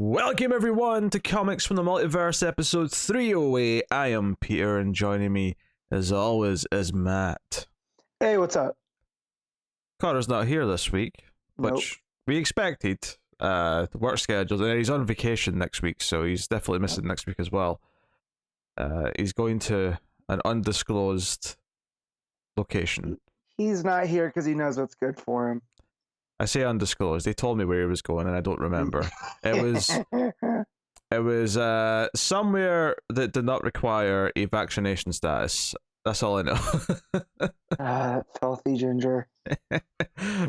Welcome everyone to Comics from the Multiverse episode 308. I am Peter and joining me as always is Matt. Hey, what's up? Connor's not here this week, Nope. which we expected. The work schedules, and he's on vacation next week, so he's definitely missing next week as well. He's going to an undisclosed location. He's not here because he knows what's good for him. I say undisclosed. They told me where he was going, and I don't remember. It was somewhere that did not require a vaccination status. That's all I know. That filthy ginger.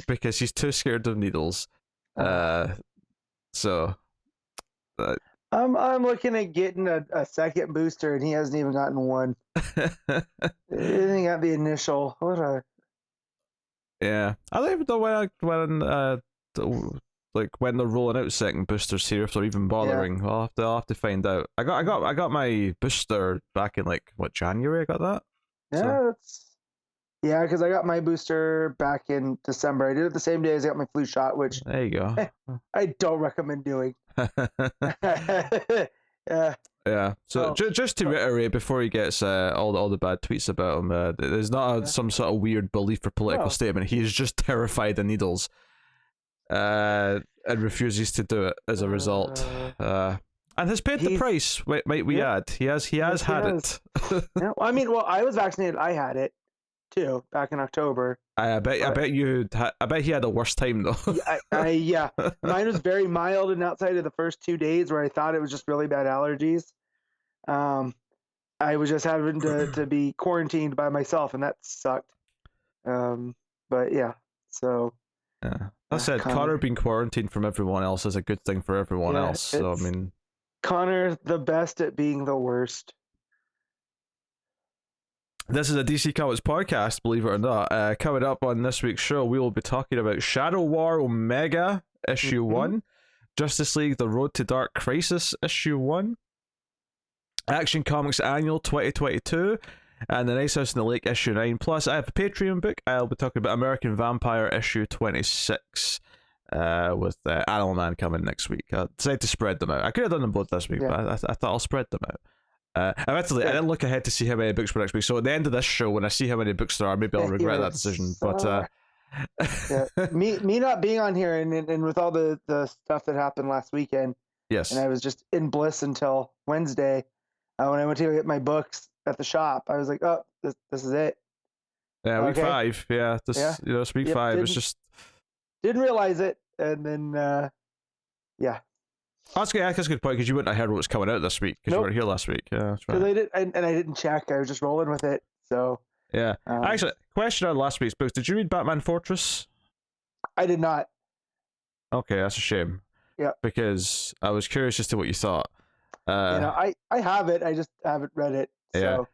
Because he's too scared of needles. So I'm looking at getting a second booster, and he hasn't even gotten one. He hasn't got the initial. yeah, I don't even know when they're rolling out second boosters here, if they're even bothering. Yeah. I'll have to find out. I got my booster back in January. I got that. Yeah, because I got my booster back in December. I did it the same day as I got my flu shot, which there you go. I don't recommend doing. Yeah. So just to reiterate, before he gets all the bad tweets about him, there's not some sort of weird belief or political statement. He is just terrified of needles, and refuses to do it as a result. And has paid the price. Might we add? He has had it. Yeah, I was vaccinated. I had it too back in October. I bet he had a worse time though. Yeah, mine was very mild, and outside of the first 2 days where I thought it was just really bad allergies, I was just having to be quarantined by myself, and that sucked. But yeah, so yeah. That said, Connor being quarantined from everyone else is a good thing for everyone else. So I mean, Connor's the best at being the worst. This is a DC Comics podcast, believe it or not. Coming up on this week's show, we will be talking about Shadow War Omega, issue 1, Justice League The Road to Dark Crisis, issue 1, Action Comics Annual 2022, and The Nice House in the Lake, issue 9. Plus, I have a Patreon book. I'll be talking about American Vampire, issue 26, with Animal Man coming next week. I decided to spread them out. I could have done them both this week, but I thought I'll spread them out. I didn't look ahead to see how many books were next week, so at the end of this show, when I see how many books there are, maybe I'll regret that decision. But me not being on here and with all the stuff that happened last weekend, yes, and I was just in bliss until Wednesday when I went to get my books at the shop. I was like, oh, this is it. Yeah, week 5. Yeah, this week 5. It's just didn't realize it, and then That's a good point, because you wouldn't have heard what was coming out this week because you weren't here last week. Yeah, that's right. I didn't check. I was just rolling with it. So yeah. Actually, question on last week's books. Did you read Batman Fortress? I did not. Okay, that's a shame. Yeah. Because I was curious as to what you thought. I have it. I just haven't read it. So. Yeah.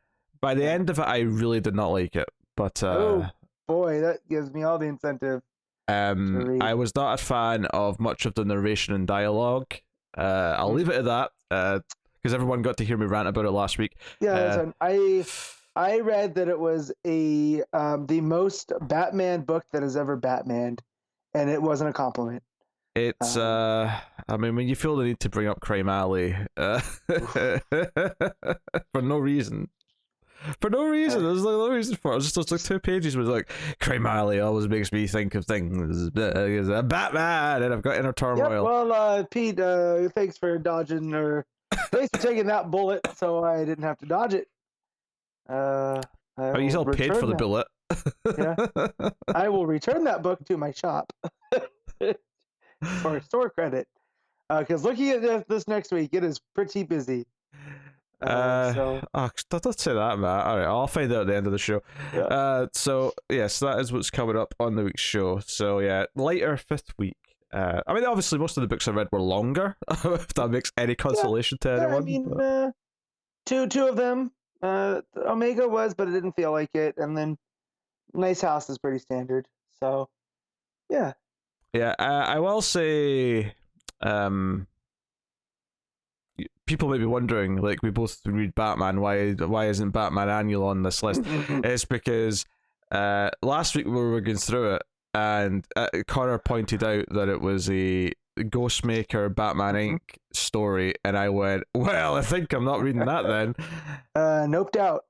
By the end of it, I really did not like it. But oh boy, that gives me all the incentive. I was not a fan of much of the narration and dialogue. I'll leave it at that, because everyone got to hear me rant about it last week. Yeah, I read that it was the most Batman book that has ever Batmaned, and it wasn't a compliment. It's when you feel the need to bring up Crime Alley for no reason. For no reason, there's no reason for it. It was just 2 pages was like, Crime Alley always makes me think of things. Batman, and I've got inner turmoil. Yep, well, Pete, thanks for dodging, or thanks for taking that bullet, so I didn't have to dodge it. You still paid for the bullet. Yeah, I will return that book to my shop for store credit. Because looking at this next week, it is pretty busy. Don't say that, Matt. All right, I'll find out at the end of the show. Yeah. So yes, that is what's coming up on the week's show. So yeah, lighter 5th week. Obviously, most of the books I read were longer. If that makes any consolation to anyone. Two of them. Omega was, but it didn't feel like it. And then Nice House is pretty standard. So yeah. Yeah, I will say. People might be wondering, like, we both read Batman, why isn't Batman Annual on this list? It's because last week we were going through it, and Connor pointed out that it was Ghostmaker Batman Inc. story, and I went, well, I think I'm not reading that then. Noped out.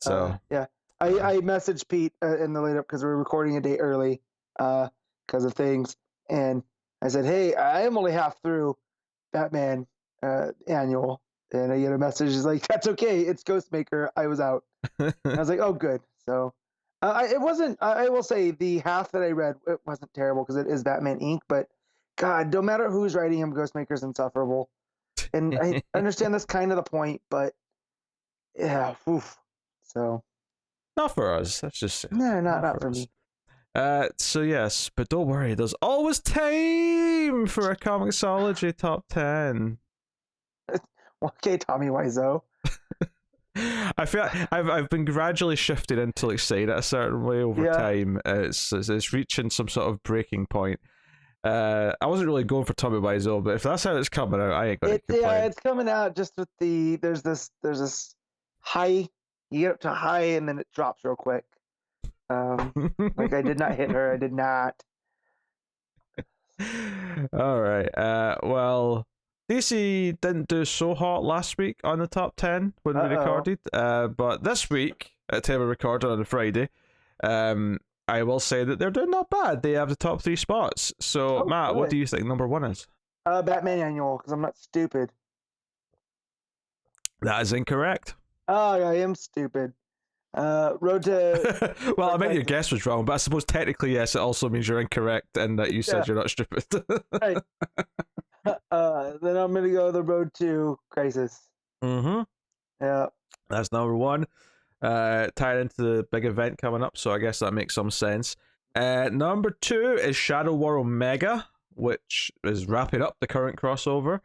So yeah, I messaged Pete in the lead up because we were recording a day early because of things, and I said, hey, I am only half through Batman annual, and I get a message is like, that's okay, it's Ghostmaker, I was out. I was like, oh, good. So it wasn't, I will say the half that I read, it wasn't terrible because it is Batman Inc., but God, no matter who's writing him, Ghostmaker's insufferable. And I understand that's kind of the point, but yeah, oof. So not for us. That's just no, not for me. So yes, but don't worry, there's always time for a ComiXology top 10. Okay, Tommy Wiseau. I feel I've been gradually shifted into like saying it a certain way over time. It's reaching some sort of breaking point. I wasn't really going for Tommy Wiseau, but if that's how it's coming out, I ain't gonna complain. Yeah, it's coming out just with there's this high, you get up to high and then it drops real quick. Like I did not hit her. I did not. All right. Well, DC didn't do so hot last week on the top 10 when we recorded. But this week, at the time of recording on a Friday, I will say that they're doing not bad. They have the top 3 spots. So, Matt, good. What do you think number 1 is? Batman Annual, because I'm not stupid. That is incorrect. Oh, I am stupid. Road to... well, I meant your guess was wrong, but I suppose technically, yes, it also means you're incorrect and that you said you're not stupid. Right. Then I'm going to go the Road to Crisis. Mm-hmm. Yeah. That's number 1. Tied into the big event coming up, so I guess that makes some sense. Number 2 is Shadow War Omega, which is wrapping up the current crossover,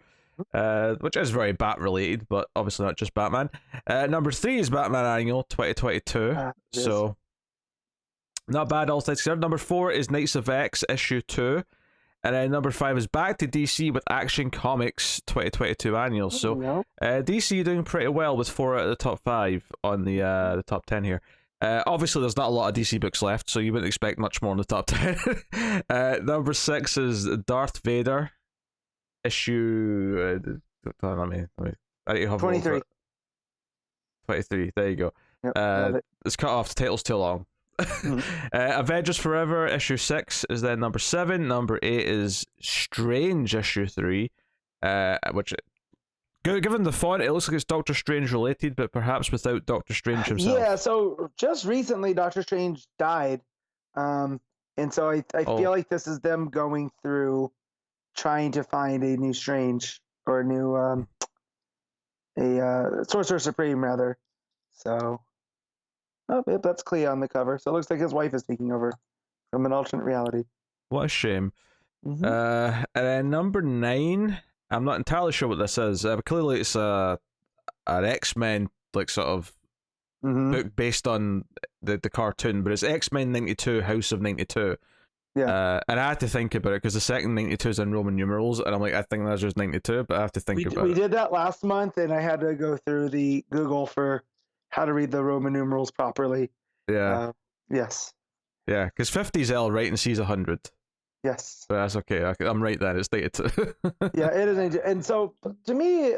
which is very Bat related, but obviously not just Batman. Number 3 is Batman Annual 2022, so not bad all things considered. Number 4 is Knights of X issue 2. And then number 5 is back to DC with Action Comics 2022 Annual. So DC doing pretty well with 4 out of the top 5 on the top 10 here. Obviously, there's not a lot of DC books left, so you wouldn't expect much more in the top 10. Number 6 is Darth Vader issue. I need to have 23. 23. There you go. Yep, it's cut off. The title's too long. Avengers Forever issue 6 is then number 7. Number 8 is Strange issue 3, which, given the font, it looks like it's Doctor Strange related, but perhaps without Doctor Strange himself. Yeah, so just recently Doctor Strange died, and so I feel like this is them going through trying to find a new Strange, or a new Sorcerer Supreme rather. So yep, that's Clea on the cover. So it looks like his wife is taking over from an alternate reality. What a shame. Mm-hmm. And then number 9, I'm not entirely sure what this is. But clearly it's an X-Men like sort of book based on the cartoon, but it's X-Men 92, House of 92. Yeah. And I had to think about it because the second 92 is in Roman numerals, and I'm like, I think that's just 92, but I have to think about it. We did that last month, and I had to go through the Google for how to read the Roman numerals properly. Yeah. Yes. Yeah, because 50 is L, right, and C is 100. Yes. So that's okay. I'm right then. It's 92. Yeah, it is. And so, to me,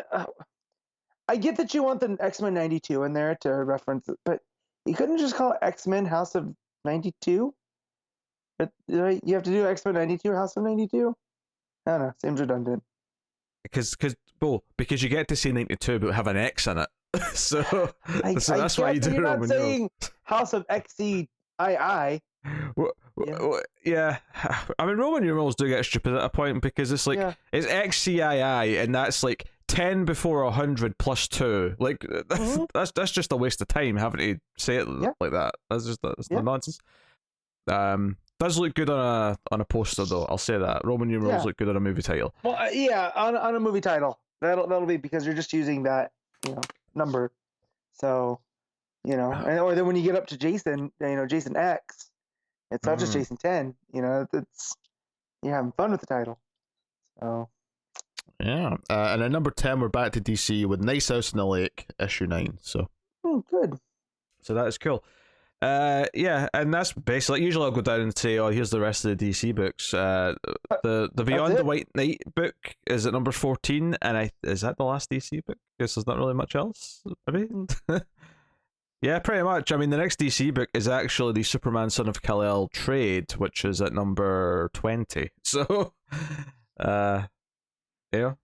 I get that you want the X-Men 92 in there to reference it, but you couldn't just call it X-Men House of 92? But you have to do X-Men 92 House of 92? I don't know. Seems redundant. Because you get to say 92 but have an X in it. so that's why you do you're Roman not saying House of XCII. Yeah, I mean Roman numerals do get stupid at a point because it's like it's XCII and that's like 10 before 100 plus 2. Like that's just a waste of time having to say it like that. That's just nonsense. Does look good on a poster though. I'll say that Roman numerals look good on a movie title. Well, on a movie title that'll be because you're just using that number. So or then when you get up to Jason, Jason X, it's not just Jason 10. It's you're having fun with the title. So yeah, and at number 10 we're back to DC with Nice House in the Lake issue 9. So good. So that is cool. Yeah, and that's basically usually I'll go down and say, oh, here's the rest of the DC books. The Beyond the White Knight book is at number 14, and is that the last DC book? Guess there's not really much else, maybe. Yeah, pretty much. I mean, the next DC book is actually the Superman Son of Kal-El trade, which is at number 20. So, yeah,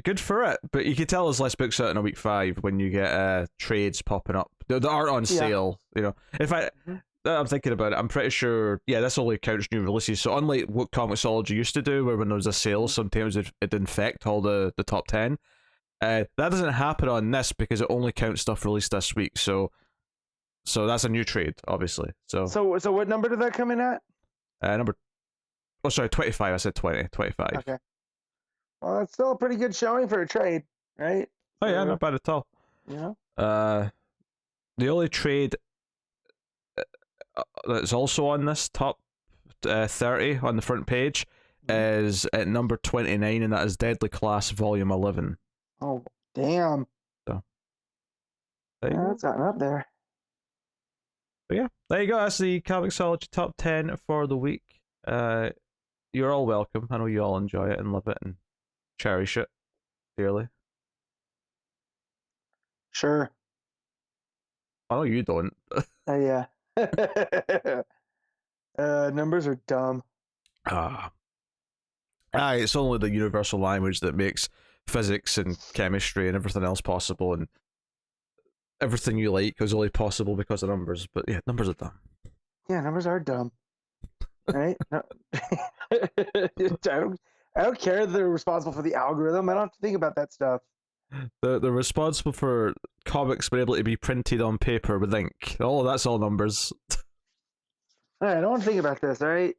good for it. But you can tell there's less books out in a week 5 when you get trades popping up. The art on sale, you know. I'm thinking about it, I'm pretty sure, yeah, this only counts new releases. So unlike what ComiXology used to do, where when there was a sale, sometimes it'd infect all the top 10. That doesn't happen on this because it only counts stuff released this week. So that's a new trade, obviously. So what number did that come in at? 25. I said 20. 25. Okay. Well, that's still a pretty good showing for a trade, right? Oh yeah, not bad at all. Yeah. The only trade that's also on this top 30 on the front page is at number 29, and that is Deadly Class Volume 11. Oh, damn. So, that's gotten up there. But yeah, there you go. That's the ComiXology top 10 for the week. You're all welcome. I know you all enjoy it and love it and cherish it dearly. Sure. I know you don't. Yeah. Numbers are dumb. It's only the universal language that makes physics and chemistry and everything else possible, and everything you like is only possible because of numbers. But yeah, numbers are dumb. Yeah, numbers are dumb. Right? No. I don't care that they're responsible for the algorithm. I don't have to think about that stuff. They're responsible for comics being able to be printed on paper with ink. Oh, that's all numbers. All right, I don't want to think about this, all right?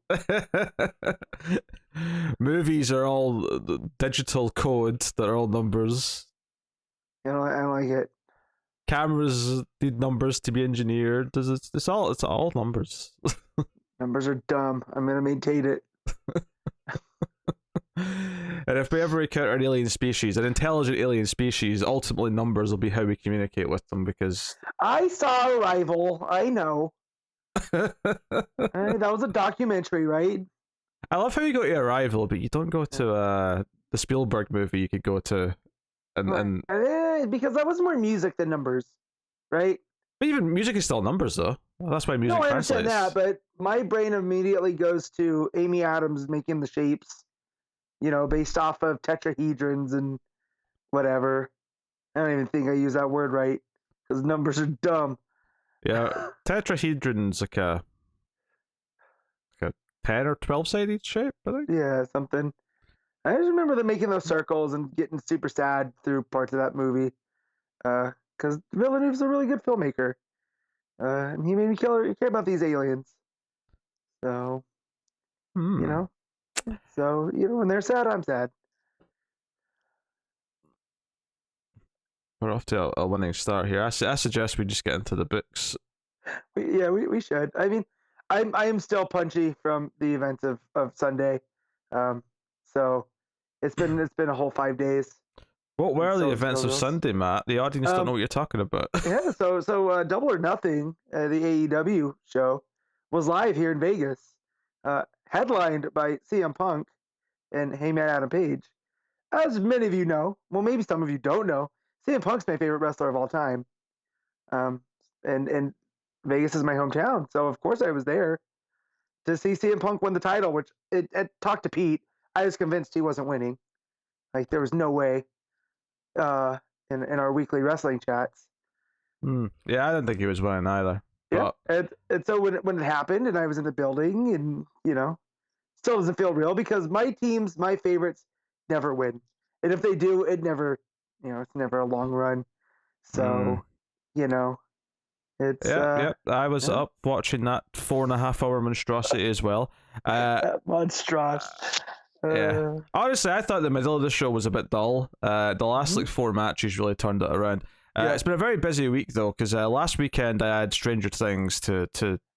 Movies are all digital code that are all numbers. I don't like it. Cameras need numbers to be engineered. It's all numbers. Numbers are dumb. I'm gonna maintain it. And if we ever encounter an alien species, an intelligent alien species, ultimately numbers will be how we communicate with them, because I saw Arrival. I know. Right, that was a documentary, right? I love how you go to Arrival, but you don't go to the Spielberg movie you could go to, and because that was more music than numbers, right? But even music is still numbers, though. Well, that's why music I translates. understand that, but my brain immediately goes to Amy Adams making the shapes, based off of tetrahedrons and whatever. I don't even think I use that word right, because numbers are dumb. Yeah, tetrahedron's like a 10 or 12-sided shape, I think. Yeah, something. I just remember them making those circles and getting super sad through parts of that movie. Because Villeneuve's a really good filmmaker. And he made me care about these aliens. So, So, when they're sad, I'm sad. We're off to a winning start here. I suggest we just get into the books. We should. I mean, I am still punchy from the events of Sunday. So it's been a whole 5 days. What were the events of Sunday, Matt? The audience don't know what you're talking about. Yeah, so Double or Nothing, the AEW show, was live here in Vegas, headlined by CM Punk and Heyman Adam Page. As many of you know, well, maybe some of you don't know, CM Punk's my favorite wrestler of all time. And Vegas is my hometown, so of course I was there to see CM Punk win the title, which it talked to Pete. I was convinced he wasn't winning. Like, there was no way in our weekly wrestling chats. Yeah, I didn't think he was winning either. Yeah, and so when it happened and I was in the building, and still doesn't feel real, because my teams, my favorites, never win. And if they do, it never, it's never a long run. So, it's... Yeah. I was up watching that 4.5-hour monstrosity as well. Monstrous. Yeah. Honestly, I thought the middle of the show was a bit dull. The last 4 matches really turned it around. It's been a very busy week, though, because last weekend I had Stranger Things to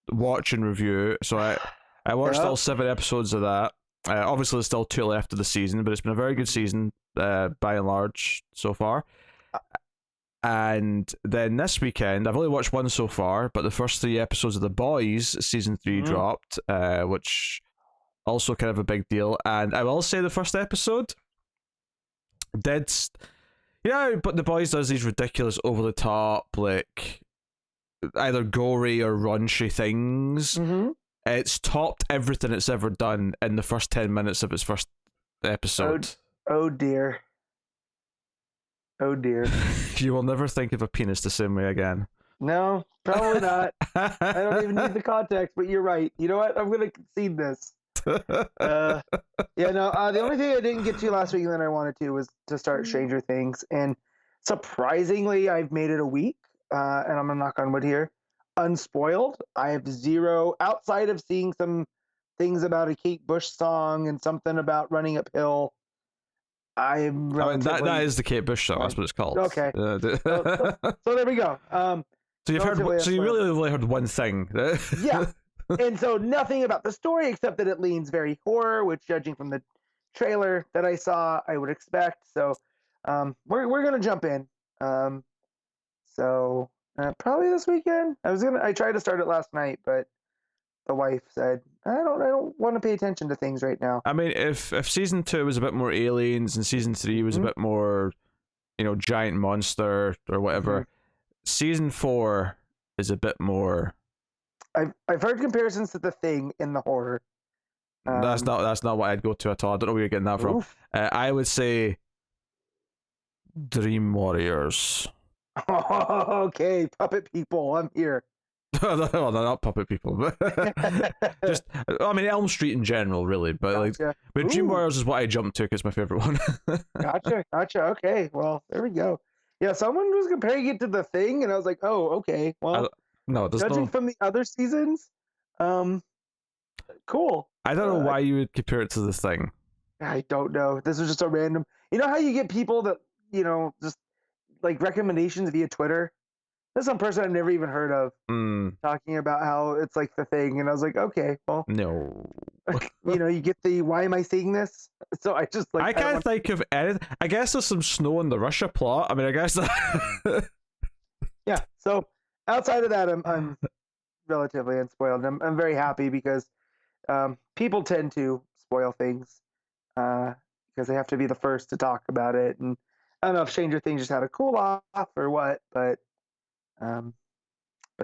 watch and review. So I watched all 7 episodes of that. Obviously, there's still 2 left of the season, but it's been a very good season by and large so far. And then this weekend, I've only watched one so far, but the first 3 episodes of The Boys season 3 dropped, which also kind of a big deal. And I will say the first episode did, but The Boys does these ridiculous, over the top, like either gory or raunchy things. It's topped everything it's ever done in the first 10 minutes of its first episode. Oh dear. Oh dear. You will never think of a penis the same way again. No, probably not. I don't even need the context, but you're right. You know what? I'm going to concede this. The only thing I didn't get to last week that I wanted to was to start Stranger Things. And surprisingly, I've made it a week, and I'm going to knock on wood here, unspoiled. I have zero, outside of seeing some things about a Kate Bush song and something about running uphill. That is the Kate Bush song. That's what it's called. Okay. So there we go. So you really only heard one thing. Yeah. And so nothing about the story except that it leans very horror, which, judging from the trailer that I saw, I would expect. So we're gonna jump in. Probably this weekend. I tried to start it last night, but the wife said, I don't want to pay attention to things right now. I mean, if season 2 was a bit more aliens and season 3 was a bit more, giant monster or whatever, season 4 is a bit more. I've heard comparisons to The Thing in the horror. That's not what I'd go to at all. I don't know where you're getting that from. I would say Dream Warriors. Okay, puppet people, I'm here. No, they're not puppet people, but just, Elm Street in general, really. But gotcha. But Dream Warriors is what I jumped to because it's my favorite one. Gotcha. Okay, well, there we go. Yeah, someone was comparing it to The Thing, and I was like, oh, okay. Well, judging from the other seasons, cool. I don't know why you would compare it to The Thing. I don't know. This was just a random. You know how you get people that just like recommendations via Twitter? There's some person I've never even heard of talking about how it's like The Thing, and I was like, okay, well, no. You get the why am I seeing this? So I just like I can't think of anything. I guess there's some snow in the Russia plot. I mean, I guess that. Yeah. So outside of that, I'm relatively unspoiled. I'm very happy because people tend to spoil things because they have to be the first to talk about it, and I don't know if Stranger Things just had a cool off or what, but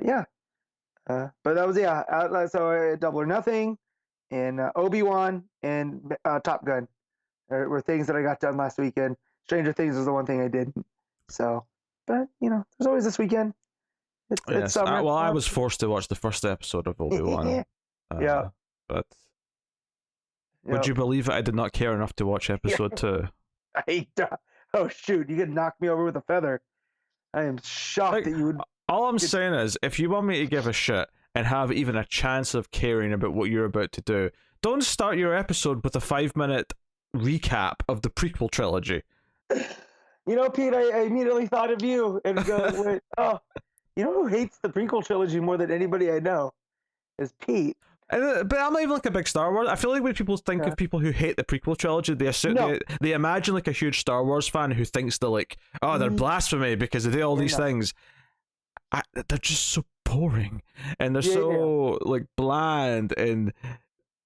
yeah. But that was so Double or Nothing, and Obi-Wan and Top Gun were things that I got done last weekend. Stranger Things was the one thing I didn't. So, but there's always this weekend. It's summer. I was forced to watch the first episode of Obi-Wan. Yeah. But would you believe it? I did not care enough to watch episode 2. Oh shoot! You could knock me over with a feather. I am shocked that you would. All I'm saying is, if you want me to give a shit and have even a chance of caring about what you're about to do, don't start your episode with a 5-minute recap of the prequel trilogy. Pete, I immediately thought of you and go, who hates the prequel trilogy more than anybody I know is Pete. But I'm not even like a big Star Wars. I feel like when people think of people who hate the prequel trilogy, they imagine like a huge Star Wars fan who thinks they're like, they're blasphemy because they do all these things. They're just so boring, and they're so like bland, and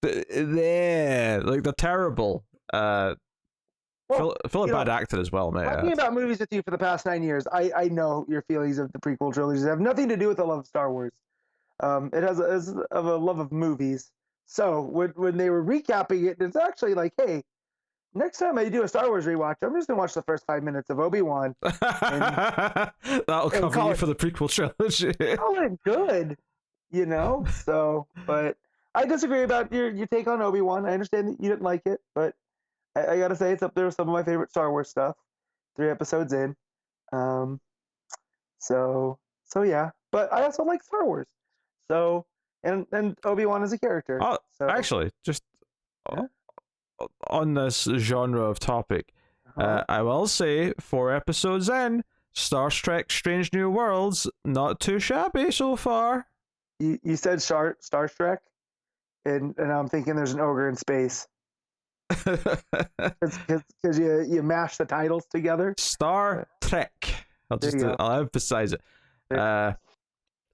they're terrible. Full of bad acting as well, mate. Talking about movies with you for the past 9 years, I know your feelings of the prequel trilogies have nothing to do with the love of Star Wars. It has a love of movies. So when they were recapping it, it's actually like, hey, next time I do a Star Wars rewatch, I'm just gonna watch the first 5 minutes of Obi-Wan. That'll cover you for the prequel trilogy. Call it good, So, but I disagree about your take on Obi-Wan. I understand that you didn't like it, but I gotta say it's up there with some of my favorite Star Wars stuff. 3 episodes in, so yeah. But I also like Star Wars. So, and Obi-Wan is a character. Actually, just on this genre of topic, I will say 4 episodes in, Star Trek Strange New Worlds, not too shabby so far. You said Star Trek, and I'm thinking there's an ogre in space. Because you mash the titles together. Star Trek. There you go. I'll emphasize it.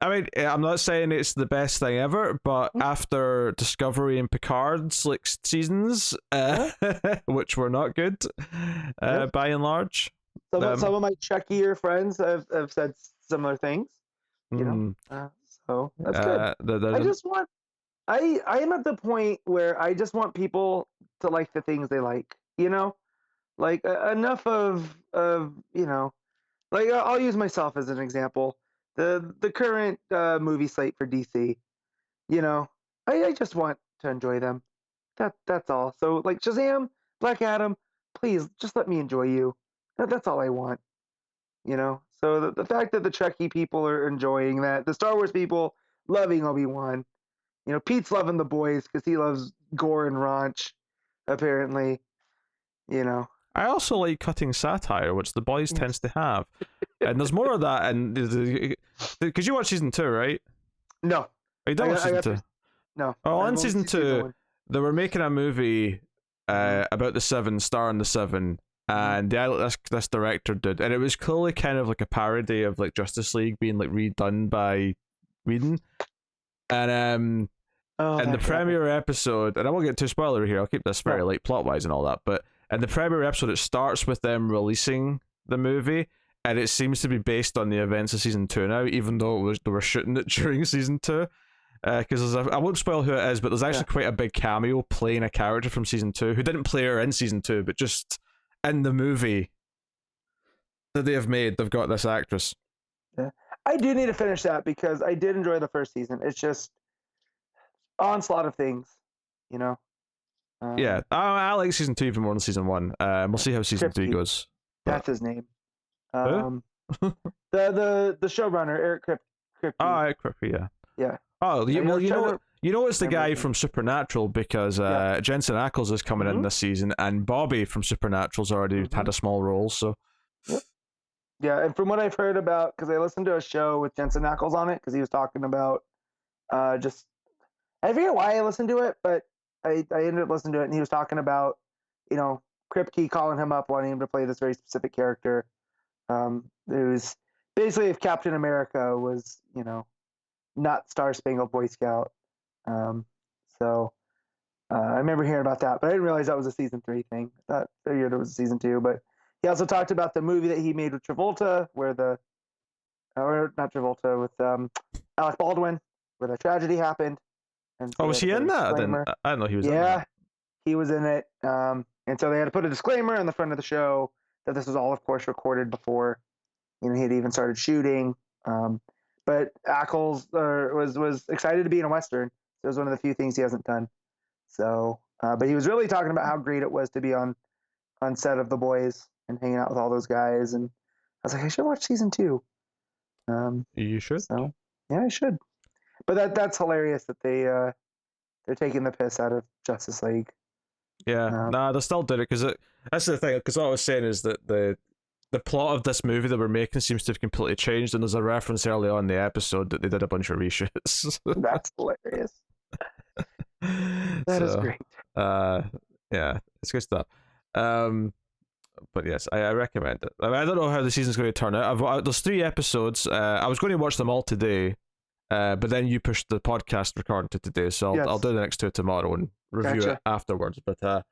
I mean, I'm not saying it's the best thing ever, but after Discovery and Picard's like seasons, which were not good, by and large. Some of my Trekkier friends have said similar things. You know, so that's good. I am at the point where I just want people to like the things they like. You know, like enough of you know, like I'll use myself as an example. The current movie slate for DC, you know, I just want to enjoy them. That's all. So like Shazam, Black Adam, please just let me enjoy you. That's all I want. You know. So the fact that the Trekkie people are enjoying that, the Star Wars people loving Obi-Wan, you know, Pete's loving the boys because he loves gore and raunch, apparently. You know. I also like cutting satire, which the boys tends to have. And there's more of that, and because you watch season 2, right? No. You don't watch season 2? No. Oh, in season 2, they were making a movie about the Seven, starring the Seven, and this director did, and it was clearly kind of like a parody of like Justice League being like redone by Whedon. And the premiere episode, and I won't get too spoilery here, I'll keep this very light plot wise and all that, but in the premiere episode, it starts with them releasing the movie, and it seems to be based on the events of season 2 now, even though they were shooting it during season 2. Because I won't spoil who it is, but there's actually quite a big cameo playing a character from season 2 who didn't play her in season 2, but just in the movie that they have made, they've got this actress. Yeah. I do need to finish that because I did enjoy the first season. It's just onslaught of things, you know. Yeah, I like season 2 even more than season 1. We'll see how season 3 goes. That's his name. The showrunner, Eric Kripke. Oh, Eric Kripke, yeah. Yeah. Oh, you know it's the guy from Supernatural because Jensen Ackles is coming in this season, and Bobby from Supernatural's already had a small role. So. Yeah, and from what I've heard about, because I listened to a show with Jensen Ackles on it, because he was talking about just I forget why I listened to it, but I ended up listening to it, and he was talking about, you know, Kripke calling him up, wanting him to play this very specific character. It was basically if Captain America was, you know, not Star Spangled Boy Scout. So I remember hearing about that, but I didn't realize that was a season 3 thing. I figured it was a season 2, but he also talked about the movie that he made with Travolta, where or not Travolta, with Alec Baldwin, where the tragedy happened. And so was he in that? I didn't know he was in that. Yeah, he was in it. And so they had to put a disclaimer on the front of the show that this was all, of course, recorded before, you know, he had even started shooting. But Ackles was excited to be in a Western. So it was one of the few things he hasn't done. So, but he was really talking about how great it was to be on set of The Boys and hanging out with all those guys. And I was like, I should watch season 2. You should. So yeah, I should. But that's hilarious that they're taking the piss out of Justice League. Yeah, they still did it because that's the thing. Because what I was saying is that the plot of this movie that we're making seems to have completely changed, and there's a reference early on in the episode that they did a bunch of reshoots. That's hilarious. That is great. Yeah, it's good stuff. But yes, I recommend it. I mean, I don't know how the season's going to turn out. There's 3 episodes. I was going to watch them all today, but then you pushed the podcast recording to today, so I'll do the next 2 tomorrow and review it afterwards. But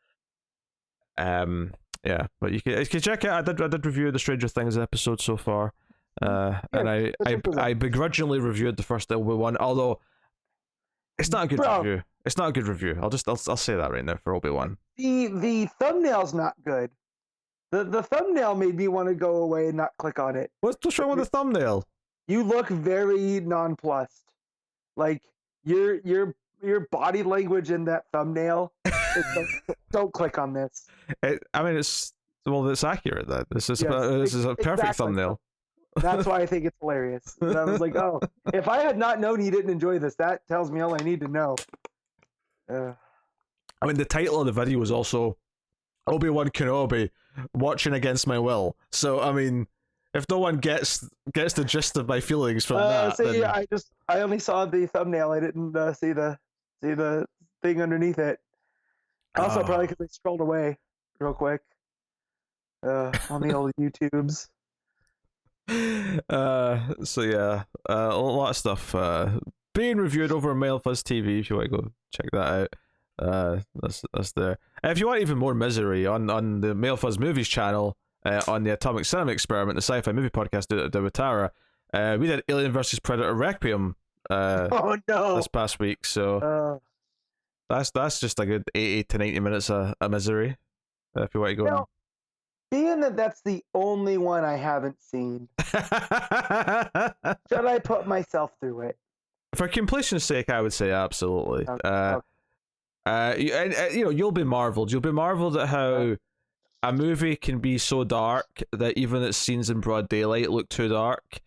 yeah, but you can check it. I did review the Stranger Things episode so far, and I begrudgingly reviewed the first Obi-Wan, although it's not a good review. It's not a good review. I'll say that right now for Obi-Wan. The thumbnail's not good. The thumbnail made me want to go away and not click on it. What's wrong with the thumbnail? You look very nonplussed. Like your body language in that thumbnail. Don't click on this. I mean, it's accurate. That this is a perfect thumbnail. That's why I think it's hilarious. And I was like, oh, if I had not known he didn't enjoy this, that tells me all I need to know. I mean, the title of the video was also Obi-Wan Kenobi watching against my will. So I mean, if no one gets the gist of my feelings from that, then... I only saw the thumbnail. I didn't see the thing underneath it. Also, probably because I scrolled away real quick on the old YouTubes. So yeah, a lot of stuff being reviewed over on Mail Fuzz TV. If you want to go check that out, that's there. If you want even more misery on the Mail Fuzz Movies channel, on the Atomic Cinema Experiment, the sci-fi movie podcast did with Tara, we did Alien vs Predator Requiem. Oh no! This past week, so that's just a good 80 to 90 minutes of misery. If you want to go. Now, being that that's the only one I haven't seen, should I put myself through it? For completion's sake, I would say absolutely. Okay. You know, you'll be marveled. You'll be marveled at how a movie can be so dark that even its scenes in broad daylight look too dark.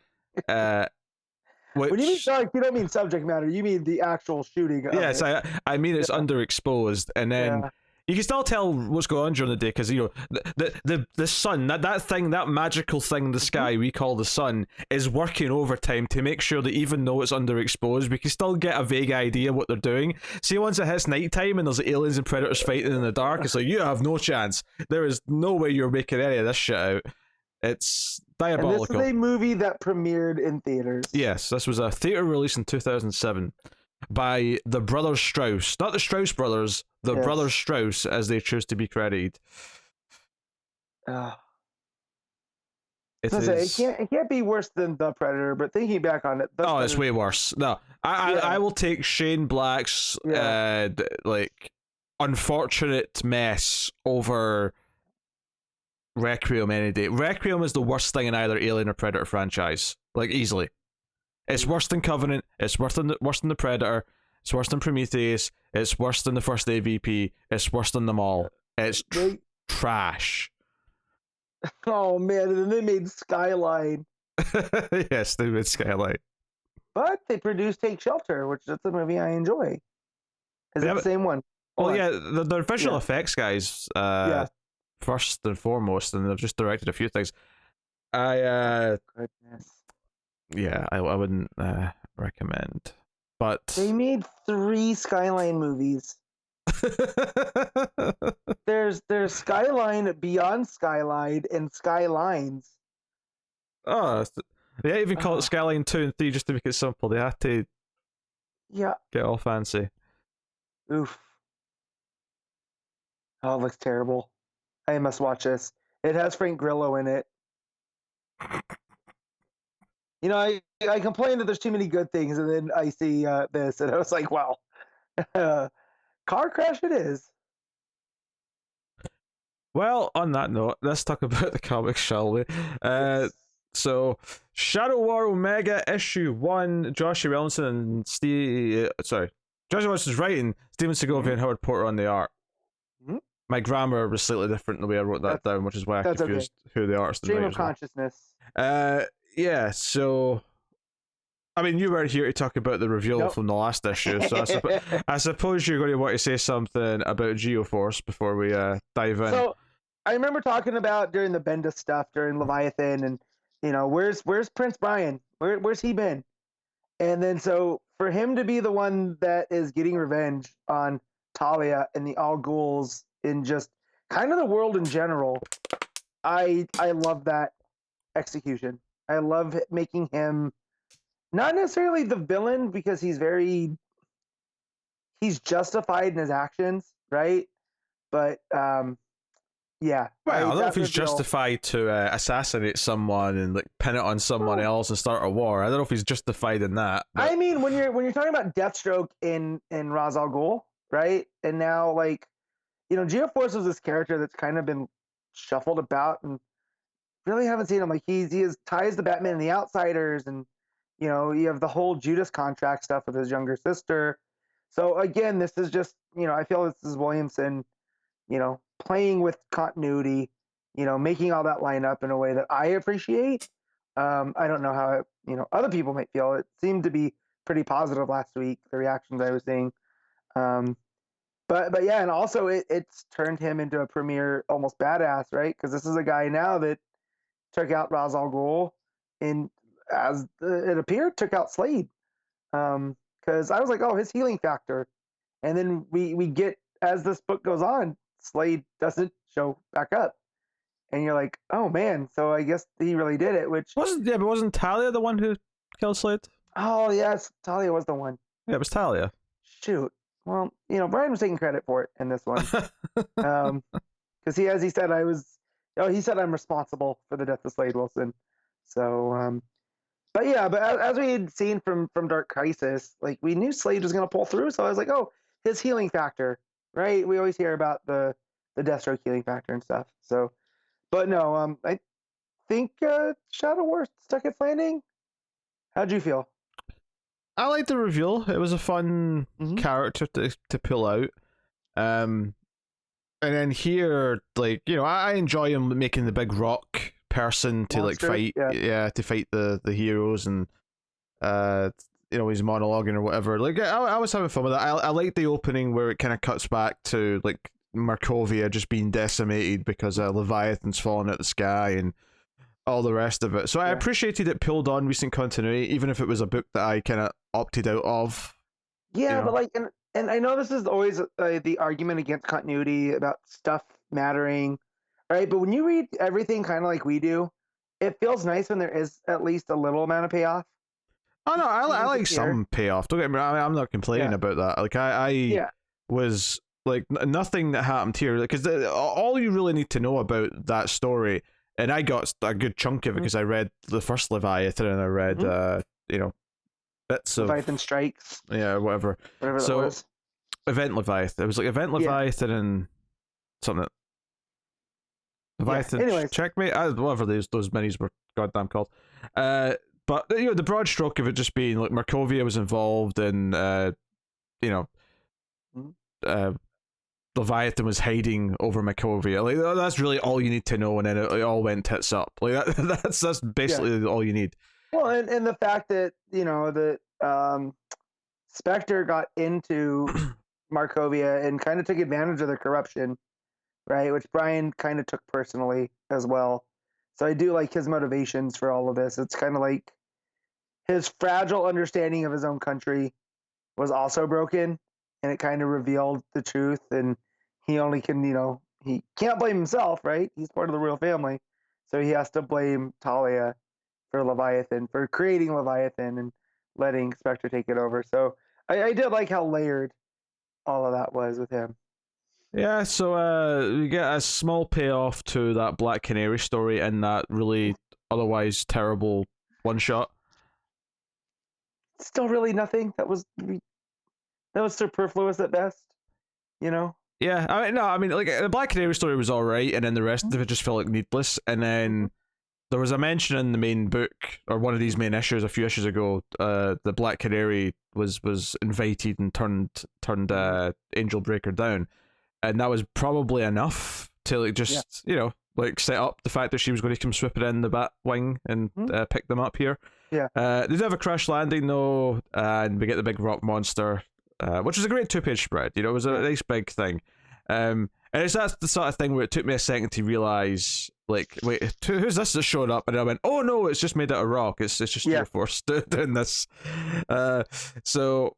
Which, when you mean dark, you don't mean subject matter. You mean the actual shooting. Yes, I mean it's underexposed, and then you can still tell what's going on during the day because you know the sun, that thing, that magical thing in the sky we call the sun, is working overtime to make sure that even though it's underexposed, we can still get a vague idea what they're doing. See, once it hits nighttime and there's aliens and predators fighting in the dark, it's like you have no chance. There is no way you're making any of this shit out. It's diabolical. And this is a movie that premiered in theaters. Yes, this was a theater release in 2007 by the Brothers Strauss, not the Strauss brothers, the Brothers Strauss, as they choose to be credited. It can't be worse than The Predator, but thinking back on it, it's way worse. No, I will take Shane Black's like unfortunate mess over Requiem any day. Requiem is the worst thing in either Alien or Predator franchise, like easily. It's worse than Covenant. It's worse than the Predator. It's worse than Prometheus. It's worse than the first AVP. It's worse than them all. It's trash. Oh man! And then they made Skyline. Yes, they made Skyline. But they produced Take Shelter, which is a movie I enjoy. Is it the same one? Well, yeah, the visual effects guys. First and foremost, and they've just directed a few things. Goodness. Yeah, I wouldn't recommend. But they made 3 Skyline movies. There's Skyline, Beyond Skyline, and Skylines. Oh, they even call it Skyline 2 and 3 just to make it simple. They had to get all fancy. Oof. Oh, it looks terrible. I must watch this. It has Frank Grillo in it. You know, I complain that there's too many good things, and then I see this, and I was like, wow. Car crash it is. Well, on that note, let's talk about the comics, shall we? So, Shadow War Omega issue 1, Joshua Williamson and Joshua Williamson's writing, Steven Segovia and Howard Porter on the art. My grammar was slightly different the way I wrote that down, which is why I confused who the artist and Stream of consciousness. Yeah, so I mean, you weren't here to talk about the reveal from the last issue, so I suppose you're going to want to say something about Geoforce before we dive in. So I remember talking about during the Bendis stuff during Leviathan, and you know, where's Prince Brian? Where's he been? And then so for him to be the one that is getting revenge on Talia and the Al Ghul's in just kind of the world in general, I love that execution. I love making him not necessarily the villain because he's justified in his actions, right? But yeah. Well, I don't know if he's justified to assassinate someone and like pin it on someone else and start a war. I don't know if he's justified in that. But... I mean, when you're talking about Deathstroke in Ra's al Ghul, right? And now like, you know, Geoforce is this character that's kind of been shuffled about and really haven't seen him. Like he has ties to Batman and the Outsiders, and you know, you have the whole Judas contract stuff with his younger sister. So again, this is just, you know, I feel this is Williamson, you know, playing with continuity, you know, making all that line up in a way that I appreciate. I don't know how you know, other people might feel. It seemed to be pretty positive last week, the reactions I was seeing. But yeah, and also it's turned him into a premier almost badass, right? Because this is a guy now that took out Ra's al Ghul, and as it appeared, took out Slade. Because I was like, oh, his healing factor, and then we get, as this book goes on, Slade doesn't show back up, and you're like, oh man, so I guess he really did it. Which but wasn't Talia the one who killed Slade? oh yes, Talia was the one. Yeah, it was Talia. Shoot. Well, Brian was taking credit for it in this one. Because he said he said I'm responsible for the death of Slade Wilson. So, but as we had seen from Dark Crisis, like we knew Slade was going to pull through. So I was like, oh, his healing factor, right? We always hear about the Deathstroke healing factor and stuff. So, but no, I think Shadow War stuck its landing. How'd you feel? I liked the reveal. It was a fun character to pull out. And then here, like, I enjoy him making the big rock person to Monster, like fight, to fight the heroes, and he's monologuing or whatever. Like, I was having fun with that. I like the opening where it kind of cuts back to like Markovia just being decimated because Leviathan's falling out the sky and all the rest of it. So I appreciated it pulled on recent continuity, even if it was a book that I kind of opted out of. Yeah, but like, and I know this is always the argument against continuity about stuff mattering, right? But when you read everything kind of like we do, it feels nice when there is at least a little amount of payoff. Oh no, I like some payoff. Don't get me wrong, I'm not complaining about that. Like I was like, nothing that happened here, because all you really need to know about that story, and I got a good chunk of it because I read the first Leviathan and I read bits of Leviathan Strikes. Yeah, whatever that was. Event Leviathan. It was like Event Leviathan and something. Leviathan. Anyways. Checkmate. Whatever those minis were goddamn called. But the broad stroke of it just being like Markovia was involved in Leviathan was hiding over Markovia. Like, that's really all you need to know, and then it all went tits up. Like that's basically all you need. Well, and the fact that that Spectre got into Markovia and kind of took advantage of the corruption, right? Which Brian kind of took personally as well. So I do like his motivations for all of this. It's kind of like his fragile understanding of his own country was also broken, and it kind of revealed the truth. And he only can, he can't blame himself, right? He's part of the royal family. So he has to blame Talia for Leviathan, for creating Leviathan and letting Spectre take it over. So I did like how layered all of that was with him. Yeah, so we get a small payoff to that Black Canary story in that really otherwise terrible one shot. Still really nothing. That was superfluous at best, Yeah, I mean, like, the Black Canary story was alright, and then the rest of it just felt like needless. And then there was a mention in the main book, or one of these main issues a few issues ago, the Black Canary was invited and turned Angel Breaker down, and that was probably enough to like just like set up the fact that she was going to come swooping in the bat wing and pick them up here. Yeah. They do have a crash landing though, and we get the big rock monster, which was a great 2-page spread. It was a nice big thing. And it's that the sort of thing where it took me a second to realize, like, wait, who's this that showed up? And I went, oh no, it's just made out of rock. It's just your force doing this. So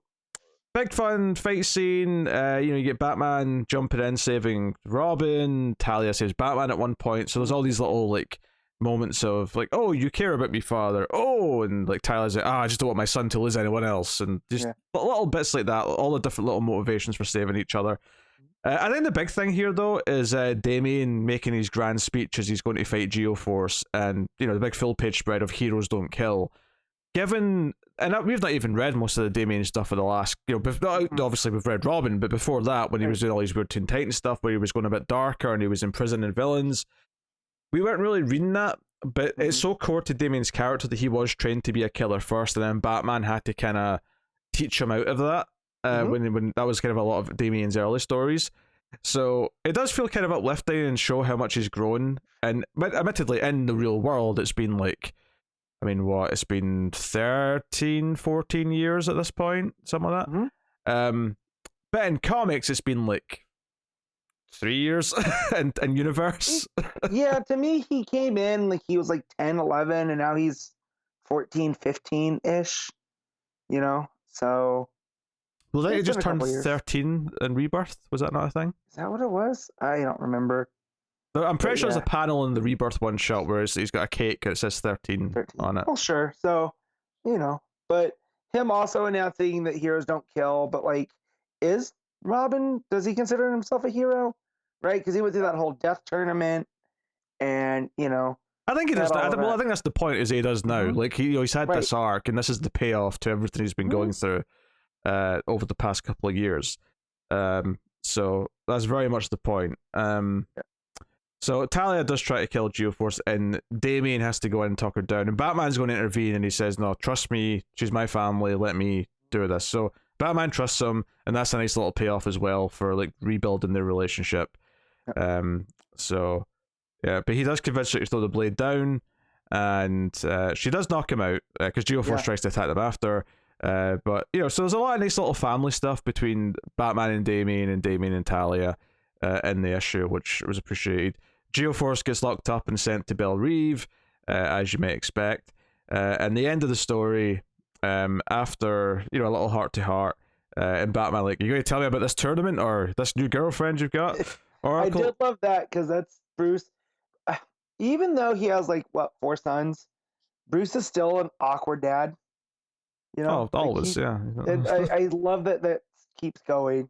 big fun fight scene. You get Batman jumping in, saving Robin. Talia saves Batman at one point. So there's all these little like moments of like, oh, you care about me, father. Oh, and like Talia's like, I just don't want my son to lose anyone else, and just little bits like that. All the different little motivations for saving each other. I think the big thing here, though, is Damien making his grand speech as he's going to fight Geoforce, and the big full-page spread of heroes don't kill. Given, and we've not even read most of the Damien stuff for the last, obviously we've read Robin, but before that, when he was doing all his weird Teen Titans stuff, where he was going a bit darker and he was imprisoning villains, we weren't really reading that. But it's so core to Damien's character that he was trained to be a killer first, and then Batman had to kind of teach him out of that. When that was kind of a lot of Damien's early stories. So it does feel kind of uplifting and show how much he's grown. And admittedly, in the real world, it's been like, it's been 13, 14 years at this point, something like that. But in comics, it's been like 3 years in universe. Yeah, to me, he came in like he was like 10, 11, and now he's 14, 15-ish, so... Well, they just turned 13 in Rebirth. Was that not a thing? Is that what it was? I don't remember. I'm pretty sure yeah. there's a panel in the Rebirth one shot where he's got a cake and it says 13 on it. Well, sure. So, but him also announcing that heroes don't kill, but like, is Robin, does he consider himself a hero? Right? Because he went through that whole death tournament and, I think he does. all I of think that. that's the point. Is he does now? Mhm. Like he's had Right. this arc, and this is the payoff to everything he's been going through over the past couple of years. So that's very much the point. So Talia does try to kill Geoforce, and Damien has to go in and talk her down. And Batman's going to intervene, and he says, "No, trust me. She's my family. Let me do this." So Batman trusts him, and that's a nice little payoff as well for like rebuilding their relationship. So yeah, but he does convince her to throw the blade down, and she does knock him out because Geoforce tries to attack them after. But so there's a lot of nice little family stuff between Batman and Damien and Talia in the issue, which was appreciated. Geoforce gets locked up and sent to Belle Reve, as you may expect. And the end of the story, after a little heart to heart, and Batman like, "You going to tell me about this tournament or this new girlfriend you've got?" Oracle. I did love that because that's Bruce. Even though he has 4 sons, Bruce is still an awkward dad. Oh, always, yeah. And I love that keeps going.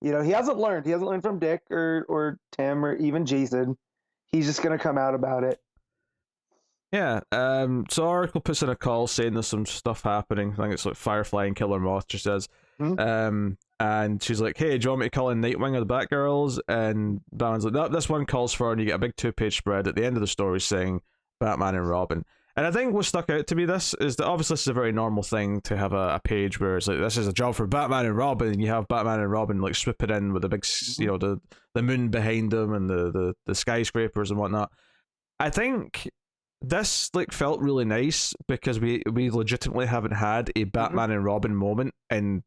He hasn't learned. He hasn't learned from Dick or Tim or even Jason. He's just gonna come out about it. Yeah. So Oracle puts in a call saying there's some stuff happening. I think it's like Firefly and Killer Moth. She says, and she's like, "Hey, do you want me to call in Nightwing or the Batgirls?" And Batman's like, "No, this one calls for," and you get a big 2-page spread at the end of the story saying Batman and Robin. And I think what stuck out to me is that obviously this is a very normal thing to have a page where it's like, this is a job for Batman and Robin, and you have Batman and Robin like swooping in with the big, the moon behind them and the skyscrapers and whatnot. I think this felt really nice because we legitimately haven't had a Batman and Robin moment in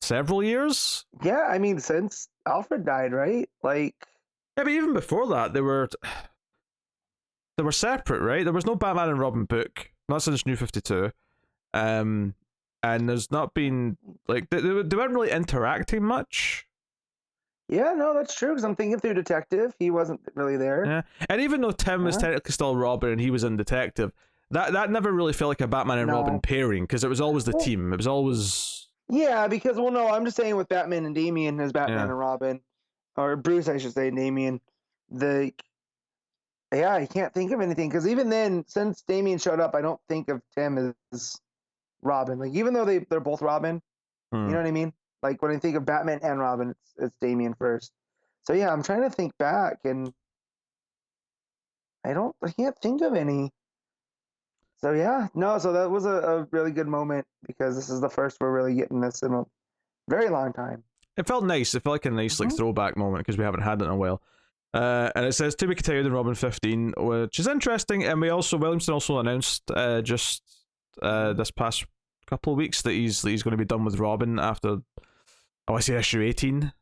several years. Yeah, I mean, since Alfred died, right? Yeah, but even before that, they were separate, right? There was no Batman and Robin book, not since New 52. And there's not been they weren't really interacting much. Yeah, no, that's true. Because I'm thinking through Detective, he wasn't really there. Yeah, and even though Tim was technically still Robin and he was in Detective, that never really felt like a Batman and Robin pairing because it was always the team. It was always because I'm just saying with Batman and Damian as Batman and Robin, or Bruce, I should say, Damian. I can't think of anything because even then, since Damian showed up, I don't think of Tim as Robin. Even though they're both Robin, you know what I mean? When I think of Batman and Robin, it's Damian first. So yeah, I'm trying to think back, and I can't think of any. So yeah, no. So that was a really good moment because this is the first we're really getting this in a very long time. It felt nice. It felt like a nice throwback moment because we haven't had it in a while. And it says to be continued in Robin 15, which is interesting. And Williamson also announced just this past couple of weeks that he's going to be done with Robin after I say issue 18,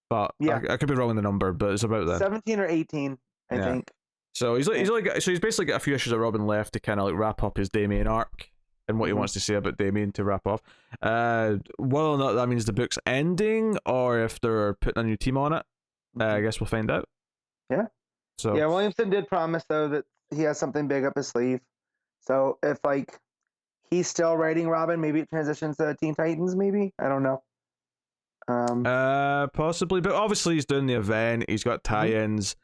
but I could be wrong in the number, but it's about that 17 or 18, I think. So he's basically got a few issues of Robin left to kind of wrap up his Damien arc and what he wants to say about Damien to wrap off. Whether or not that means the book's ending or if they're putting a new team on it, I guess we'll find out. Yeah. So Williamson did promise though that he has something big up his sleeve. So if he's still writing Robin, maybe it transitions to Teen Titans. Maybe I don't know. Possibly, but obviously he's doing the event. He's got tie-ins.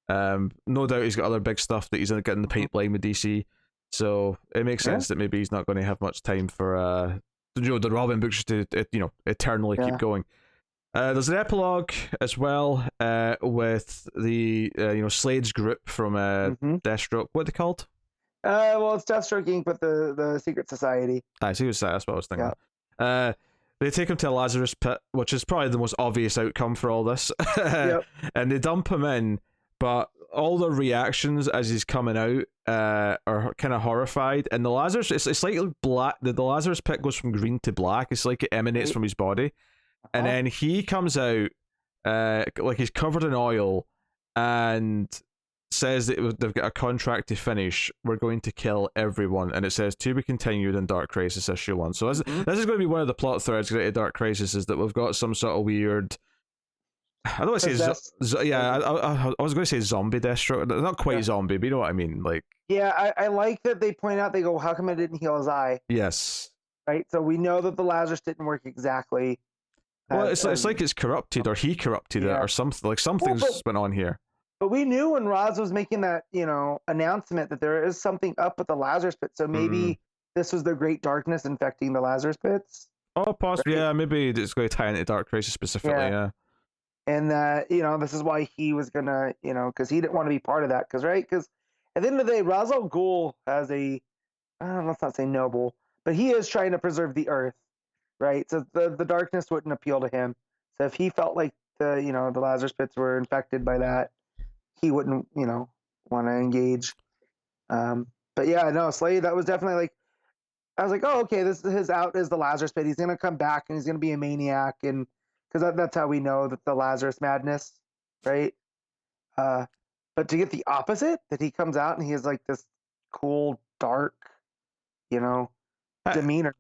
No doubt he's got other big stuff that he's getting the pipeline with DC. So it makes sense that maybe he's not going to have much time for the Robin books to eternally keep going. There's an epilogue as well with the Slade's group from Deathstroke. What are they called? Well, it's Deathstroke Inc. with the Secret Society. Secret Society. That's what I was thinking. They take him to a Lazarus pit, which is probably the most obvious outcome for all this. And they dump him in, but all the reactions as he's coming out are kind of horrified. And the Lazarus, it's like black. The Lazarus pit goes from green to black. It's like it emanates from his body. And then he comes out like he's covered in oil and says that they've got a contract to finish. We're going to kill everyone. And it says to be continued in Dark Crisis issue 1. So this is going to be one of the plot threads related to Dark Crisis, is that we've got some sort of weird I don't want to say I was going to say zombie Deathstroke. Not quite zombie, but you know what I mean. Like, yeah, I like that they point out. They go, "How come it didn't heal his eye?" yes. Right. So we know that the Lazarus didn't work exactly. Well, it's like it's corrupted, or he corrupted it, or something. Like something's went on here. But we knew when Roz was making that, announcement that there is something up with the Lazarus pit. So maybe this was the great darkness infecting the Lazarus pits. Oh, possibly. Right? Yeah, maybe it's going to tie into Dark Crisis specifically. Yeah. And that, this is why he was gonna, because he didn't want to be part of that. Because at the end of the day, Ra's al Ghul has let's not say noble, but he is trying to preserve the earth, right? So the darkness wouldn't appeal to him. So if he felt like the Lazarus pits were infected by that, he wouldn't, want to engage. But yeah, no, Slade, that was definitely like, I was like, oh, okay, this is his out is the Lazarus pit. He's gonna come back and he's gonna be a maniac, and because that's how we know that the Lazarus madness, right? But to get the opposite, that he comes out and he has like this cool, dark, demeanor.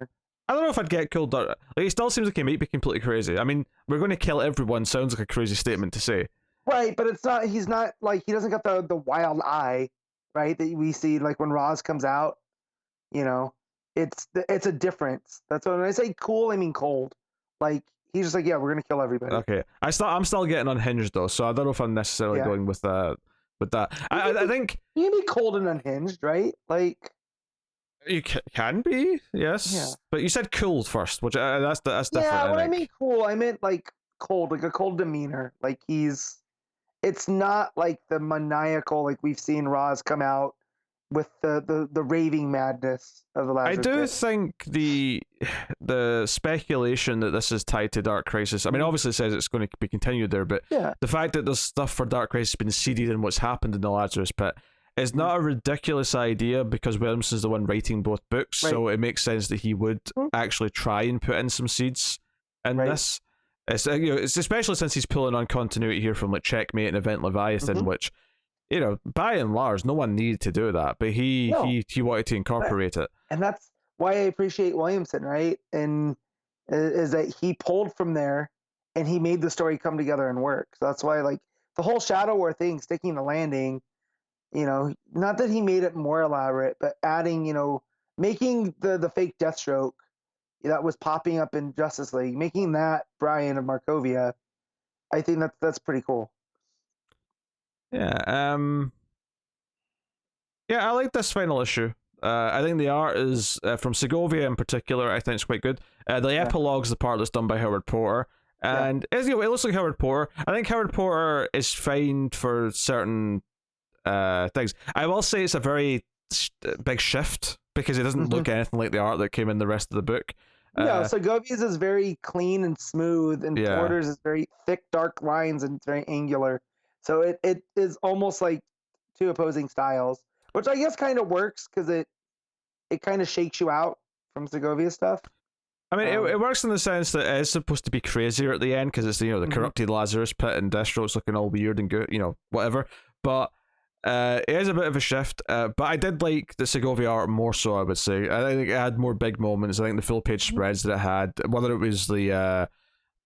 I don't know if I'd get cool dark. Like, he still seems like he might be completely crazy. I mean, we're going to kill everyone sounds like a crazy statement to say. Right, but it's not. He's not like he doesn't got the wild eye, right? That we see like when Roz comes out. It's a difference. That's when I say cool, I mean cold. Like he's just like, yeah, we're gonna kill everybody. Okay, I'm still getting unhinged though, so I don't know if I'm necessarily going with that. I think you can be cold and unhinged, right? Like you can be, yes. Yeah. But you said cool first, which that's different. Yeah, when I mean cool, I meant like cold, like a cold demeanor. Like it's not like the maniacal, like we've seen Roz come out with the raving madness of the Lazarus pit. I do pit. think the speculation that this is tied to Dark Crisis, I mean, obviously it says it's going to be continued there, but the fact that there's stuff for Dark Crisis been seeded in what's happened in the Lazarus pit is not a ridiculous idea, because Williamson's the one writing both books, so it makes sense that he would actually try and put in some seeds in this. It's especially since he's pulling on continuity here from like Checkmate and Event Leviathan, which, by and large, no one needed to do that, but he wanted to incorporate it. And that's why I appreciate Williamson, right? And is that he pulled from there and he made the story come together and work. So that's why, like, the whole Shadow War thing, sticking the landing, not that he made it more elaborate, but adding, making the fake Deathstroke that was popping up in Justice League, making that Brian of Markovia, I think that's pretty cool. Yeah, I like this final issue. I think the art is from Segovia in particular. I think it's quite good. The epilogue's the part that's done by Howard Porter, and it looks like Howard Porter. I think Howard Porter is fine for certain things. I will say it's a very big shift, because it doesn't look anything like the art that came in the rest of the book. No, Segovia's is very clean and smooth, and Porter's is very thick, dark lines, and it's very angular. So it is almost like two opposing styles, which I guess kind of works, because it kind of shakes you out from Segovia stuff. I mean, it works in the sense that it is supposed to be crazier at the end, because it's the corrupted Lazarus pit and Deathstroke's looking all weird and good, whatever. But it is a bit of a shift. But I did like the Segovia art more so, I would say. I think it had more big moments. I think the full page spreads that it had, whether it was the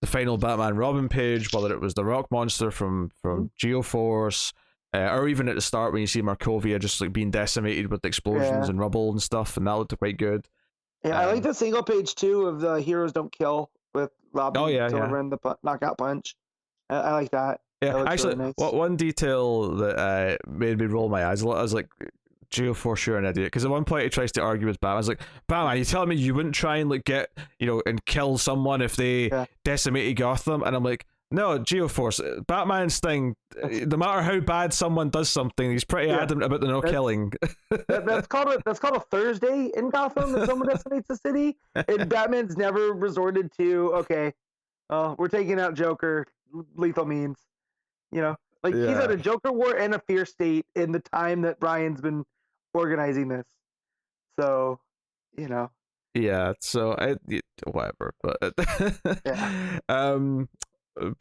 final Batman Robin page, whether it was the rock monster from Geoforce, or even at the start when you see Markovia just like being decimated with explosions and rubble and stuff, and that looked quite good. Yeah, I like the single page too of the Heroes Don't Kill with Robin delivering the knockout punch. I like that. Yeah, actually, really nice. One detail that made me roll my eyes a lot, I was like, Geoforce, you're an idiot. Because at one point he tries to argue with Batman. I was like, Batman, you telling me you wouldn't try and like get, and kill someone if they decimated Gotham? And I'm like, no, Geoforce, Batman's thing, no matter how bad someone does something, he's pretty adamant about the no killing. that's called a Thursday in Gotham if someone decimates the city. And Batman's never resorted to, okay, we're taking out Joker, lethal means. He's had a Joker war and a fear state in the time that Brian's been organizing this. So, Yeah, so whatever, but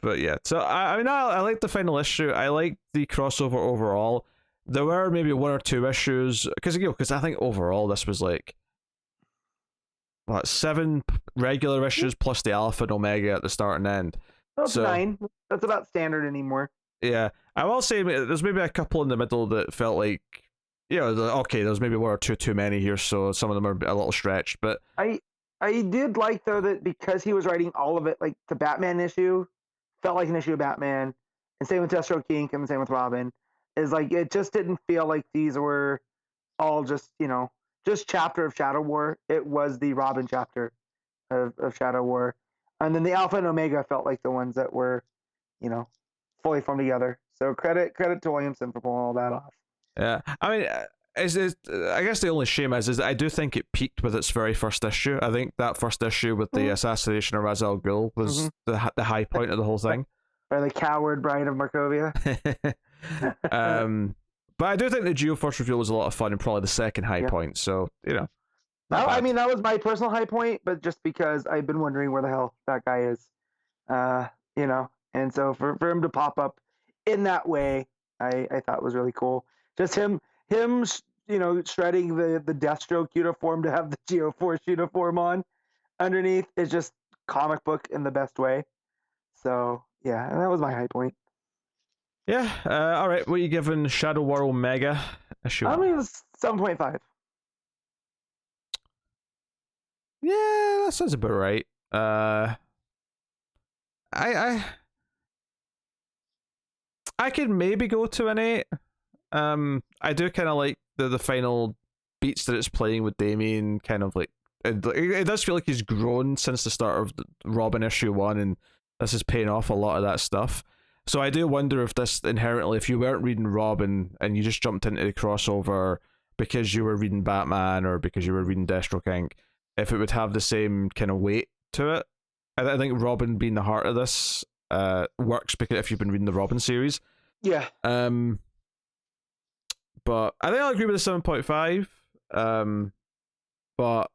but yeah. So I mean, I like the final issue. I like the crossover overall. There were maybe one or two issues because I think overall this was like 7 regular issues plus the Alpha and Omega at the start and end. So it's So 9. That's about standard anymore. yeah, I will say there's maybe a couple in the middle that felt like, okay, there's maybe one or two too many here, so some of them are a little stretched. But I did like though that because he was writing all of it, like the Batman issue felt like an issue of Batman, and same with Deathstroke Inc. and same with Robin. Is like it just didn't feel like these were all just just chapter of Shadow War. It was the Robin chapter of Shadow War, and then the Alpha and Omega felt like the ones that were fully formed together. So credit to Williamson for pulling all that off. yeah, I mean, I guess the only shame is that I do think it peaked with its very first issue. I think that first issue with the assassination of Ra's al Ghul was the high point of the whole thing. Or the coward bride of Markovia. But I do think the Geoforce reveal was a lot of fun and probably the second high point. So I mean, that was my personal high point, but just because I've been wondering where the hell that guy is, and so for him to pop up in that way, I thought was really cool. Just him, shredding the Deathstroke uniform to have the Geoforce uniform on underneath is just comic book in the best way. So yeah, and that was my high point. Yeah. All right. What are you giving Shadow War Omega issue? I mean, it's 7.5. Yeah, that sounds about right. I could maybe go to an 8. I do kind of like the final beats that it's playing with Damien. Kind of like it does feel like he's grown since the start of the Robin issue 1, and this is paying off a lot of that stuff. So I do wonder if this inherently, if you weren't reading Robin and you just jumped into the crossover because you were reading Batman or because you were reading Deathstroke Inc., if it would have the same kind of weight to it. I think Robin being the heart of this works because if you've been reading the Robin series. Yeah. But I think I'll agree with the 7.5. But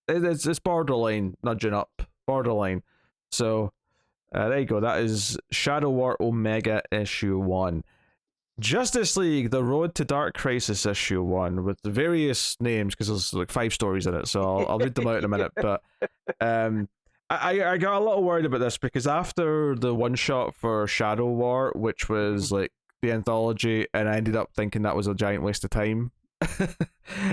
it's borderline, nudging up. Borderline. So there you go. That is Shadow War Omega issue 1. Justice League: The Road to Dark Crisis issue 1 with the various names because there's like 5 stories in it, so I'll read them out in a minute. But I got a little worried about this because after the one shot for Shadow War, which was like the anthology, and I ended up thinking that was a giant waste of time.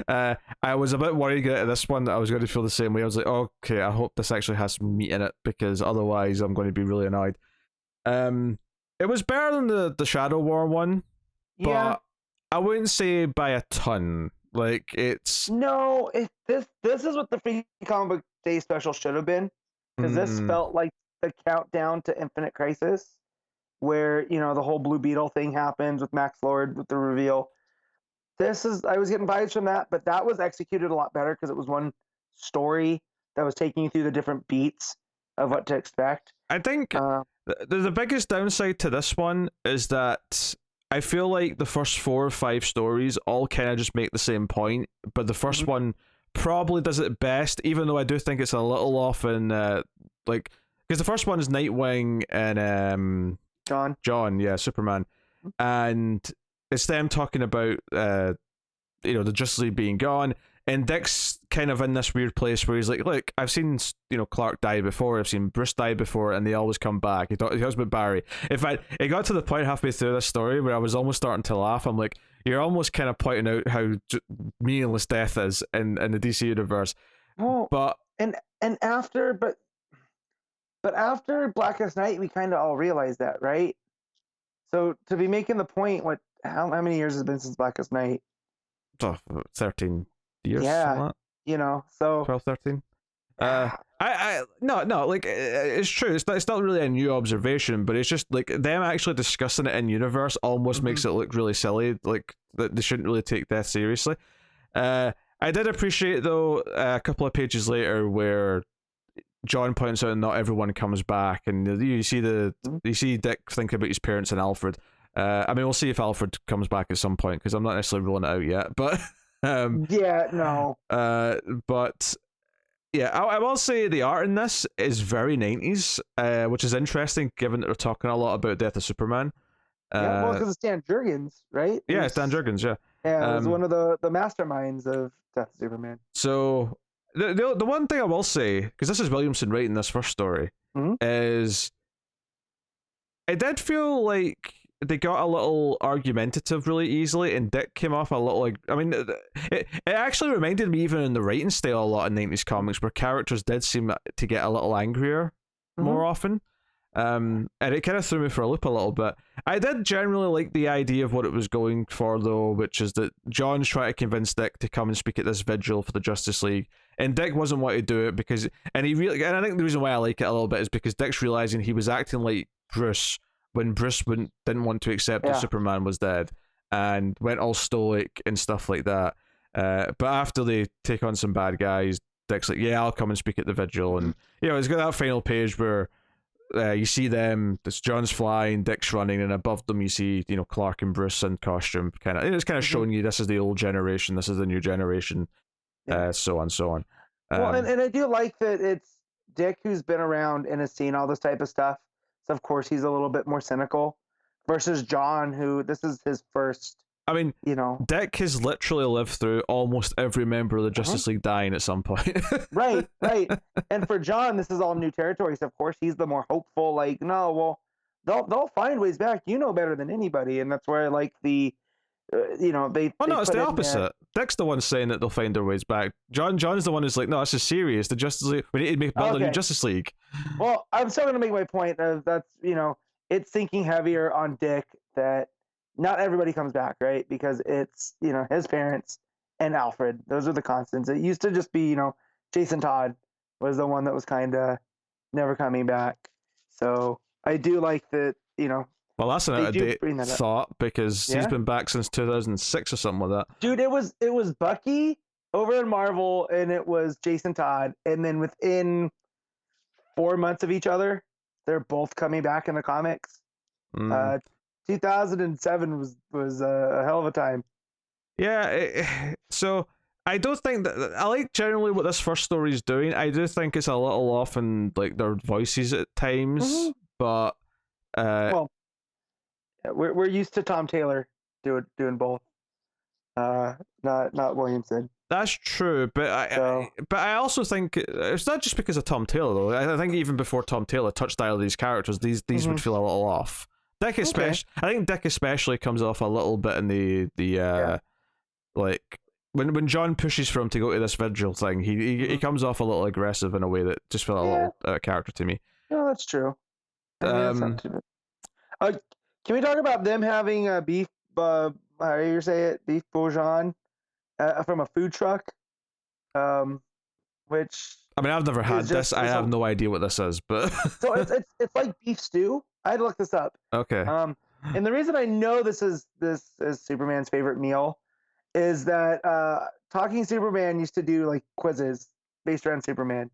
I was a bit worried at this one that I was going to feel the same way. I was like, okay, I hope this actually has meat in it because otherwise I'm going to be really annoyed. It was better than the Shadow War one, but I wouldn't say by a ton. Like this is what the Free Comic Book Day special should have been, because this felt like the countdown to Infinite Crisis, where the whole Blue Beetle thing happens with Max Lord with the reveal. I was getting vibes from that, but that was executed a lot better because it was one story that was taking you through the different beats of what to expect. I think the biggest downside to this one is that I feel like the first 4 or 5 stories all kind of just make the same point, but the first one probably does it best, even though I do think it's a little off in because the first one is Nightwing and John, Superman, and it's them talking about the Justice League being gone, and Dick's kind of in this weird place where he's like, look, I've seen Clark die before, I've seen Bruce die before, and they always come back. He talks about Barry. In fact, it got to the point halfway through this story where I was almost starting to laugh. I'm like, you're almost kind of pointing out how meaningless death is in the DC universe. Well, but after Blackest Night, we kind of all realized that, right? So to be making the point, how many years has it been since Blackest Night? 13 years. Yeah, so 12, 13. No, like it's true. It's not really a new observation, but it's just like them actually discussing it in universe almost makes it look really silly. Like that they shouldn't really take death seriously. I did appreciate though a couple of pages later where John points out not everyone comes back, and you see Dick thinking about his parents and Alfred. I mean, we'll see if Alfred comes back at some point because I'm not necessarily ruling it out yet. But but yeah, I will say the art in this is very 90s, which is interesting given that we're talking a lot about Death of Superman. Because it's Dan Jurgens, right? Yeah, it's Dan Jurgens. Yeah, it was one of the masterminds of Death of Superman. So the one thing I will say, because this is Williamson writing this first story, is it did feel like they got a little argumentative really easily, and Dick came off a little like. I mean, it actually reminded me even in the writing style a lot of 90s comics where characters did seem to get a little angrier more often. And it kind of threw me for a loop a little bit. I did generally like the idea of what it was going for, though, which is that John's trying to convince Dick to come and speak at this vigil for the Justice League, and Dick wasn't wanting to do it because, and I think the reason why I like it a little bit is because Dick's realizing he was acting like Bruce when Bruce didn't want to accept that Superman was dead, and went all stoic and stuff like that. But after they take on some bad guys, Dick's like, "Yeah, I'll come and speak at the vigil," and it's got that final page where. You see them. This John's flying, Dick's running, and above them you see Clark and Bruce in costume. It's kind of showing you this is the old generation, this is the new generation, so on, so on. Well, and I do like that it's Dick who's been around and has seen all this type of stuff. So of course he's a little bit more cynical, versus John, who this is his first. I mean, Dick has literally lived through almost every member of the Justice League dying at some point. Right. And for John, this is all new territory. So of course he's the more hopeful. Like, no, well, they'll find ways back. You know better than anybody, and that's where I like the, they. Oh no, it's the opposite. Dick's the one saying that they'll find their ways back. John's the one who's like, no, this is serious. The Justice League. We need to build a new Justice League. Well, I'm still gonna make my point of that's it's sinking heavier on Dick that. Not everybody comes back, right? Because it's, his parents and Alfred. Those are the constants. It used to just be, Jason Todd was the one that was kind of never coming back. So I do like that, Well, that's an out-of-date thought because he's been back since 2006 or something like that. Dude, it was Bucky over in Marvel, and it was Jason Todd. And then within 4 months of each other, they're both coming back in the comics. 2007 was a hell of a time. Yeah, so I don't think that I like generally what this first story is doing. I do think it's a little off in like their voices at times, but well, we're used to Tom Taylor doing both, not Williamson. That's true, but I also think it's not just because of Tom Taylor though. I think even before Tom Taylor touched either of these characters, these would feel a little off. Dick especially, I think Dick especially comes off a little bit in the like when John pushes for him to go to this vigil thing, he comes off a little aggressive in a way that just felt a little character to me. No, that's true. That's not too bad. Can we talk about them having beef? How do you say it? Beef bourguignon from a food truck, which. I mean, I've never had this. I have no idea what this is, but so it's like beef stew. I had to look this up. Okay. And the reason I know this is Superman's favorite meal is that Talking Superman used to do like quizzes based around Superman,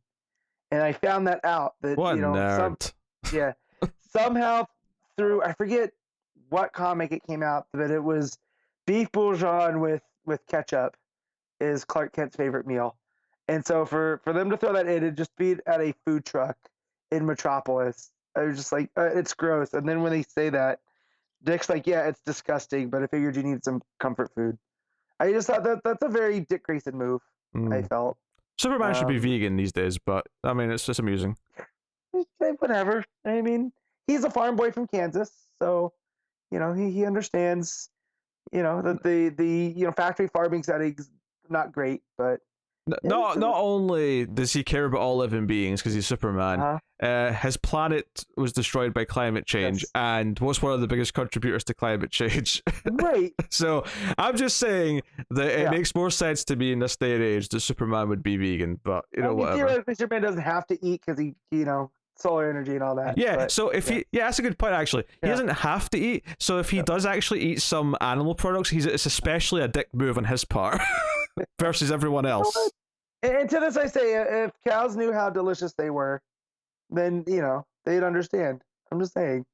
and I found that out that what nerd. Somehow through I forget what comic it came out, but it was beef bourguignon with ketchup is Clark Kent's favorite meal. And so for them to throw that in and just be at a food truck in Metropolis, I was just like, it's gross. And then when they say that, Dick's like, yeah, it's disgusting, but I figured you need some comfort food. I just thought that's a very Dick Grayson move, I felt. Superman should be vegan these days, but I mean, it's just amusing. Whatever. I mean, he's a farm boy from Kansas, so, he understands, that the factory farming setting's not great, but. Not only does he care about all living beings because he's Superman, his planet was destroyed by climate change and was one of the biggest contributors to climate change. Right. So I'm just saying that it makes more sense to me in this day and age that Superman would be vegan, but whatever. Theoretically, Superman doesn't have to eat because he, solar energy and all that. Yeah, but, so if he, that's a good point actually. He doesn't have to eat. So if he does actually eat some animal products, it's especially a dick move on his part versus everyone else. And to this I say, if cows knew how delicious they were, then, they'd understand. I'm just saying.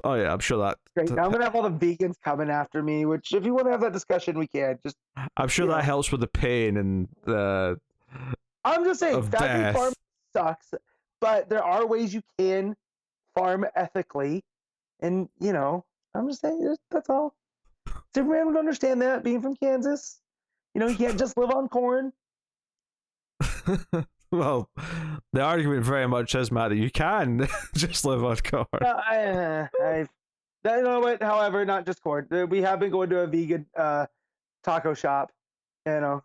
Oh yeah, I'm sure that. Great. Now I'm going to have all the vegans coming after me, which if you want to have that discussion, we can. Just. I'm sure that helps with the pain and the. I'm just saying, factory farming sucks, but there are ways you can farm ethically. And, I'm just saying, that's all. Superman would understand that, being from Kansas. You can't just live on corn. Well, the argument very much is, Matt, that you can just live on corn. You know what? However, not just corn. We have been going to a vegan taco shop. You know,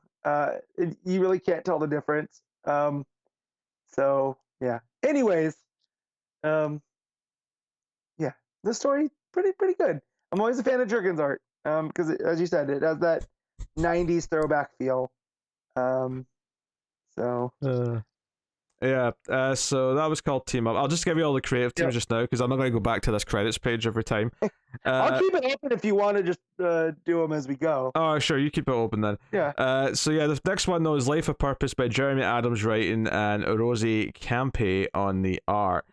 you really can't tell the difference. So yeah. Anyways, yeah, the story pretty good. I'm always a fan of Jurgen's art, because as you said, it has that '90s throwback feel. So Yeah, so that was called Team Up. I'll just give you all the creative teams just now because I'm not going to go back to this credits page every time. I'll keep it open if you want to just do them as we go. Oh, sure, you keep it open then. Yeah. So yeah, the next one though is Life of Purpose by Jeremy Adams writing and Rosie Campe on the art.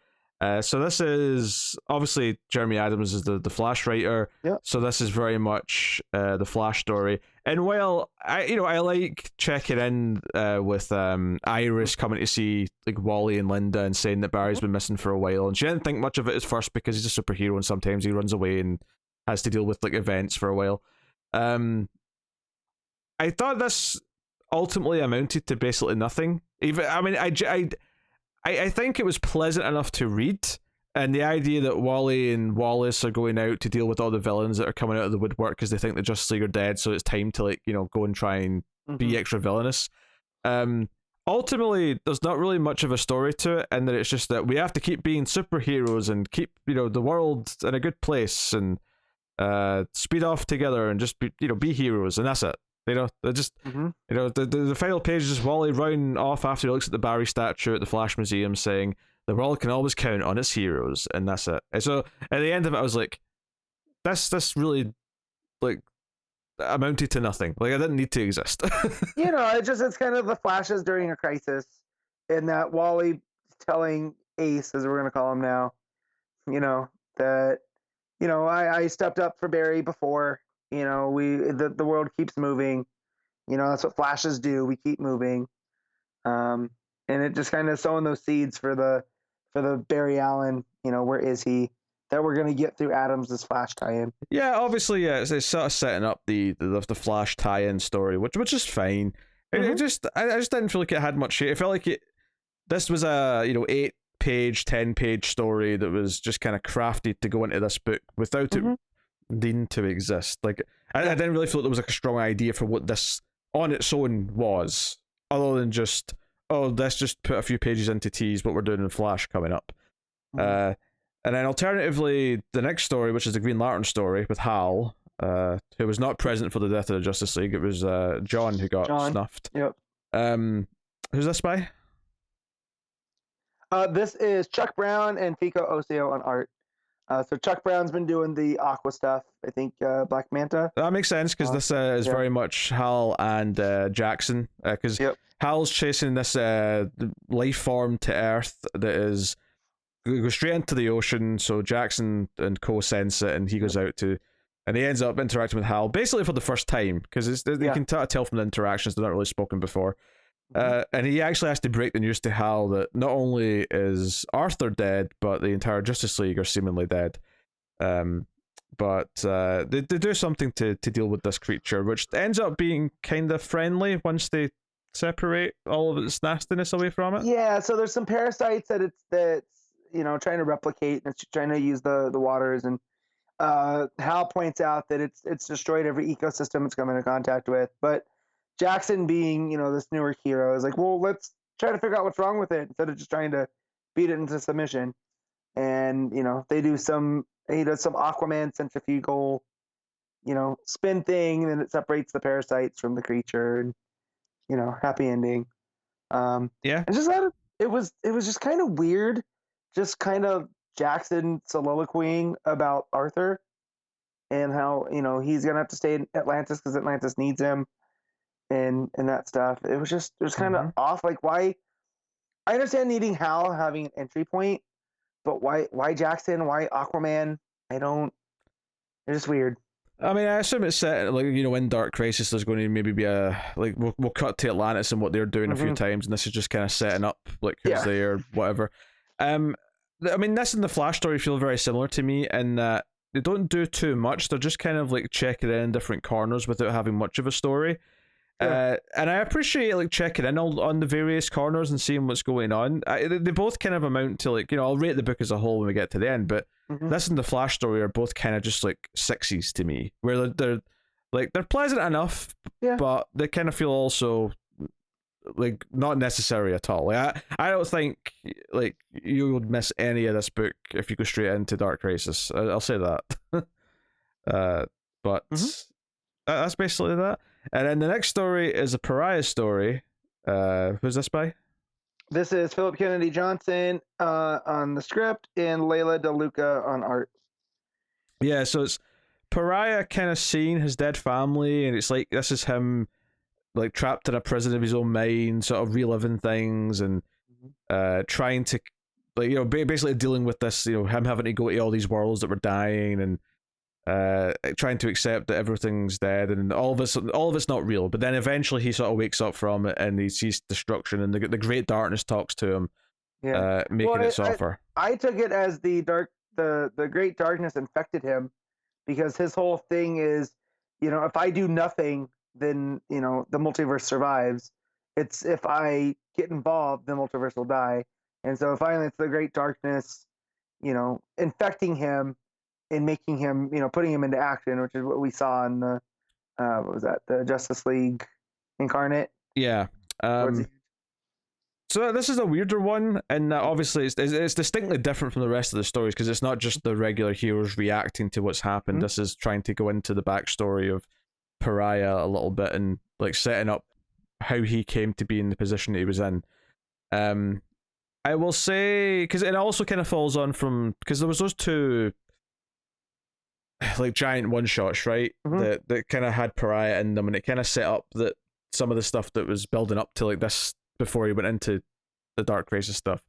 So this is obviously Jeremy Adams is the Flash writer. Yeah. So this is very much the Flash story. And while I like checking in with Iris coming to see like Wally and Linda and saying that Barry's been missing for a while, and she didn't think much of it at first because he's a superhero and sometimes he runs away and has to deal with like events for a while. I thought this ultimately amounted to basically nothing. Even I think it was pleasant enough to read, and the idea that Wally and Wallace are going out to deal with all the villains that are coming out of the woodwork because they think the Justice League are dead, so it's time to go and try and be extra villainous. Ultimately, there's not really much of a story to it, and that it's just that we have to keep being superheroes and keep the world in a good place and speed off together and just be heroes, and that's it. They just the final page is just Wally running off after he looks at the Barry statue at the Flash Museum saying the world can always count on its heroes, and that's it. And so at the end of it I was like, this really like amounted to nothing. Like I didn't need to exist. It's kind of the Flashes during a crisis, in that Wally telling Ace, as we're gonna call him now, that I stepped up for Barry before. The world keeps moving. That's what Flashes do. We keep moving. And it just kind of sowing those seeds for the Barry Allen, where is he, that we're gonna get through Adams' Flash tie-in. Yeah, obviously, yeah, it's sort of setting up the Flash tie-in story, which is fine. I just didn't feel like it had much. It felt like this was a 8-page, 10-page story that was just kind of crafted to go into this book without it needing to exist. Like I didn't really feel like there was like a strong idea for what this on its own was, other than just let's just put a few pages into tease what we're doing in Flash coming up. And then alternatively, the next story, which is the Green Lantern story with Hal, who was not present for the death of the Justice League. It was John who got snuffed. Yep. Who's this by? This is Chuck Brown and Fico Osio on art. So Chuck Brown's been doing the Aqua stuff. I think Black Manta. That makes sense because this is very much Hal and Jackson. Because Hal's chasing this life form to Earth that is goes straight into the ocean. So Jackson and Co sense it, and he goes out to, and he ends up interacting with Hal basically for the first time because you can tell from the interactions they're not really spoken before. And he actually has to break the news to Hal that not only is Arthur dead, but the entire Justice League are seemingly dead. But they do something to deal with this creature, which ends up being kind of friendly once they separate all of its nastiness away from it. Yeah, so there's some parasites that's trying to replicate, and it's trying to use the waters, and Hal points out that it's destroyed every ecosystem it's come into contact with, but Jackson, being this newer hero, is like, well, let's try to figure out what's wrong with it instead of just trying to beat it into submission. And he does some Aquaman centrifugal spin thing, and then it separates the parasites from the creature, and happy ending. And just it was just kind of weird, just kind of Jackson soliloquying about Arthur and how he's gonna have to stay in Atlantis because Atlantis needs him. And that stuff. It was kind of off. Like, why? I understand needing Hal having an entry point, but why Jackson? Why Aquaman? I don't. It's just weird. I mean, I assume it's set like in Dark Crisis. There's going to maybe be a like we'll cut to Atlantis and what they're doing a few times, and this is just kind of setting up like who's there, whatever. I mean, this and the Flash story feel very similar to me in that they don't do too much. They're just kind of like checking in different corners without having much of a story. Yeah. And I appreciate like checking in on the various corners and seeing what's going on. They both kind of amount to like, I'll rate the book as a whole when we get to the end, but Mhm. this and the Flash story are both kind of just like sixes to me, where they're pleasant enough, Yeah. but they kind of feel also like not necessary at all. Like I don't think like you would miss any of this book if you go straight into Dark Crisis. I'll say that. But that's basically that. And then the next story is a Pariah story. Who's this by? This is Philip Kennedy Johnson on the script and Layla DeLuca on art. Yeah, so it's Pariah kind of seeing his dead family, and it's like this is him like trapped in a prison of his own mind, sort of reliving things and trying to like basically dealing with this, him having to go to all these worlds that were dying and trying to accept that everything's dead and all of it's not real. But then eventually he sort of wakes up from it and he sees destruction, and the great darkness talks to him, making it suffer. I took it as the great darkness infected him, because his whole thing is, if I do nothing, then the multiverse survives. It's if I get involved, the multiverse will die. And so finally it's the great darkness infecting him and making him, putting him into action, which is what we saw in the what was that, the Justice League Incarnate. Yeah. So this is a weirder one, and obviously it's distinctly different from the rest of the stories, because it's not just the regular heroes reacting to what's happened. This is trying to go into the backstory of Pariah a little bit and like setting up how he came to be in the position that he was in. I will say, because it also kind of falls on from, because there was those two like giant one shots, right? That kind of had Pariah in them, and it kind of set up that some of the stuff that was building up to like this before he went into the Dark Crisis stuff.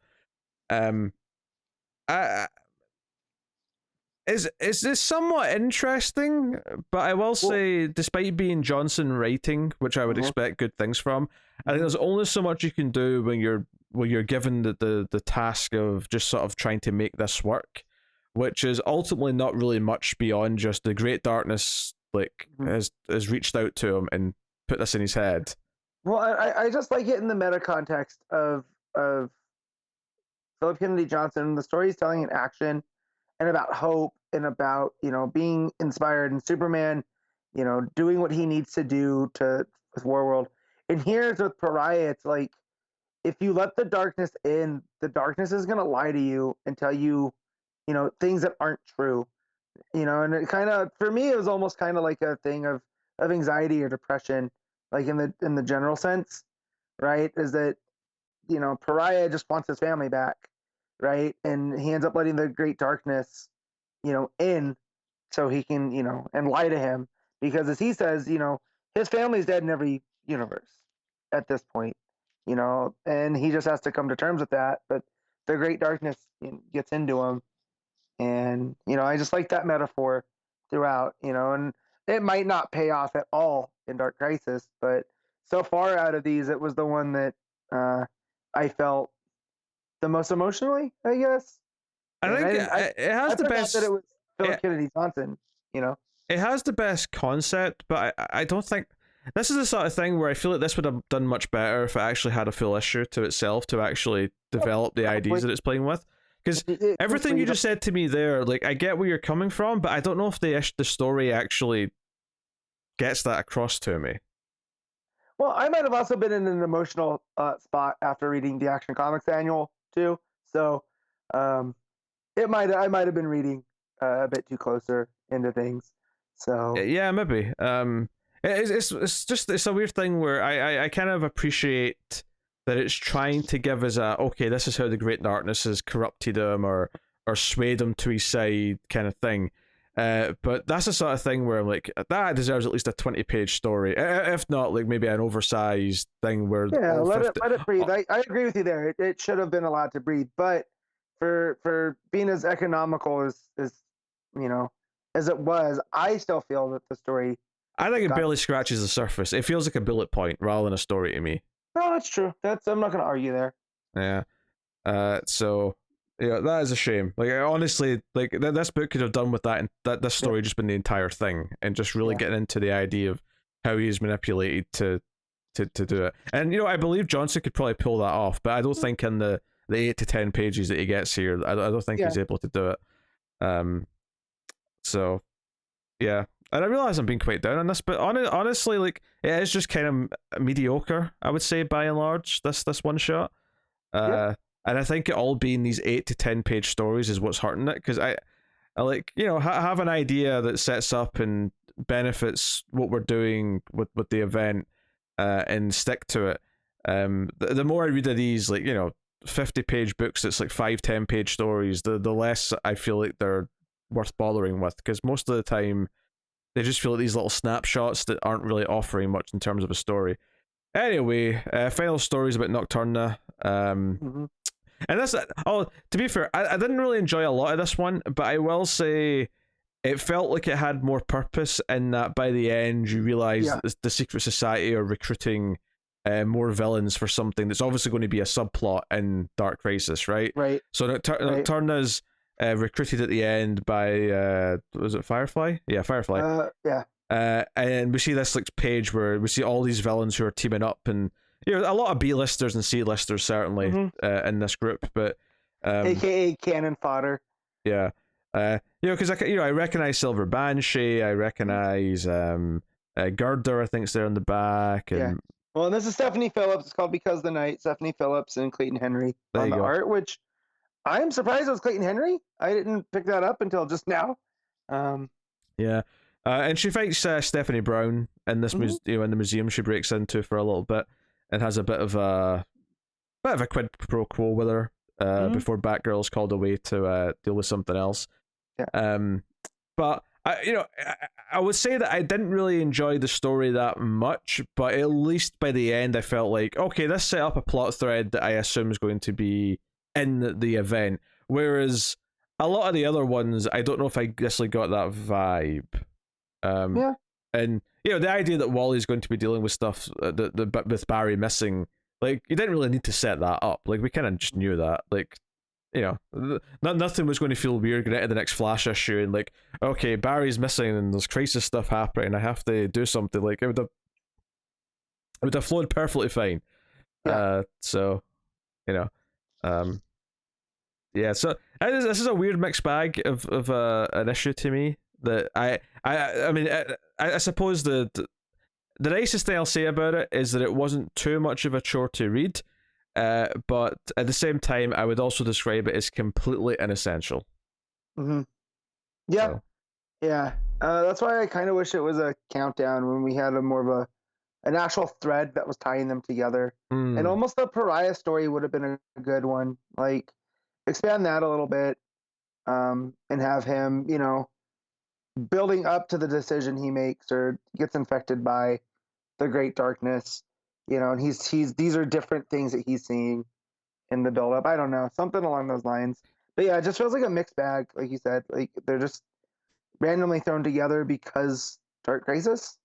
Is this somewhat interesting? But I will say, despite being Johnson writing, which I would expect good things from, I think there's only so much you can do when you're given the task of just sort of trying to make this work, which is ultimately not really much beyond just the great darkness like has reached out to him and put this in his head. Well, I just like it in the meta context of Philip Kennedy Johnson, the story he's telling in action, and about hope, and about being inspired, and Superman doing what he needs to do with Warworld. And here's with Pariah, it's like, if you let the darkness in, the darkness is going to lie to you and tell you things that aren't true. And it kind of, for me, it was almost kind of like a thing of anxiety or depression, like in the general sense, right? Is that Pariah just wants his family back, right? And he ends up letting the great darkness in, so he can and lie to him, because as he says, his family's dead in every universe at this point, and he just has to come to terms with that. But the great darkness gets into him, and I just like that metaphor throughout, and it might not pay off at all in Dark Crisis, but so far out of these, it was the one that I felt the most emotionally, I guess. I think it has the best. That it was Philip Kennedy Johnson, It has the best concept, but I don't think this is the sort of thing where I feel like this would have done much better if it actually had a full issue to itself to actually develop the ideas that it's playing with. Because everything you just said to me there, like, I get where you're coming from, but I don't know if the story actually gets that across to me. Well, I might have also been in an emotional spot after reading the Action Comics annual too, so I might have been reading a bit too closer into things. So yeah, maybe. It's a weird thing where I kind of appreciate that it's trying to give us okay, this is how the Great Darkness has corrupted him or swayed him to his side kind of thing. But that's the sort of thing where I'm like, that deserves at least a 20-page story, if not like maybe an oversized thing where let it breathe. I agree with you there. It should have been allowed to breathe, but for being as economical as as it was, I still feel that the story, I think it barely scratches the surface. It feels like a bullet point rather than a story to me. No, that's true. I'm not going to argue there. Yeah. So yeah, that is a shame. Like, honestly, like this book could have done with that, and this story just been the entire thing, and just really getting into the idea of how he's manipulated to to do it. And I believe Johnson could probably pull that off, but I don't think in the 8 to 10 pages that he gets here, I don't think he's able to do it. So yeah, and I realize I'm being quite down on this, but honestly, like, it is just kind of mediocre, I would say, by and large. This one shot, and I think it all being these 8 to 10 page stories is what's hurting it, because I like, have an idea that sets up and benefits what we're doing with the event, and stick to it. The more I read of these, like, 50-page books that's like 5-10 page stories, the less I feel like they're worth bothering with, because most of the time they just feel like these little snapshots that aren't really offering much in terms of a story. Anyway, final stories about Nocturna. And that's, to be fair, I didn't really enjoy a lot of this one, but I will say it felt like it had more purpose, in that by the end you realize that the Secret Society are recruiting more villains for something that's obviously going to be a subplot in Dark Crisis, right? Right. So Nocturna's recruited at the end by was it Firefly? Yeah, Firefly. And we see this like page where we see all these villains who are teaming up, and a lot of B-listers and C-listers certainly in this group, but AKA cannon fodder. Yeah. Because I recognize Silver Banshee, I recognize Girder, I think's there in the back, and well, and this is Stephanie Phillips. It's called Because the Night. Stephanie Phillips and Clayton Henry on the art, which I'm surprised it was Clayton Henry. I didn't pick that up until just now. And she fights Stephanie Brown in this in the museum she breaks into for a little bit, and has a bit of a quid pro quo with her before Batgirl's called away to deal with something else. But I would say that I didn't really enjoy the story that much, but at least by the end I felt like, okay, this set up a plot thread that I assume is going to be in the event, whereas a lot of the other ones, I don't know if I necessarily got that vibe. And the idea that Wally's going to be dealing with stuff with Barry missing, like, you didn't really need to set that up. Like, we kind of just knew that. Like, nothing was going to feel weird going into the next Flash issue and like, okay, Barry's missing and there's crisis stuff happening, I have to do something. Like, it would have flowed perfectly fine. So so this is a weird mixed bag of an issue to me, that I mean, I suppose the nicest thing I'll say about it is that it wasn't too much of a chore to read, but at the same time I would also describe it as completely inessential. That's why I kind of wish it was a countdown, when we had a more of an actual thread that was tying them together. And almost the Pariah story would have been a good one. Like, expand that a little bit, and have him, building up to the decision he makes or gets infected by the Great Darkness, and these are different things that he's seeing in the buildup. I don't know, something along those lines. But yeah, it just feels like a mixed bag, like you said. Like, they're just randomly thrown together because Dark Crisis.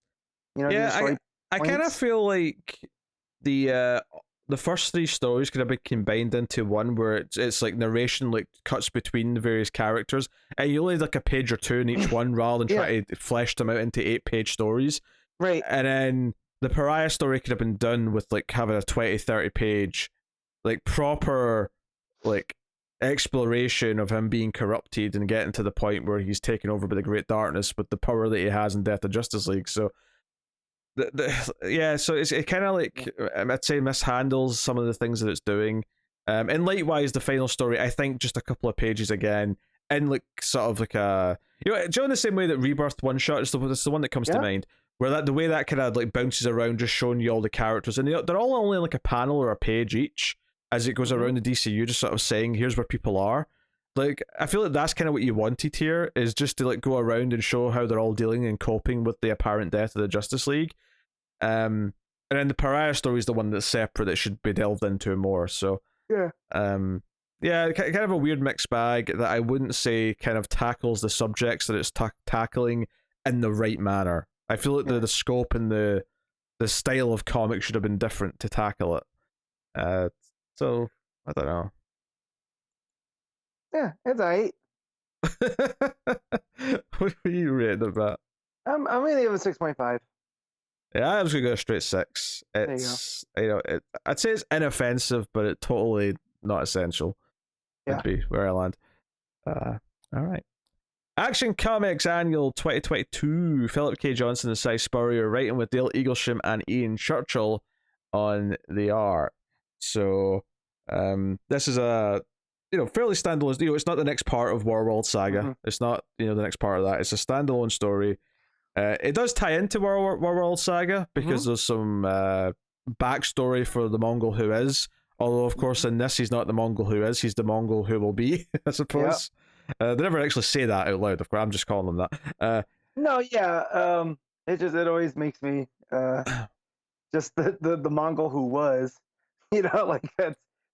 I kind of feel like the first 3 stories could have been combined into one, where it's like narration like cuts between the various characters, and you only need like a page or 2 in each one, rather than try to flesh them out into 8-page stories. Right. And then the Pariah story could have been done with like having a 20-30 page like proper like exploration of him being corrupted and getting to the point where he's taken over by the Great Darkness with the power that he has in Death of Justice League. So so it kind of like, I'd say, mishandles some of the things that it's doing. And likewise, the final story, I think just a couple of pages again, in like sort of like a, in the same way that Rebirth one shot is the one that comes to mind, where that the way that kind of like bounces around, just showing you all the characters, and they're all only like a panel or a page each as it goes around the DCU, just sort of saying, here's where people are. Like, I feel like that's kind of what you wanted here, is just to like go around and show how they're all dealing and coping with the apparent death of the Justice League. And then the Pariah story is the one that's separate, that should be delved into more. So kind of a weird mixed bag that I wouldn't say kind of tackles the subjects that it's tackling in the right manner. I feel like the scope and the style of comic should have been different to tackle it. So I don't know. Yeah, it's alright. What are you rating about? I'm gonna give it a 6.5. Yeah, I was gonna go straight 6. It's I'd say it's inoffensive, but it totally not essential. Would Yeah. be where I land. All right. Action Comics Annual 2022. Philip K. Johnson and Cy Spurrier writing with Dale Eaglesham and Ian Churchill on the art. So, this is a fairly standalone. It's not the next part of Warworld Saga. Mm-hmm. It's not the next part of that. It's a standalone story. It does tie into Warworld Saga because there's some backstory for the Mongol who is. Although, of course, in this, he's not the Mongol who is. He's the Mongol who will be, I suppose. Yep. They never actually say that out loud. Of course, I'm just calling them that. No, yeah. It always makes me just the Mongol who was, like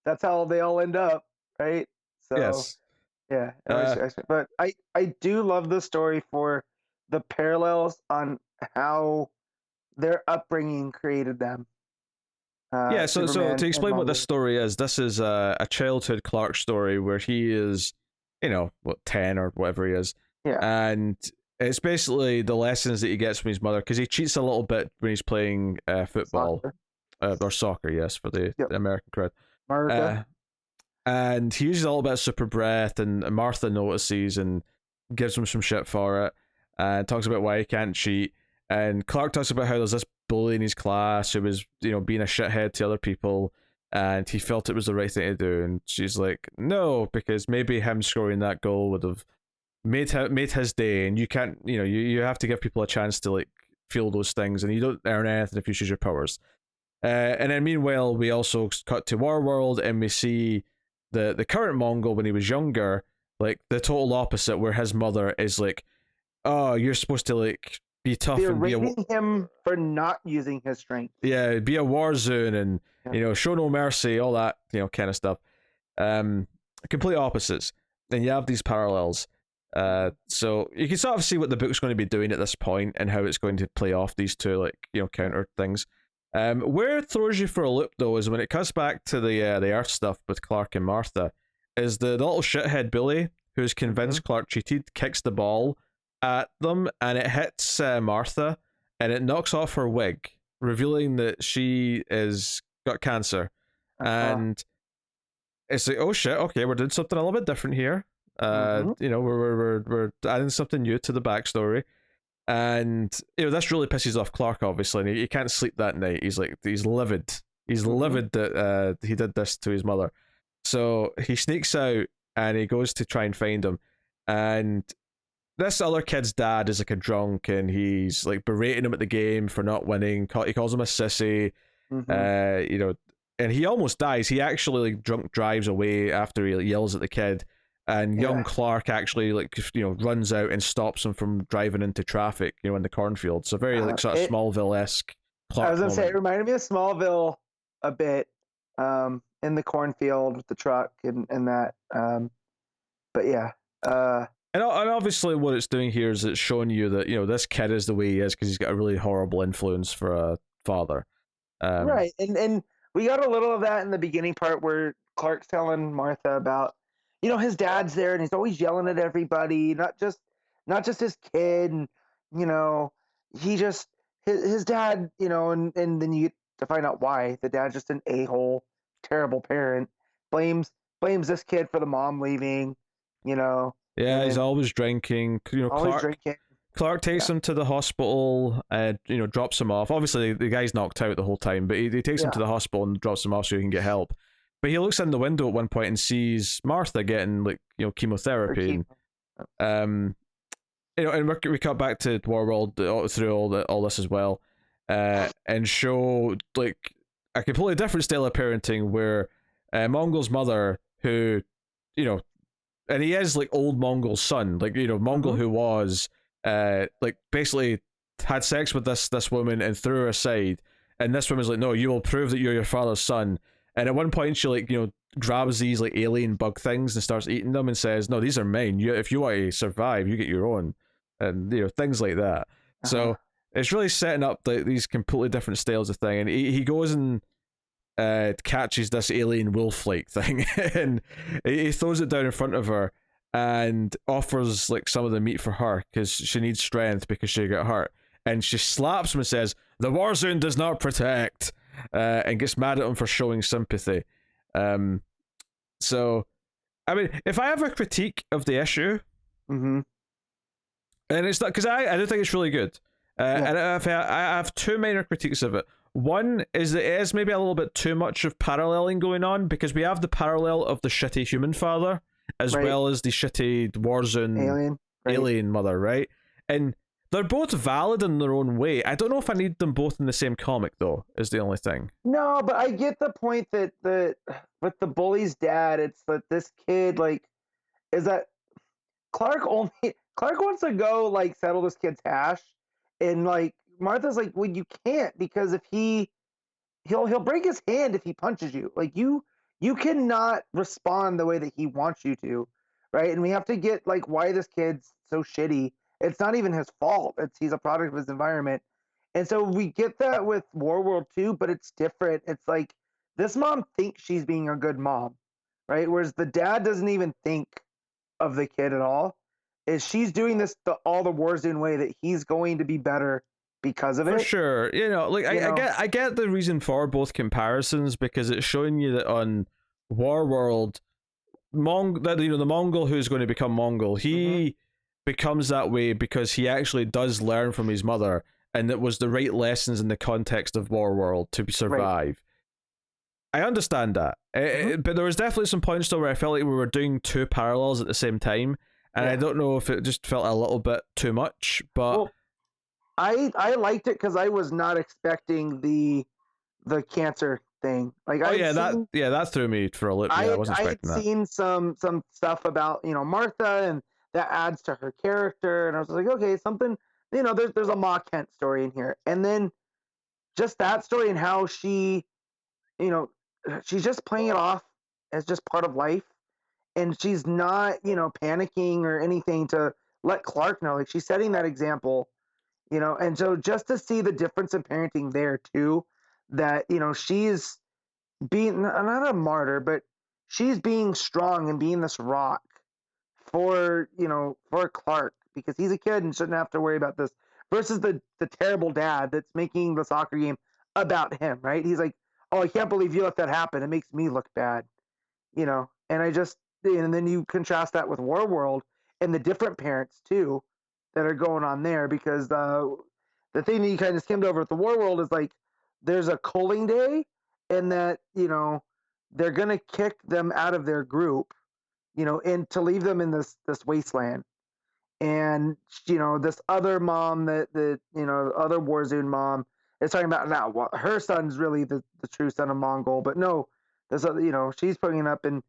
that's how they all end up, right? So yes. Yeah. But I do love the story for the parallels on how their upbringing created them. So to explain what this story is, this is a childhood Clark story where he is, 10 or whatever he is. Yeah. And it's basically the lessons that he gets from his mother, because he cheats a little bit when he's playing football. Or soccer, yes, for the American crowd. America. And he uses a little bit of super breath, and Martha notices and gives him some shit for it, and talks about why he can't cheat. And Clark talks about how there's this bully in his class who was, being a shithead to other people, and he felt it was the right thing to do. And she's like, no, because maybe him scoring that goal would have made his day, and you can't, you have to give people a chance to feel those things, and you don't earn anything if you use your powers. And then meanwhile, we also cut to Warworld, and we see the current Mongol when he was younger, the total opposite, where his mother is like, oh, you're supposed to be tough and be him for not using his strength. Yeah, be a war zone and show no mercy, all that kind of stuff. Complete opposites. And you have these parallels. So you can sort of see what the book's going to be doing at this point and how it's going to play off these two counter things. Where it throws you for a loop though is when it cuts back to the Earth stuff with Clark and Martha, is the little shithead bully who's convinced Clark cheated kicks the ball at them, and it hits Martha, and it knocks off her wig, revealing that she is got cancer. And it's like, oh shit, okay, we're doing something a little bit different here. We're adding something new to the backstory. And this really pisses off Clark, obviously, and he can't sleep that night. He's livid. He's livid that he did this to his mother. So he sneaks out and he goes to try and find him. And this other kid's dad is a drunk, and he's berating him at the game for not winning. He calls him a sissy. And he almost dies. He actually drunk drives away after he yells at the kid. And young Clark actually runs out and stops him from driving into traffic, in the cornfield. So very sort of Smallville-esque Clark. I was gonna moment. say it reminded me of Smallville a bit, in the cornfield with the truck and that. But yeah. And obviously what it's doing here is it's showing you that this kid is the way he is because he's got a really horrible influence for a father. Right, and we got a little of that in the beginning part where Clark's telling Martha about his dad's there and he's always yelling at everybody, not just his kid, and he just his dad, and then you get to find out why the dad's just an a-hole, terrible parent, blames this kid for the mom leaving, Yeah, he's always drinking. Clark takes him to the hospital, drops him off. Obviously, the guy's knocked out the whole time, but he takes him to the hospital and drops him off so he can get help. But he looks in the window at one point and sees Martha getting chemotherapy, and we cut back to Warworld through all this as well, and show a completely different style of parenting where Mongol's mother, who and he is old Mongol's son, Mongol who was basically had sex with this woman and threw her aside, and this woman's like, no, you will prove that you're your father's son. And at one point she grabs these alien bug things and starts eating them and says, no, these are mine, if you want to survive, you get your own, and things like that. So it's really setting up these completely different styles of thing. And he goes and catches this alien wolf-like thing and he throws it down in front of her and offers some of the meat for her because she needs strength because she got hurt. And she slaps him and says, the war zone does not protect, and gets mad at him for showing sympathy. So, I mean, if I have a critique of the issue, Mm-hmm. and it's not because I do think it's really good. And I have two minor critiques of it. One is that it is maybe a little bit too much of paralleling going on, because we have the parallel of the shitty human father as well as the shitty Warzone alien mother, right? And they're both valid in their own way. I don't know if I need them both in the same comic, though, is the only thing. No, but I get the point that with the bully's dad, it's that this kid, like, is that Clark wants to go, like, settle this kid's hash, and, like, Martha's like, well, you can't, because if he'll break his hand if he punches you. Like, you cannot respond the way that he wants you to, right? And we have to get, like, why this kid's so shitty. It's not even his fault. He's a product of his environment. And so we get that with War World 2, but it's different. It's like this mom thinks she's being a good mom, right? Whereas the dad doesn't even think of the kid at all. Is she's doing this all the Warzone way that he's going to be better because of it. For sure. You know, like I get the reason for both comparisons, because it's showing you that on War World, the Mongol who's going to become Mongol, he becomes that way because he actually does learn from his mother, and it was the right lessons in the context of War World to survive. Right. I understand that, but there was definitely some points though where I felt like we were doing two parallels at the same time, and I don't know if it just felt a little bit too much, but... Well, I liked it because I was not expecting the cancer thing. Like, that threw me for a loop. Yeah, I wasn't expecting that. I had seen some stuff about Martha, and that adds to her character, and I was like, okay, something. There's a Ma Kent story in here, and then just that story and how she, she's just playing it off as just part of life, and she's not panicking or anything to let Clark know. Like, she's setting that example. And so just to see the difference in parenting there too, that, she's being not a martyr, but she's being strong and being this rock for Clark, because he's a kid and shouldn't have to worry about this, versus the terrible dad that's making the soccer game about him, right? He's like, oh, I can't believe you let that happen. It makes me look bad, and and then you contrast that with War World and the different parents too that are going on there, because the thing that you kind of skimmed over at the War World is like there's a culling day, and that they're gonna kick them out of their group, and to leave them in this wasteland, and this other mom that the other Warzone mom is talking about now. Well, her son's really the true son of Mongol, but no, this other she's putting it up, and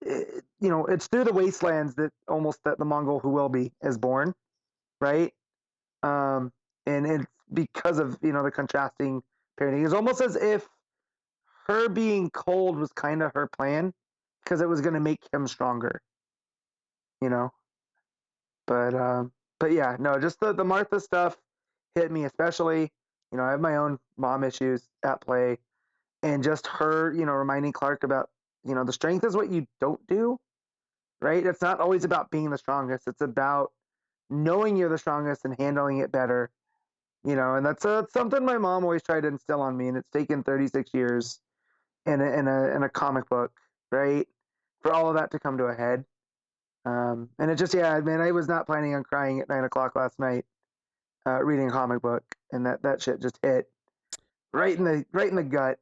it's through the wastelands that the Mongol who will be is born, right? And it's because of the contrasting parenting. It's almost as if her being cold was kind of her plan, because it was going to make him stronger, But yeah, no, just the Martha stuff hit me especially. I have my own mom issues at play, and just her, reminding Clark about the strength is what you don't do, right? It's not always about being the strongest. It's about knowing you're the strongest and handling it better, and that's something my mom always tried to instill on me, and it's taken 36 years in a comic book, right, for all of that to come to a head. And it just, man, I was not planning on crying at 9:00 last night reading a comic book, and that shit just hit right in the gut.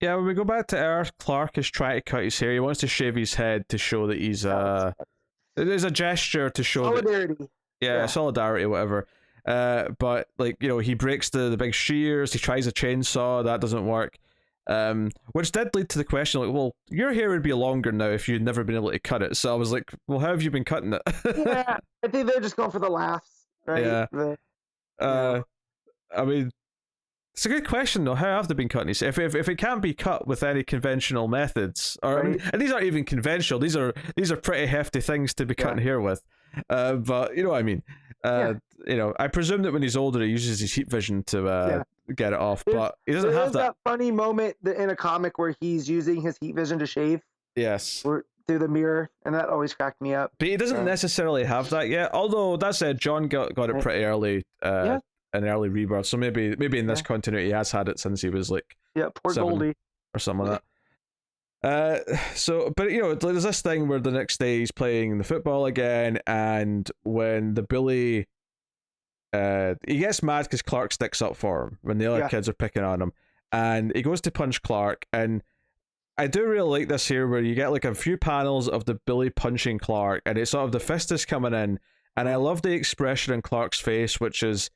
Yeah, when we go back to Earth, Clark is trying to cut his hair. He wants to shave his head to show that he's there's a gesture to show solidarity. Solidarity, whatever. But he breaks the big shears. He tries a chainsaw, that doesn't work. Which did lead to the question, like, well, your hair would be longer now if you'd never been able to cut it. So I was like, well, how have you been cutting it? Yeah, I think they're just going for the laughs, right? Yeah. I mean, it's a good question though. How have they been cutting these? If it can't be cut with any conventional methods, or right. And these aren't even conventional. These are pretty hefty things to be cutting hair with. But you know what I mean. I presume that when he's older, he uses his heat vision to get it off. But he doesn't have that funny moment in a comic where he's using his heat vision to shave. Yes. Through the mirror, and that always cracked me up. But he doesn't necessarily have that yet. Although that said, John got it pretty early an early rebirth. So maybe in this continuity he has had it since he was like poor 7 Goldie or something like that. So, but there's this thing where the next day he's playing the football again, and when the bully, he gets mad because Clark sticks up for him when the other kids are picking on him, and he goes to punch Clark, and I do really like this here where you get like a few panels of the bully punching Clark, and it's sort of the fist is coming in, and I love the expression in Clark's face, which is,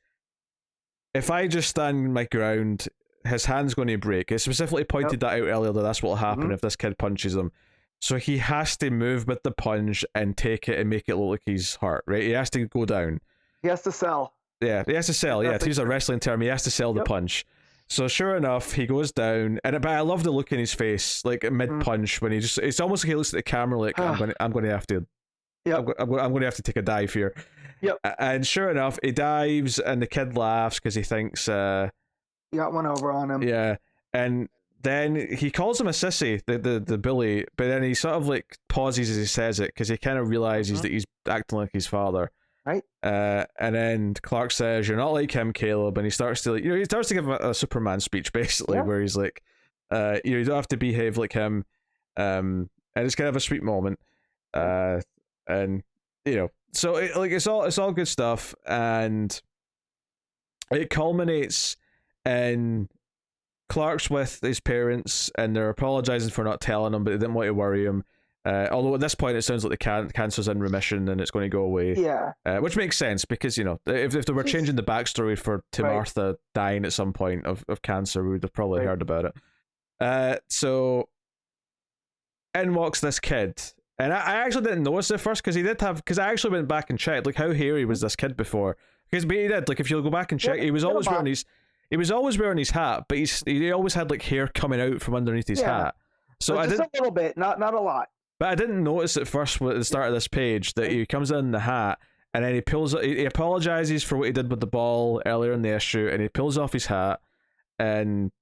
if I just stand my ground, his hand's going to break. It specifically pointed that out earlier, that that's what will happen if this kid punches him. So he has to move with the punch and take it and make it look like he's hurt, right? He has to go down. He has to sell. Yeah, he has to sell. Yeah, to use a wrestling term, he has to sell the punch. So sure enough, he goes down, but I love the look in his face, like mid punch, when it's almost like he looks at the camera like, I'm going to have to, I'm going to have to take a dive here. And sure enough, he dives, and the kid laughs because he thinks, he got one over on him. Yeah, and then he calls him a sissy, the bully, but then he sort of like pauses as he says it because he kind of realizes that he's acting like his father. Right. And then Clark says, "You're not like him, Caleb," and he starts to he starts to give him a Superman speech basically, where he's like, you don't have to behave like him, and it's kind of a sweet moment, and so it's all good stuff, and it culminates in Clark's with his parents, and they're apologizing for not telling him, but they didn't want to worry him. Although at this point it sounds like the cancer's in remission and it's going to go away. Yeah. Which makes sense because if they were changing the backstory to Martha dying at some point of cancer, we would have probably heard about it. So in walks this kid, and I actually didn't notice it first because I actually went back and checked like how hairy was this kid before, but he did, like, if you'll go back and check, he was always wearing his hat, but he always had like hair coming out from underneath his hat. So I did a little bit, not a lot. But I didn't notice at first at the start of this page that he comes in the hat, and then he apologizes for what he did with the ball earlier in the issue, and he pulls off his hat, and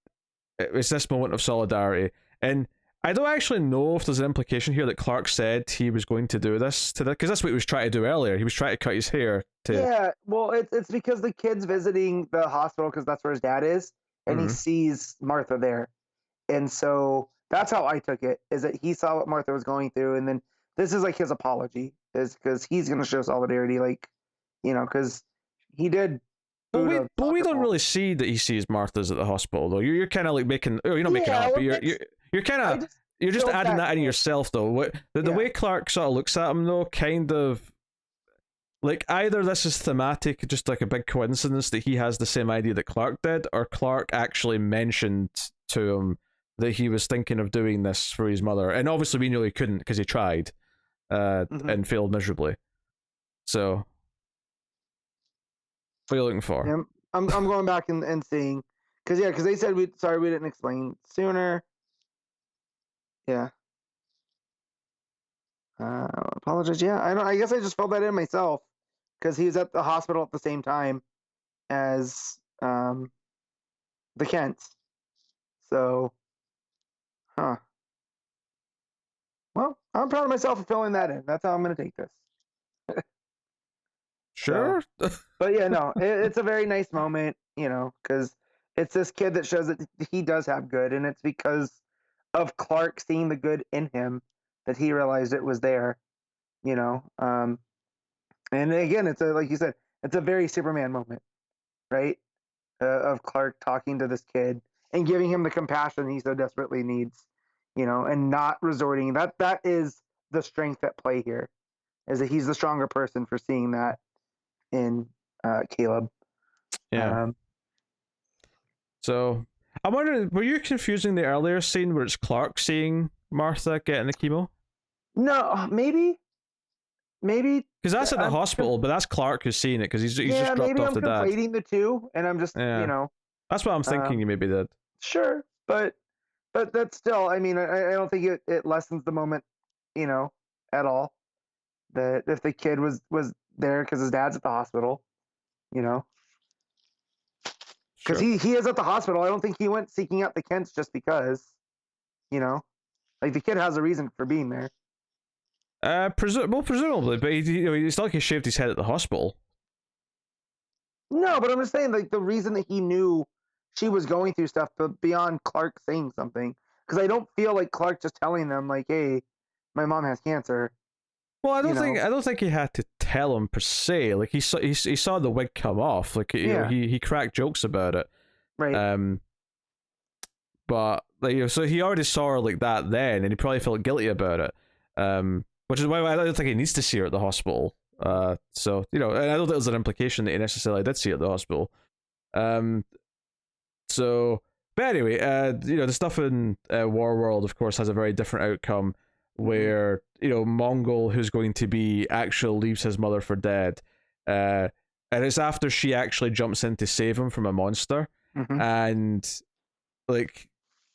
it's this moment of solidarity. And I don't actually know if there's an implication here that Clark said he was going to do this because that's what he was trying to do earlier. He was trying to cut his hair. Yeah, well, it's because the kid's visiting the hospital because that's where his dad is, and he sees Martha there, and so that's how I took it, is that he saw what Martha was going through, and then this is like his apology, is because he's going to show solidarity, like, because he did. But we don't really see that he sees Martha's at the hospital, though. You're kind of like making, you're not making it up, but you're kind of, you're just adding that in yourself, though. The way Clark sort of looks at him, though, kind of, like, either this is thematic, just like a big coincidence that he has the same idea that Clark did, or Clark actually mentioned to him that he was thinking of doing this for his mother, and obviously we know he couldn't because he tried, and failed miserably. So, what are you looking for? Yeah, I'm going back and seeing, because they said we didn't explain sooner. Yeah. Apologize. Yeah, I guess I just filled that in myself because he was at the hospital at the same time as the Kents. So. Huh. Well, I'm proud of myself for filling that in. That's how I'm going to take this. Sure. But yeah, no, it's a very nice moment, because it's this kid that shows that he does have good, and it's because of Clark seeing the good in him that he realized it was there, And again, it's like you said, it's a very Superman moment, right? Of Clark talking to this kid and giving him the compassion he so desperately needs. And not resorting. That is the strength at play here, is that he's the stronger person for seeing that in Caleb. Yeah. So I'm wondering, were you confusing the earlier scene where it's Clark seeing Martha getting the chemo? No, maybe. Because that's at the hospital, but that's Clark who's seeing it because he's just dropped off the dad. Maybe I'm conflating the two, and I'm just That's what I'm thinking. You maybe did. Sure, but that's still, I mean, I don't think it lessens the moment, at all. That if the kid was there because his dad's at the hospital, because he is at the hospital. I don't think he went seeking out the Kents just because, like the kid has a reason for being there. Presumably, but it's not like he shaved his head at the hospital. No, but I'm just saying, like, the reason that he knew she was going through stuff, but beyond Clark saying something, because I don't feel like Clark just telling them, like, "Hey, my mom has cancer." Well, You know? I don't think he had to tell him per se. Like he saw the wig come off. Like Yeah. he cracked jokes about it. Right. Um, but like so he already saw her like that then, and he probably felt guilty about it. Which is why I don't think he needs to see her at the hospital. So and I don't think there's an implication that he necessarily did see her at the hospital. Um, so but anyway, the stuff in War World, of course, has a very different outcome where Mongol, who's going to be actual, leaves his mother for dead, and it's after she actually jumps in to save him from a monster, Mm-hmm. and like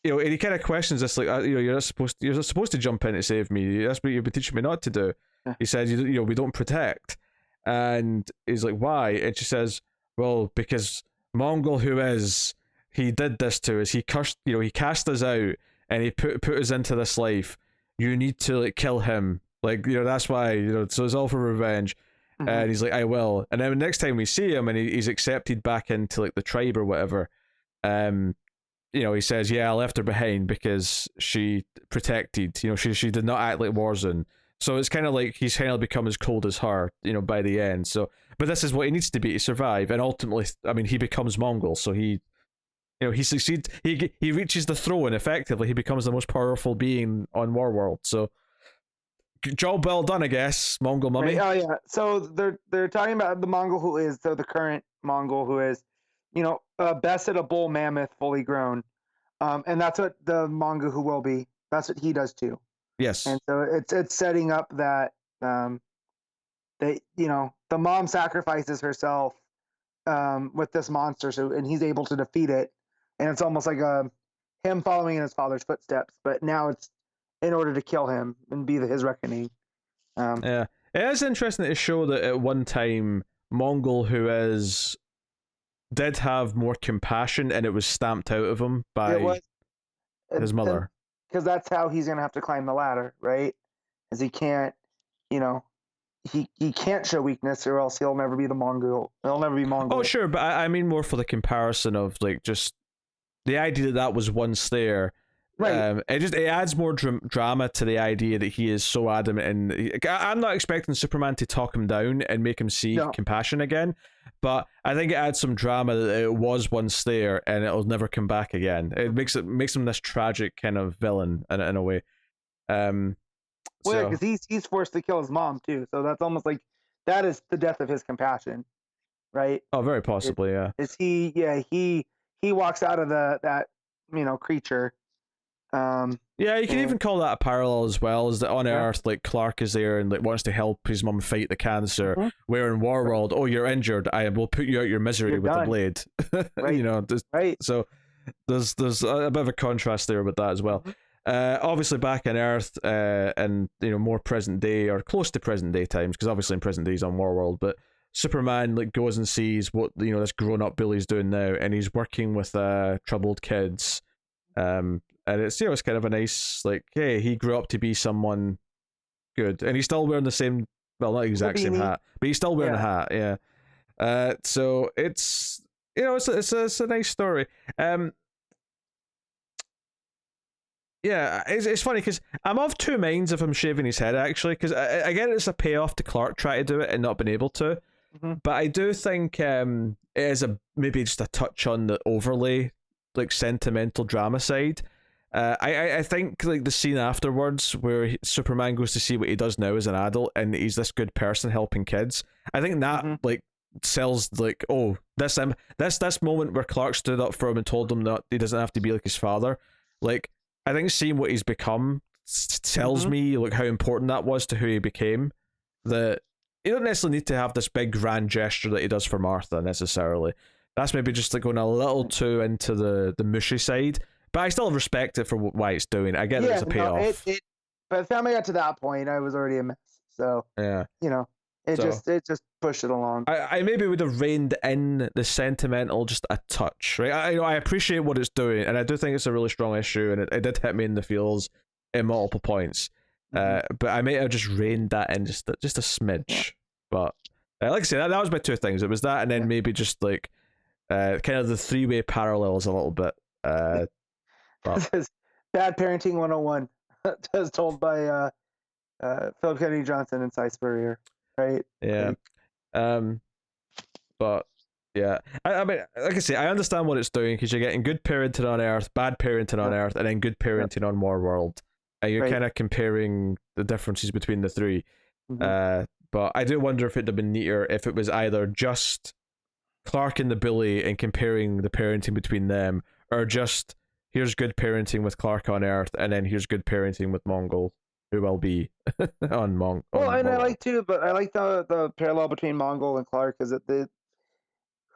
and he kind of questions this, like you're not supposed to jump in to save me. That's what you've been teaching me not to do. Yeah. He says we don't protect, and he's like, why? And she says, well, because Mongol, who is, he did this to us. He cursed, he cast us out, and he put us into this life. You need to like kill him, like that's why So it's all for revenge. Mm-hmm. And he's like, I will. And then the next time we see him, and he's accepted back into like the tribe or whatever, he says, yeah, I left her behind because she protected. She did not act like Warzone. So it's kind of like he's kind of become as cold as her, by the end. So, but this is what he needs to be to survive. And ultimately, I mean, he becomes Mongol. So he succeeds. He reaches the throne effectively. He becomes the most powerful being on Warworld. So, job well done, I guess, Mongol mummy. Right. Oh yeah. So they're talking about the Mongol who is, so the current Mongol who is, bested a bull mammoth fully grown, and that's what the Mongol who will be. That's what he does too. Yes. And so it's setting up that they the mom sacrifices herself with this monster, and he's able to defeat it, and it's almost like him following in his father's footsteps, but now it's in order to kill him and be his reckoning. Yeah, it is interesting to show that at one time Mongol, who is, did have more compassion, and it was stamped out of him by his mother. Because that's how he's gonna have to climb the ladder, right? Because he can't, he can't show weakness, or else he'll never be the Mongol. He'll never be Mongol. Oh, sure, but I mean more for the comparison of like just the idea that was once there. Right. It adds more drama to the idea that he is so adamant, and I'm not expecting Superman to talk him down and make him see compassion again, but I think it adds some drama that it was once there and it'll never come back again. It makes him this tragic kind of villain in a way. Well, because he's forced to kill his mom too, so that's almost like that is the death of his compassion, right? Oh, very possibly, yeah. Is he? Yeah, he walks out of that creature. Yeah, you can even call that a parallel as well, is that on Earth, like Clark is there and like wants to help his mum fight the cancer. Mm-hmm. Where in Warworld, oh, you're injured, I will put you out your misery with a blade. Right. Right. So there's a bit of a contrast there with that as well. Mm-hmm. Obviously back in Earth, and more present day or close to present day times, because obviously in present day he's on Warworld, but Superman like goes and sees what this grown up Billy's doing now, and he's working with troubled kids. And it's it's kind of a nice, like, hey, he grew up to be someone good, and he's still wearing the same, well, not the exact same hat, but he's still wearing a hat, yeah. So it's it's a nice story. Yeah, it's funny because I'm of two minds of him shaving his head, actually, because again, it's a payoff to Clark trying to do it and not being able to. Mm-hmm. But I do think it is maybe just a touch on the overlay, like sentimental drama side. I think like the scene afterwards where Superman goes to see what he does now as an adult, and he's this good person helping kids. I think that like sells like, oh, this moment where Clark stood up for him and told him that he doesn't have to be like his father. Like, I think seeing what he's become tells me like how important that was to who he became. That you don't necessarily need to have this big grand gesture that he does for Martha necessarily. That's maybe just like going a little too into the mushy side. But I still respect it for why it's doing. I get that it's a payoff. By the time I got to that point, I was already a mess. So yeah, it just pushed it along. I maybe would have reined in the sentimental just a touch, right? I appreciate what it's doing, and I do think it's a really strong issue, and it did hit me in the feels in multiple points. But I may have just reined that in just a smidge. Yeah. But Like I said, that was my two things. It was that, and then maybe just like kind of the three-way parallels a little bit. But This is Bad Parenting 101, as told by Philip Kennedy Johnson and Cy Spurrier, right? yeah. Like, But yeah, I mean, like I say, I understand what it's doing because you're getting good parenting on Earth, bad parenting on Earth, and then good parenting on Warworld. And you're kind of comparing the differences between the three. But I do wonder if it'd have been neater if it was either just Clark and the bully and comparing the parenting between them, or just here's good parenting with Clark on Earth, and then here's good parenting with Mongol, who will be on Mongol. Well, and I like the parallel between Mongol and Clark is that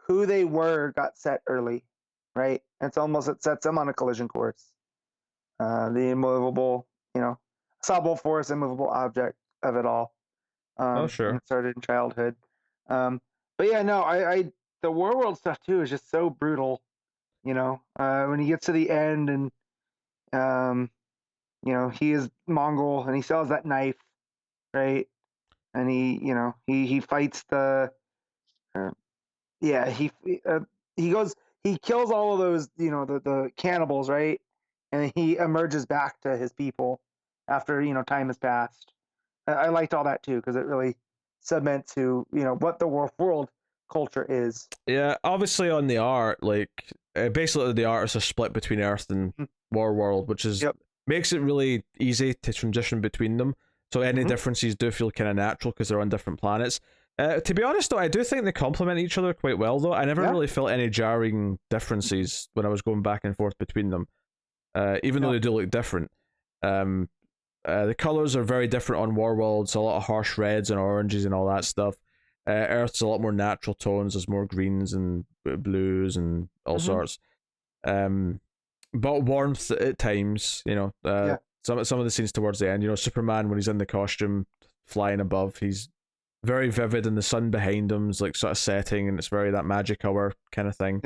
who they were got set early, right? It sets them on a collision course. The immovable, solvable force, immovable object of it all. Sure. It started in childhood. But yeah, no, I the War World stuff too is just so brutal. When he gets to the end and he is Mongol and he sells that knife, right? And he fights the he kills all of those, the cannibals, right? And he emerges back to his people after, time has passed. I liked all that too, because it really cements what the world culture is. Yeah, obviously on the art, like basically the artists are split between Earth and Warworld, which is makes it really easy to transition between them. So any differences do feel kind of natural because they're on different planets. To be honest, though, I do think they complement each other quite well. Though I never really felt any jarring differences when I was going back and forth between them, even though they do look different. The colors are very different on Warworld. It's a lot of harsh reds and oranges and all that stuff. Earth's a lot more natural tones. There's more greens and blues and all sorts. But warmth at times, some of the scenes towards the end, Superman when he's in the costume flying above, he's very vivid and the sun behind him is like sort of setting and it's very that magic hour kind of thing.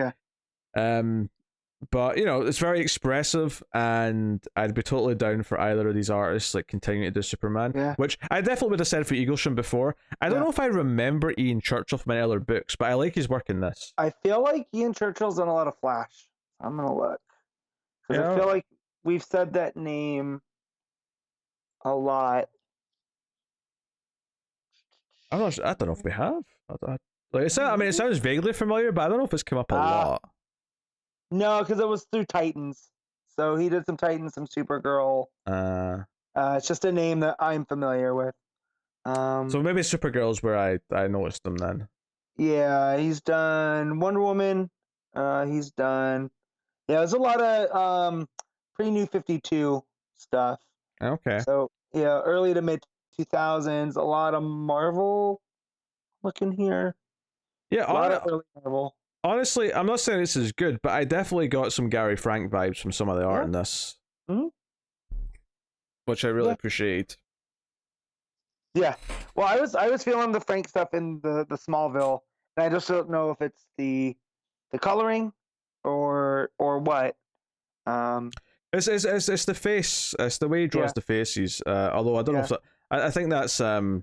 But it's very expressive, and I'd be totally down for either of these artists like continuing to do Superman, which I definitely would have said for Eaglesham before. I don't know if I remember Ian Churchill from any other books, but I like his work in this. I feel like Ian Churchill's done a lot of Flash. I'm gonna look because I feel like we've said that name a lot. I don't know if we have. It sounds vaguely familiar, but I don't know if it's come up a lot. No, because it was through Titans. So he did some Titans, some Supergirl. It's just a name that I'm familiar with. So maybe Supergirl's where I noticed them then. Yeah, he's done Wonder Woman. He's done. Yeah, there's a lot of pre-New 52 stuff. Okay. So yeah, early to mid 2000s. A lot of Marvel. Looking here. Yeah, a lot of early Marvel. Honestly, I'm not saying this is good, but I definitely got some Gary Frank vibes from some of the art in this, which I really appreciate. Yeah, well, I was feeling the Frank stuff in the Smallville, and I just don't know if it's the coloring or what. It's the face. It's the way he draws the faces. Although I don't know if I think that's I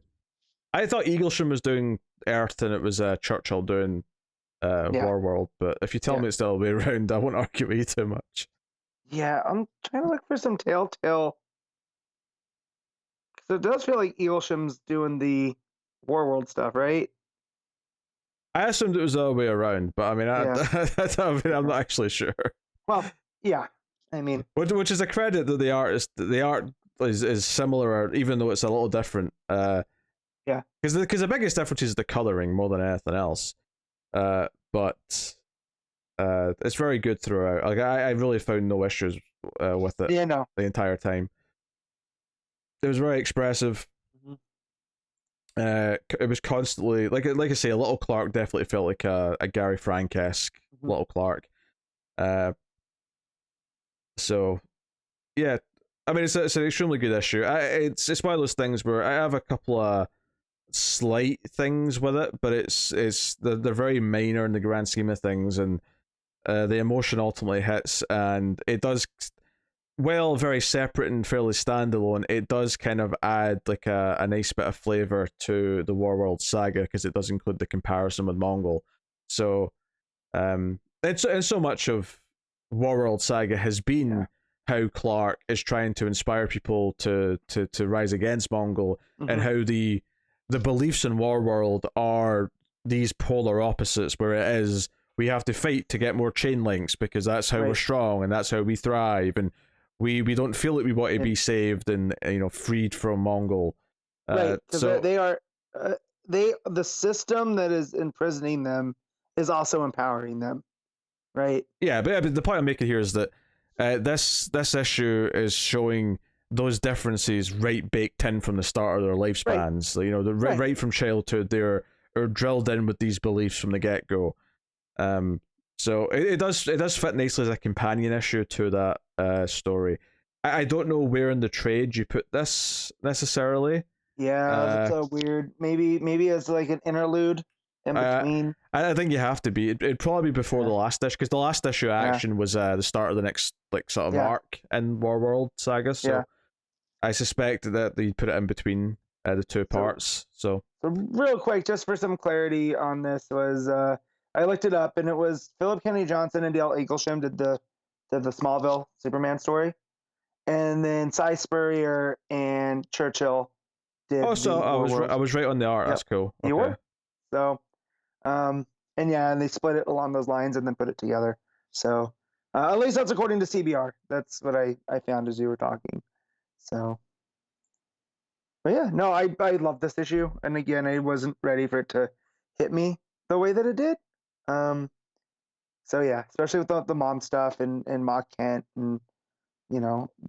thought Eaglesham was doing Earth and it was Churchill doing Warworld, but if you tell me it's the other way around, I won't argue with you too much. Yeah, I'm trying to look for some Telltale. So it does feel like Eaglesham's doing the Warworld stuff, right? I assumed it was the other way around, but I mean, I'm not actually sure. Well, yeah, I mean, which is a credit that the art is similar, even though it's a little different. Because the biggest difference is the coloring more than anything else. But it's very good throughout. Like I really found no issues with it. The entire time. It was very expressive. It was constantly like I say, a little Clark definitely felt like a Gary Frank-esque little Clark. So yeah, I mean it's an extremely good issue. It's one of those things where I have a couple of slight things with it, but they're very minor in the grand scheme of things, and the emotion ultimately hits, and it does while very separate and fairly standalone, it does kind of add like a nice bit of flavor to the Warworld saga because it does include the comparison with Mongol. So, and so much of Warworld saga has been how Clark is trying to inspire people to rise against Mongol, and how the beliefs in Warworld are these polar opposites, where it is we have to fight to get more chain links because that's how we're strong and that's how we thrive, and we don't feel like we want to be saved and freed from Mongol. Right, because they are the system that is imprisoning them is also empowering them, right? Yeah, but the point I'm making here is that this issue is showing those differences right baked in from the start of their lifespans. Right. Right from childhood, they're drilled in with these beliefs from the get go. So it does fit nicely as a companion issue to that story. I don't know where in the trade you put this necessarily. Yeah, that's so weird. Maybe as like an interlude in between. I think you have to be. It'd probably be before the last issue, because the last issue action was the start of the next sort of arc in Warworld saga. So I suspect that they put it in between the two parts. So real quick, just for some clarity on this, was I looked it up, and it was Philip Kennedy Johnson and Dale Eaglesham did the Smallville Superman story, and then Cy Spurrier and Chuchill did. Oh, so I was right on the art. Yep. That's cool. Okay. You were. So, and they split it along those lines and then put it together. So, at least that's according to CBR. That's what I found as you were talking. So, but yeah, no, I love this issue, and again, I wasn't ready for it to hit me the way that it did. So yeah, especially with the mom stuff and Ma Kent, and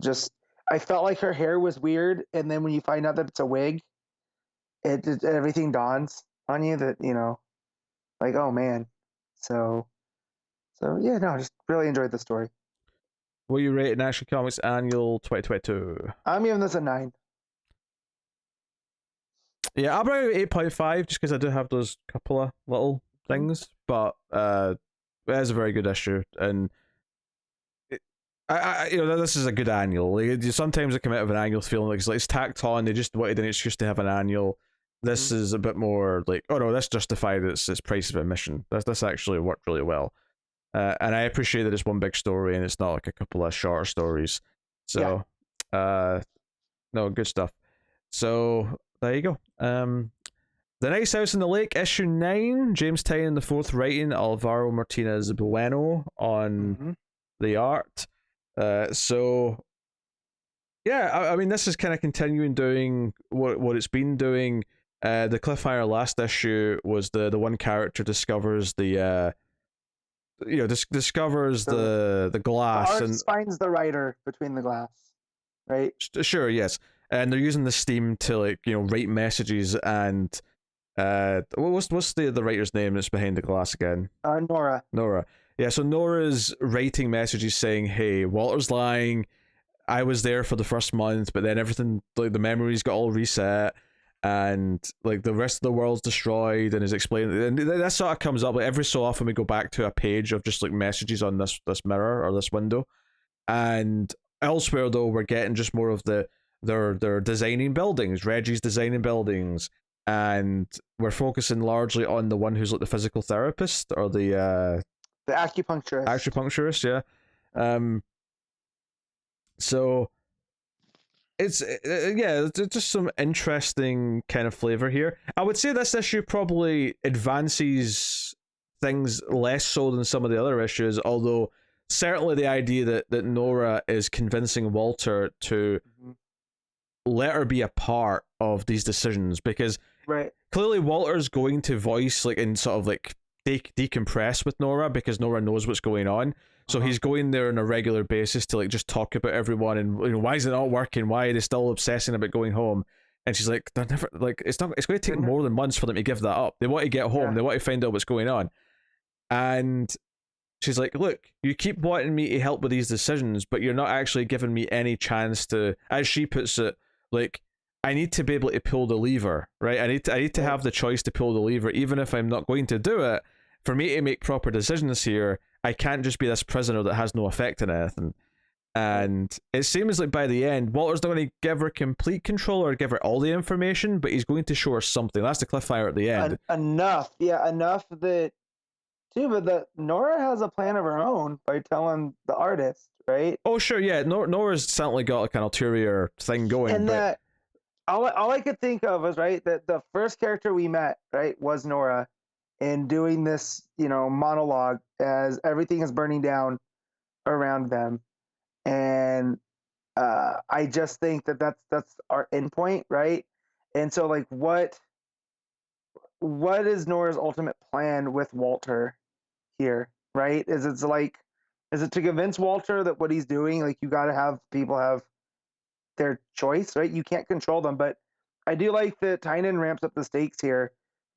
just I felt like her hair was weird, and then when you find out that it's a wig, everything dawns on you that like, oh man. So yeah, no, just really enjoyed the story. Will you rate an Action Comics Annual 2022? I'm giving this a 9. Yeah, I'll probably 8.5 just because I do have those couple of little things, but it is a very good issue, and this is a good annual. Like, sometimes I come out of an annual feeling like it's tacked on. They just wanted an excuse to have an annual. This is a bit more like, oh no, this justified its price of admission. This actually worked really well, and I appreciate that it's one big story and it's not like a couple of shorter stories. So, no, good stuff. So there you go. The Nice House in the Lake, issue 9. James Tynion the fourth writing, Alvaro Martinez Bueno on the art. So yeah, I mean, this is kind of continuing doing what it's been doing. The cliffhanger last issue was the one character discovers the discovers the glass, and finds the writer between the glass, right? Sure, yes. And they're using the steam to write messages, and what's the writer's name that's behind the glass again? Nora. Yeah, so Nora's writing messages saying, hey, Walter's lying, I was there for the first month, but then everything, like the memories got all reset, and like the rest of the world's destroyed, and is explaining, and that sort of comes up like every so often. We go back to a page of just like messages on this mirror or this window, and elsewhere though we're getting just more of they're designing buildings. Reggie's designing buildings, and we're focusing largely on the one who's like the physical therapist or the acupuncturist, yeah. So it's just some interesting kind of flavor here. I would say this issue probably advances things less so than some of the other issues, although certainly the idea that Nora is convincing Walter to let her be a part of these decisions, because clearly Walter's going to voice like and sort of like decompress with Nora because Nora knows what's going on. So he's going there on a regular basis to like just talk about everyone and why is it not working? Why are they still obsessing about going home? And she's like, they're never like it's going to take more than months for them to give that up. They want to get home. They want to find out what's going on. And she's like, look, you keep wanting me to help with these decisions, but you're not actually giving me any chance to, as she puts it, like, I need to be able to pull the lever, right? I need to have the choice to pull the lever, even if I'm not going to do it. For me to make proper decisions here, I can't just be this prisoner that has no effect in anything. And it seems like by the end, Walter's not going to give her complete control or give her all the information, but he's going to show her something. That's the cliffhanger at the end. Enough that too, but that Nora has a plan of her own by telling the artist, right? Oh, sure, yeah. Nora's certainly got like an ulterior thing going. And but that all I could think of was, right, that the first character we met, right, was Nora, and doing this, monologue as everything is burning down around them. And I just think that that's our endpoint, right? And so, like, what is Nora's ultimate plan with Walter here, right? Is it to convince Walter that what he's doing, like, you got to have people have their choice, right? You can't control them, but I do like that Tyinion ramps up the stakes here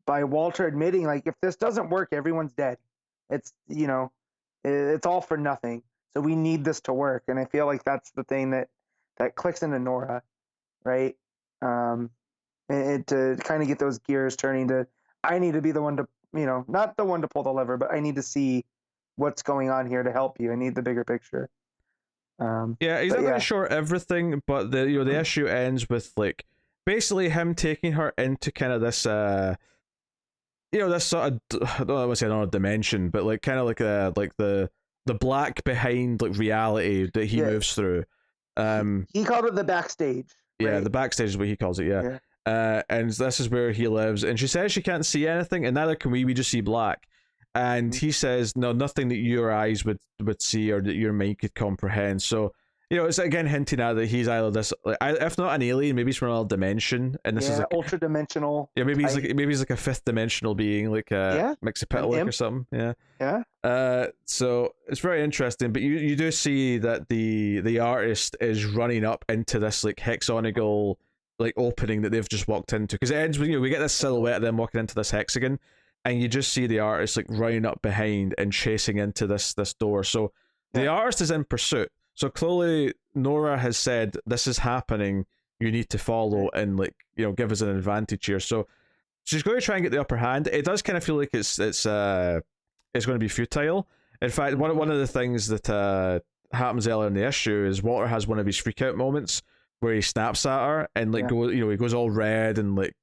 by Walter admitting, like, if this doesn't work, everyone's dead. It's it's all for nothing. So we need this to work, and I feel like that's the thing that clicks into Nora, right? And to kind of get those gears turning to, I need to be the one to, not the one to pull the lever, but I need to see what's going on here to help you. I need the bigger picture. Yeah, he's not going to show everything, but the issue ends with like basically him taking her into kind of this this sort of, I don't want to say another dimension, but like kind of like the black behind like reality that he moves through. He called it the backstage. Yeah, right? the backstage is what he calls it. Yeah. And this is where he lives, and she says she can't see anything, and neither can we. We just see black. And he says, no, nothing that your eyes would see or that your mind could comprehend. So, it's again hinting at that he's either this, like, if not an alien, maybe he's from another dimension, and this is like ultra dimensional. Yeah, maybe he's like a fifth dimensional being, like Mixapitalik or something. Yeah. Yeah. So it's very interesting, but you do see that the artist is running up into this like hexagonal like opening that they've just walked into, because it ends with we get this silhouette of them walking into this hexagon. And you just see the artist like running up behind and chasing into this door. So the artist is in pursuit. So clearly Nora has said, this is happening, you need to follow and like, give us an advantage here. So she's going to try and get the upper hand. It does kind of feel like it's going to be futile. In fact, one of the things that happens earlier in the issue is Walter has one of his freak out moments where he snaps at her and like he goes all red and like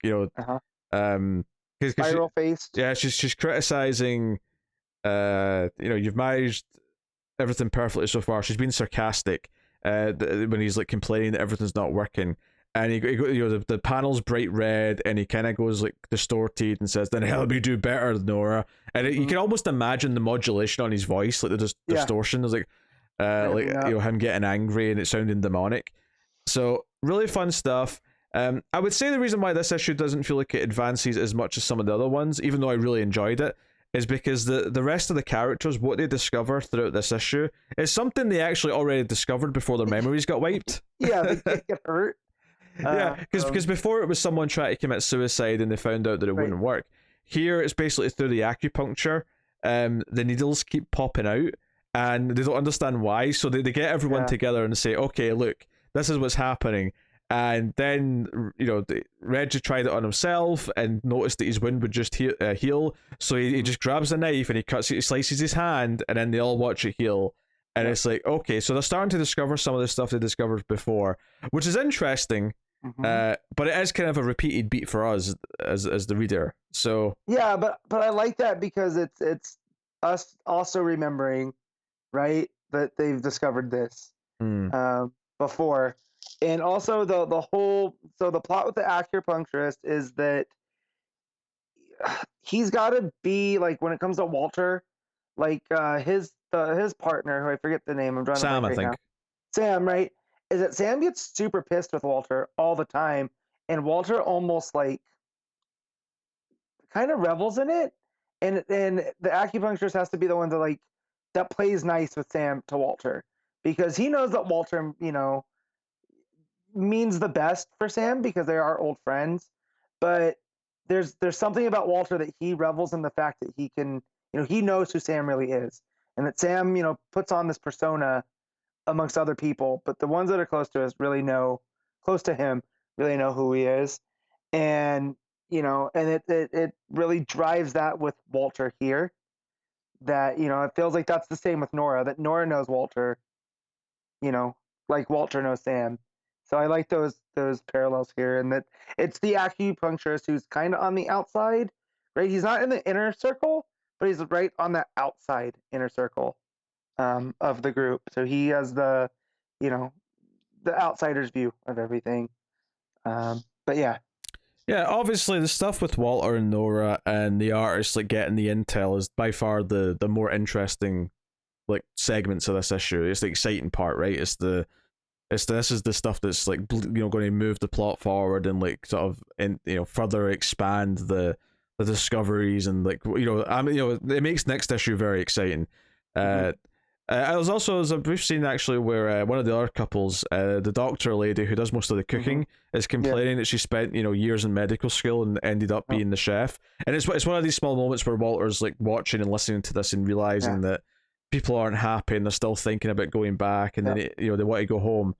spiral faced. Yeah, she's criticizing. You've managed everything perfectly so far. She's been sarcastic. When he's like complaining that everything's not working, and he the panel's bright red, and he kind of goes like distorted and says, "Then help me do better, Nora." And you can almost imagine the modulation on his voice, like the distortion. There's him getting angry and it sounding demonic. So really fun stuff. I would say the reason why this issue doesn't feel like it advances as much as some of the other ones, even though I really enjoyed it, is because the rest of the characters, what they discover throughout this issue, is something they actually already discovered before their memories got wiped. They get hurt. Because before it was someone trying to commit suicide and they found out that it wouldn't work. Here it's basically through the acupuncture. The needles keep popping out and they don't understand why, so they get everyone together and say, okay, look, this is what's happening. And then, Reggie tried it on himself and noticed that his wound would just heal. So he just grabs a knife and he slices his hand, and then they all watch it heal. And it's like, okay, so they're starting to discover some of the stuff they discovered before, which is interesting. But it is kind of a repeated beat for us as the reader. So but I like that because it's us also remembering, right, that they've discovered this before. And also the plot with the acupuncturist is that he's got to be like, when it comes to Walter, like his partner, who I forget the name, I'm drawing Sam, right I think. now. Sam, right? Is that Sam gets super pissed with Walter all the time, and Walter almost like kind of revels in it, and the acupuncturist has to be the one that plays nice with Sam to Walter, because he knows that Walter, means the best for Sam because they are old friends, but there's something about Walter that he revels in the fact that he can, he knows who Sam really is, and that Sam, puts on this persona amongst other people, but the ones that are close to him really know who he is, and and it really drives that with Walter here, that it feels like that's the same with Nora, that Nora knows Walter, like Walter knows Sam. So I like those parallels here, and that it's the acupuncturist who's kind of on the outside, right? He's not in the inner circle, but he's right on the outside inner circle of the group. So he has the outsider's view of everything. But yeah. Yeah, obviously the stuff with Walter and Nora and the artists like getting the intel is by far the more interesting like segments of this issue. It's the exciting part, right? This is the stuff that's like going to move the plot forward and like sort of further expand the discoveries and like it makes next issue very exciting. I was also as a brief scene actually where one of the other couples, the doctor lady who does most of the cooking, is complaining that she spent years in medical school and ended up being the chef. And it's one of these small moments where Walter's like watching and listening to this and realizing that people aren't happy and they're still thinking about going back, and then they want to go home.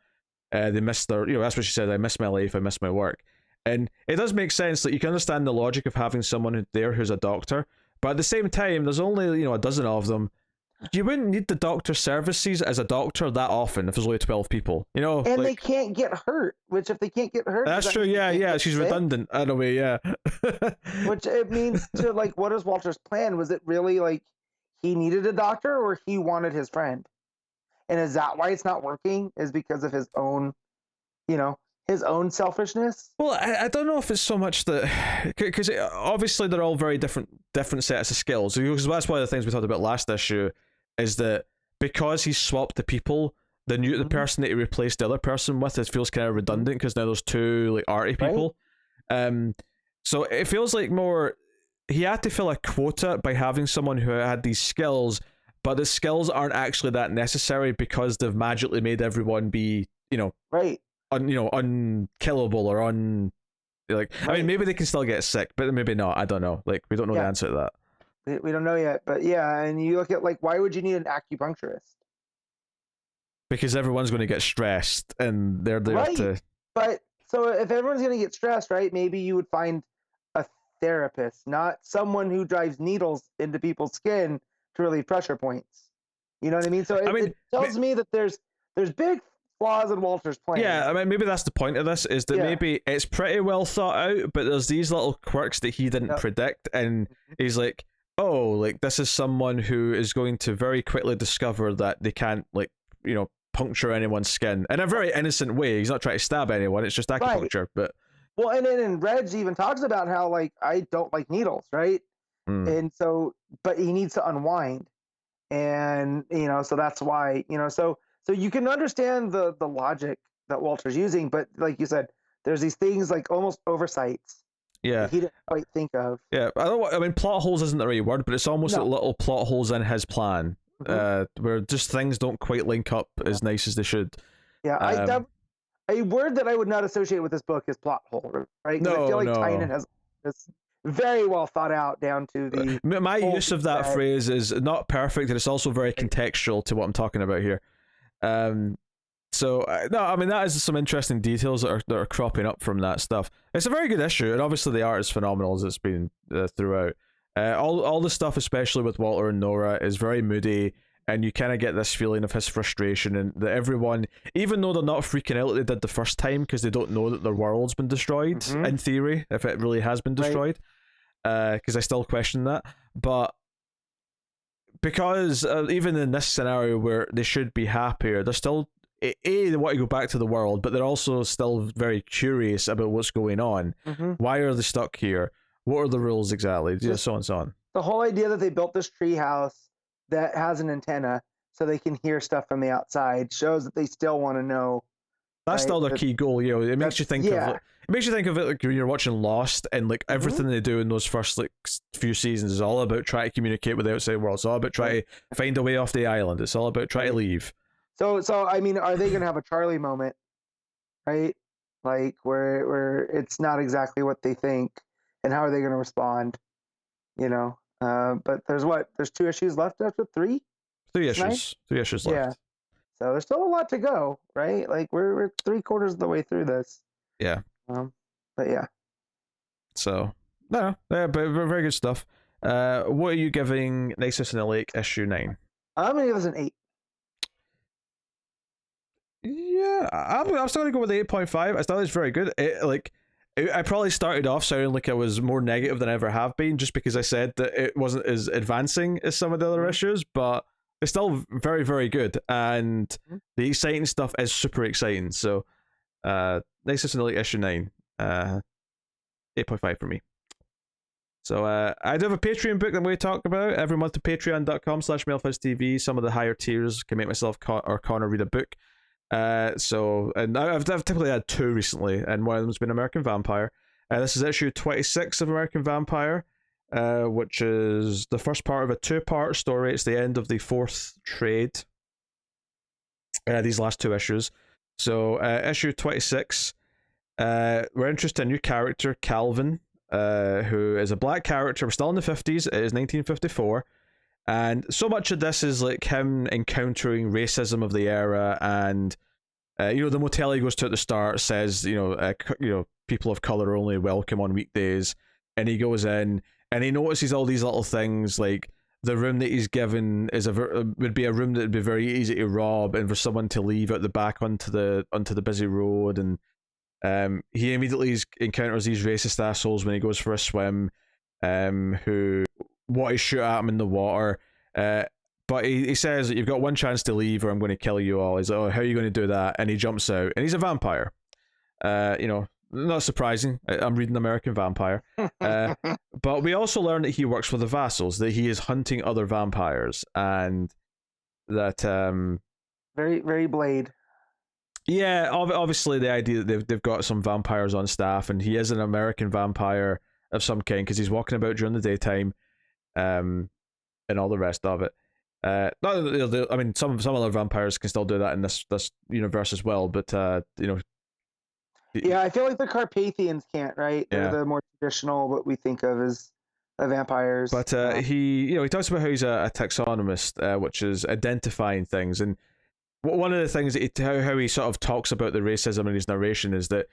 They miss their that's what she said. I miss my life. I miss my work. And it does make sense that you can understand the logic of having someone there who's a doctor, but at the same time, there's only a dozen of them. You wouldn't need the doctor services as a doctor that often if there's only 12 people, And they can't get hurt, which if they can't get hurt... That's true, yeah, she's sick? Redundant in a way, yeah. Which it means to, like, what is Walter's plan? Was it really, like, he needed a doctor or he wanted his friend? And is that why it's not working? Is because of his own, his own selfishness? Well, I don't know if it's so much that... Because obviously they're all very different sets of skills. Because that's one of the things we talked about last issue, is that because he swapped the people, the person that he replaced the other person with, it feels kind of redundant because now there's two like arty people. Right. So it feels like more he had to fill a quota by having someone who had these skills, but the skills aren't actually that necessary because they've magically made everyone be right unkillable or right. I mean, maybe they can still get sick, but maybe not. I don't know. Like, we don't know the answer to that. We don't know yet, but yeah, and you look at like, why would you need an acupuncturist? Because everyone's going to get stressed, and they're there to. But so if everyone's going to get stressed, right? Maybe you would find a therapist, not someone who drives needles into people's skin to relieve pressure points. You know what I mean? So it tells me that there's big flaws in Walter's plan. Yeah, I mean, maybe that's the point of this, is that maybe it's pretty well thought out, but there's these little quirks that he didn't predict, and he's like, oh, like, this is someone who is going to very quickly discover that they can't, like, puncture anyone's skin in a very innocent way. He's not trying to stab anyone, it's just acupuncture. Right. But well, and then Reg even talks about how, like, I don't like needles, right? And so, but he needs to unwind, and so that's why, so you can understand the logic that Walter's using, but like you said, there's these things like almost oversights. Yeah, he didn't quite think of. Yeah, I mean, plot holes isn't the right word, but it's almost like little plot holes in his plan, where just things don't quite link up as nice as they should. Yeah, a word that I would not associate with this book is plot hole, right? No, I feel like Tyinion has this very well thought out down to the. My use of that phrase is not perfect, and it's also very contextual to what I'm talking about here. So no, I mean, that is some interesting details that are cropping up from that stuff. It's a very good issue, and obviously the art is phenomenal as it's been throughout. All the stuff, especially with Walter and Nora, is very moody, and you kind of get this feeling of his frustration, and that everyone, even though they're not freaking out like they did the first time because they don't know that their world's been destroyed, in theory, if it really has been destroyed, because I still question that, but because even in this scenario where they should be happier, they're still they want to go back to the world, but they're also still very curious about what's going on. Why are they stuck here? What are the rules exactly? So on and so on. The whole idea that they built this tree house that has an antenna so they can hear stuff from the outside shows that they still want to know. That's still their key goal. It makes you think of it. It makes you think of it like when you're watching Lost, and like everything they do in those first like few seasons is all about trying to communicate with the outside world. It's all about trying to find a way off the island. It's all about trying to leave. So I mean, are they gonna have a Charlie moment, right? Like where it's not exactly what they think, and how are they gonna respond? But there's 2 issues left after 3. 3 issues. 3 issues left. Yeah. So there's still a lot to go, right? Like we're 3/4 of the way through this. Yeah. But yeah. So no, yeah, but very good stuff. What are you giving Nexus in the Lake issue 9? I'm gonna give this an 8. Yeah, I'm still gonna go with the 8.5. I still think it's very good. I probably started off sounding like I was more negative than I ever have been, just because I said that it wasn't as advancing as some of the other issues, but it's still very, very good, and the exciting stuff is super exciting. So, nice to like issue 9. 8.5 for me. So I do have a Patreon book that we talk about every month at patreon.com/MailFuzzTV. Some of the higher tiers can make myself or Connor read a book. And I've typically had 2 recently, and one of them's been American Vampire. This is issue 26 of American Vampire, which is the first part of a 2-part story. It's the end of the 4th trade. These last 2 issues. So issue 26, we're interested in a new character, Calvin, who is a black character. We're still in the 50s. It is 1954. And so much of this is like him encountering racism of the era, and the motel he goes to at the start says, people of color are only welcome on weekdays, and he goes in and he notices all these little things, like the room that he's given would be a room that would be very easy to rob, and for someone to leave out the back onto the busy road, and he immediately encounters these racist assholes when he goes for a swim, who want to shoot at him in the water, but he says that you've got one chance to leave or I'm going to kill you all. He's like, oh, how are you going to do that? And he jumps out, and he's a vampire. Not surprising. I'm reading American Vampire. But we also learn that he works for the Vassals, that he is hunting other vampires, and that very, very Blade. Yeah, obviously the idea that they've got some vampires on staff, and he is an American vampire of some kind because he's walking about during the daytime, and all the rest of it. I mean, some other vampires can still do that in this universe as well, but Yeah, I feel like the Carpathians can't, right? They're the more traditional, what we think of as vampires. But he talks about how he's a taxonomist, which is identifying things, and one of the things that how he sort of talks about the racism in his narration is that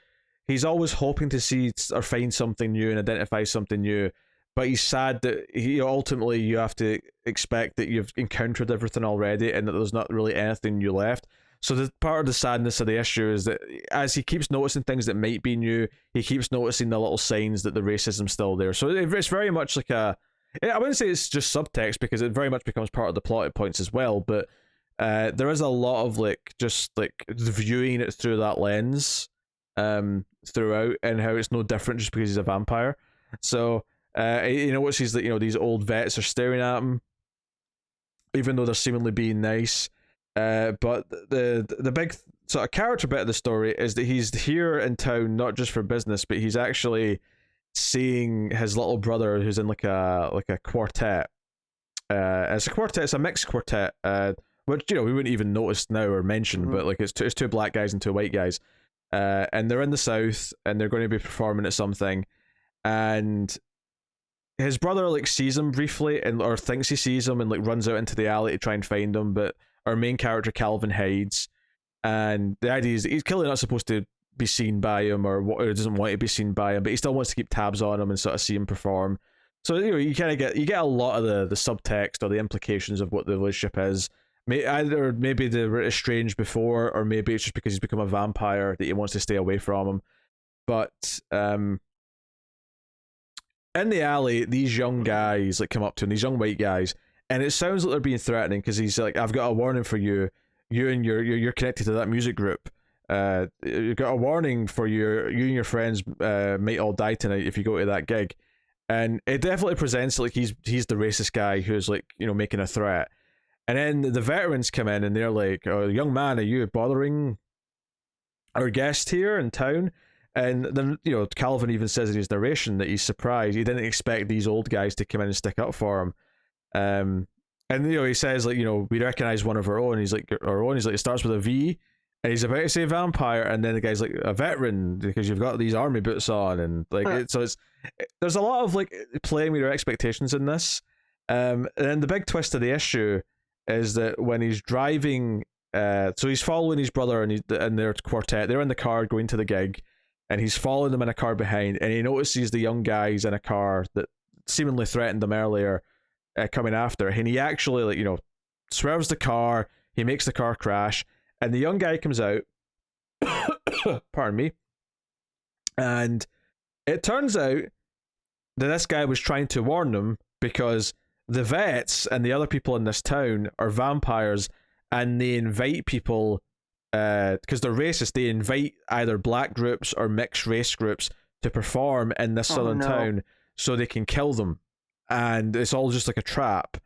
he's always hoping to see or find something new and identify something new, but he's sad that ultimately you have to expect that you've encountered everything already and that there's not really anything new left. So the part of the sadness of the issue is that as he keeps noticing things that might be new, he keeps noticing the little signs that the racism's still there. So it's very much like I wouldn't say it's just subtext, because it very much becomes part of the plot at points as well, but there is a lot of just viewing it through that lens throughout, and how it's no different just because he's a vampire. So he notices that these old vets are staring at him, even though they're seemingly being nice. But the big sort of character bit of the story is that he's here in town not just for business, but he's actually seeing his little brother who's in like a quartet. It's a quartet. It's a mixed quartet. Which we wouldn't even notice now or mention, but like it's 2 black guys and 2 white guys, and they're in the South, and they're going to be performing at something, and his brother sees him briefly or thinks he sees him, and runs out into the alley to try and find him, but our main character Calvin hides, and the idea is that he's clearly not supposed to be seen by him, or doesn't want to be seen by him, but he still wants to keep tabs on him and sort of see him perform. So you kind of get a lot of the subtext or the implications of what the relationship is. Maybe they were estranged before, or maybe it's just because he's become a vampire that he wants to stay away from him. But in the alley, these young guys come up to him, these young white guys, and it sounds like they're being threatening, because he's like, "I've got a warning for you. You and you're connected to that music group. You've got a warning for you and your friends might all die tonight if you go to that gig." And it definitely presents like he's the racist guy who's making a threat. And then the veterans come in, and they're like, "Oh, young man, are you bothering our guest here in town?" And then, Calvin even says in his narration that he's surprised. He didn't expect these old guys to come in and stick up for him. And, he says, we recognize one of our own. He's like, our own? He's like, it starts with a V. And he's about to say vampire. And then the guy's like, a veteran, because you've got these army boots on. And there's a lot of playing with your expectations in this. And then the big twist of the issue is that when he's driving, so he's following his brother and their quartet. They're in the car going to the gig, and he's following them in a car behind, and he notices the young guys in a car that seemingly threatened them earlier coming after, and he actually swerves the car. He makes the car crash, and the young guy comes out, Pardon me. And it turns out that this guy was trying to warn them because the vets and the other people in this town are vampires, and they invite people because they're racist. They invite either black groups or mixed race groups to perform in this southern town so they can kill them, and it's all just like a trap.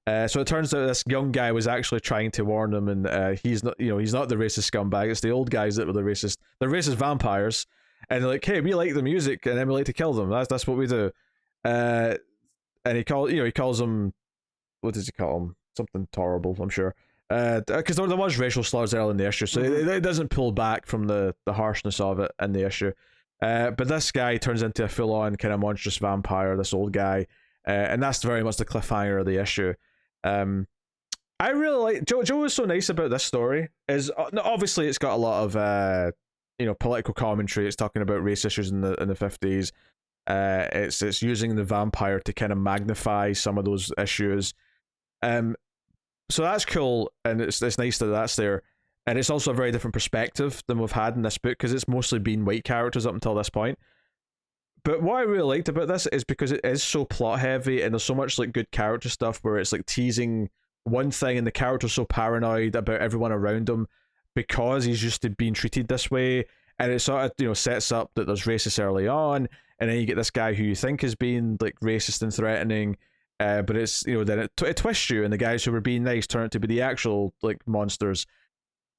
So it turns out this young guy was actually trying to warn them, and he's not, he's not the racist scumbag. It's the old guys that were the racist. They're racist vampires, and they're like, hey, we like the music, and then we like to kill them. That's what we do. And he calls them, what does he call them? Something horrible, I'm sure. Because there was racial slurs early in the issue, so it doesn't pull back from the harshness of it in the issue. But this guy turns into a full-on kind of monstrous vampire, this old guy, and that's very much the cliffhanger of the issue. I really like Joe was so nice about this story. Is obviously it's got a lot of political commentary. It's talking about race issues in the 50s. It's using the vampire to kind of magnify some of those issues. So that's cool, and it's nice that that's there. And it's also a very different perspective than we've had in this book, because it's mostly been white characters up until this point. But what I really liked about this is because it is so plot heavy, and there's so much like good character stuff where it's like teasing one thing, and the character's so paranoid about everyone around him because he's used to being treated this way, and it sort of sets up that there's racist early on, and then you get this guy who you think is being like racist and threatening, but it's then it twists you, and the guys who were being nice turn out to be the actual like monsters,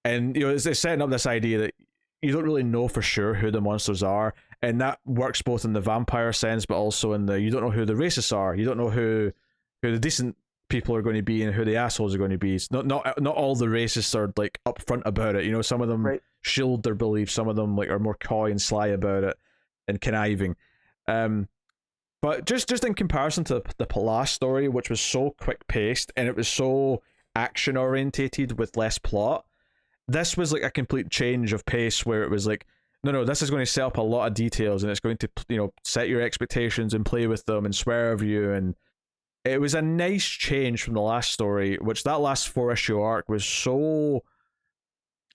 and it's setting up this idea that you don't really know for sure who the monsters are, and that works both in the vampire sense, but also in the you don't know who the racists are, you don't know who the decent people are going to be and who the assholes are going to be. It's not all the racists are like upfront about it. Some of them shield their beliefs, some of them like are more coy and sly about it and conniving. But just in comparison to the last story, which was so quick paced and it was so action orientated with less plot, this was like a complete change of pace where it was like, no, this is going to set up a lot of details, and it's going to set your expectations and play with them and swerve you, and it was a nice change from the last story, which that last 4-issue arc was so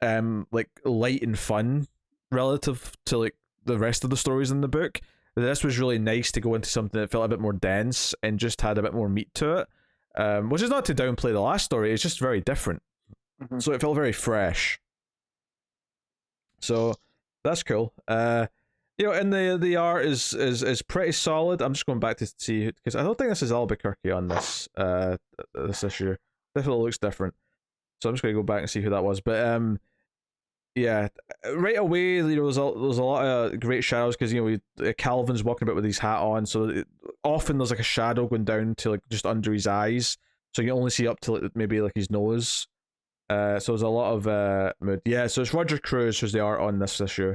like light and fun relative to like the rest of the stories in the book. This was really nice to go into something that felt a bit more dense and just had a bit more meat to it, which is not to downplay the last story, it's just very different. So it felt very fresh. So that's cool. And the art is pretty solid. I'm just going back to see, because I don't think this is Albuquerque on this this issue. Definitely looks different. So I'm just going to go back and see who that was. But yeah, right away, there's a lot of great shadows, because Calvin's walking about with his hat on, so often there's like a shadow going down to like just under his eyes, so you only see up to like, maybe like his nose. So there's a lot of mood. Yeah, so it's Roger Cruz who's the art on this issue.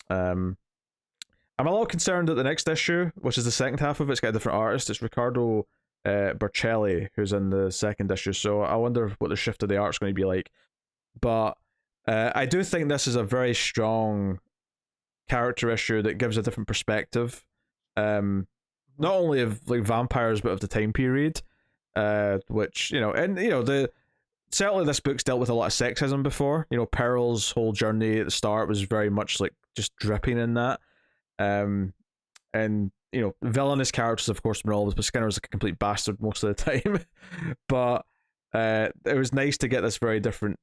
I'm a little concerned that the next issue, which is the second half of it, it's got a different artist. It's Riccardo Bercelli who's in the second issue, so I wonder what the shift of the art's going to be like. But I do think this is a very strong character issue that gives a different perspective, not only of like vampires but of the time period, which certainly this book's dealt with a lot of sexism before. Pearl's whole journey at the start was very much like just dripping in that. And villainous characters, of course, been always, but Skinner's like a complete bastard most of the time. But it was nice to get this very different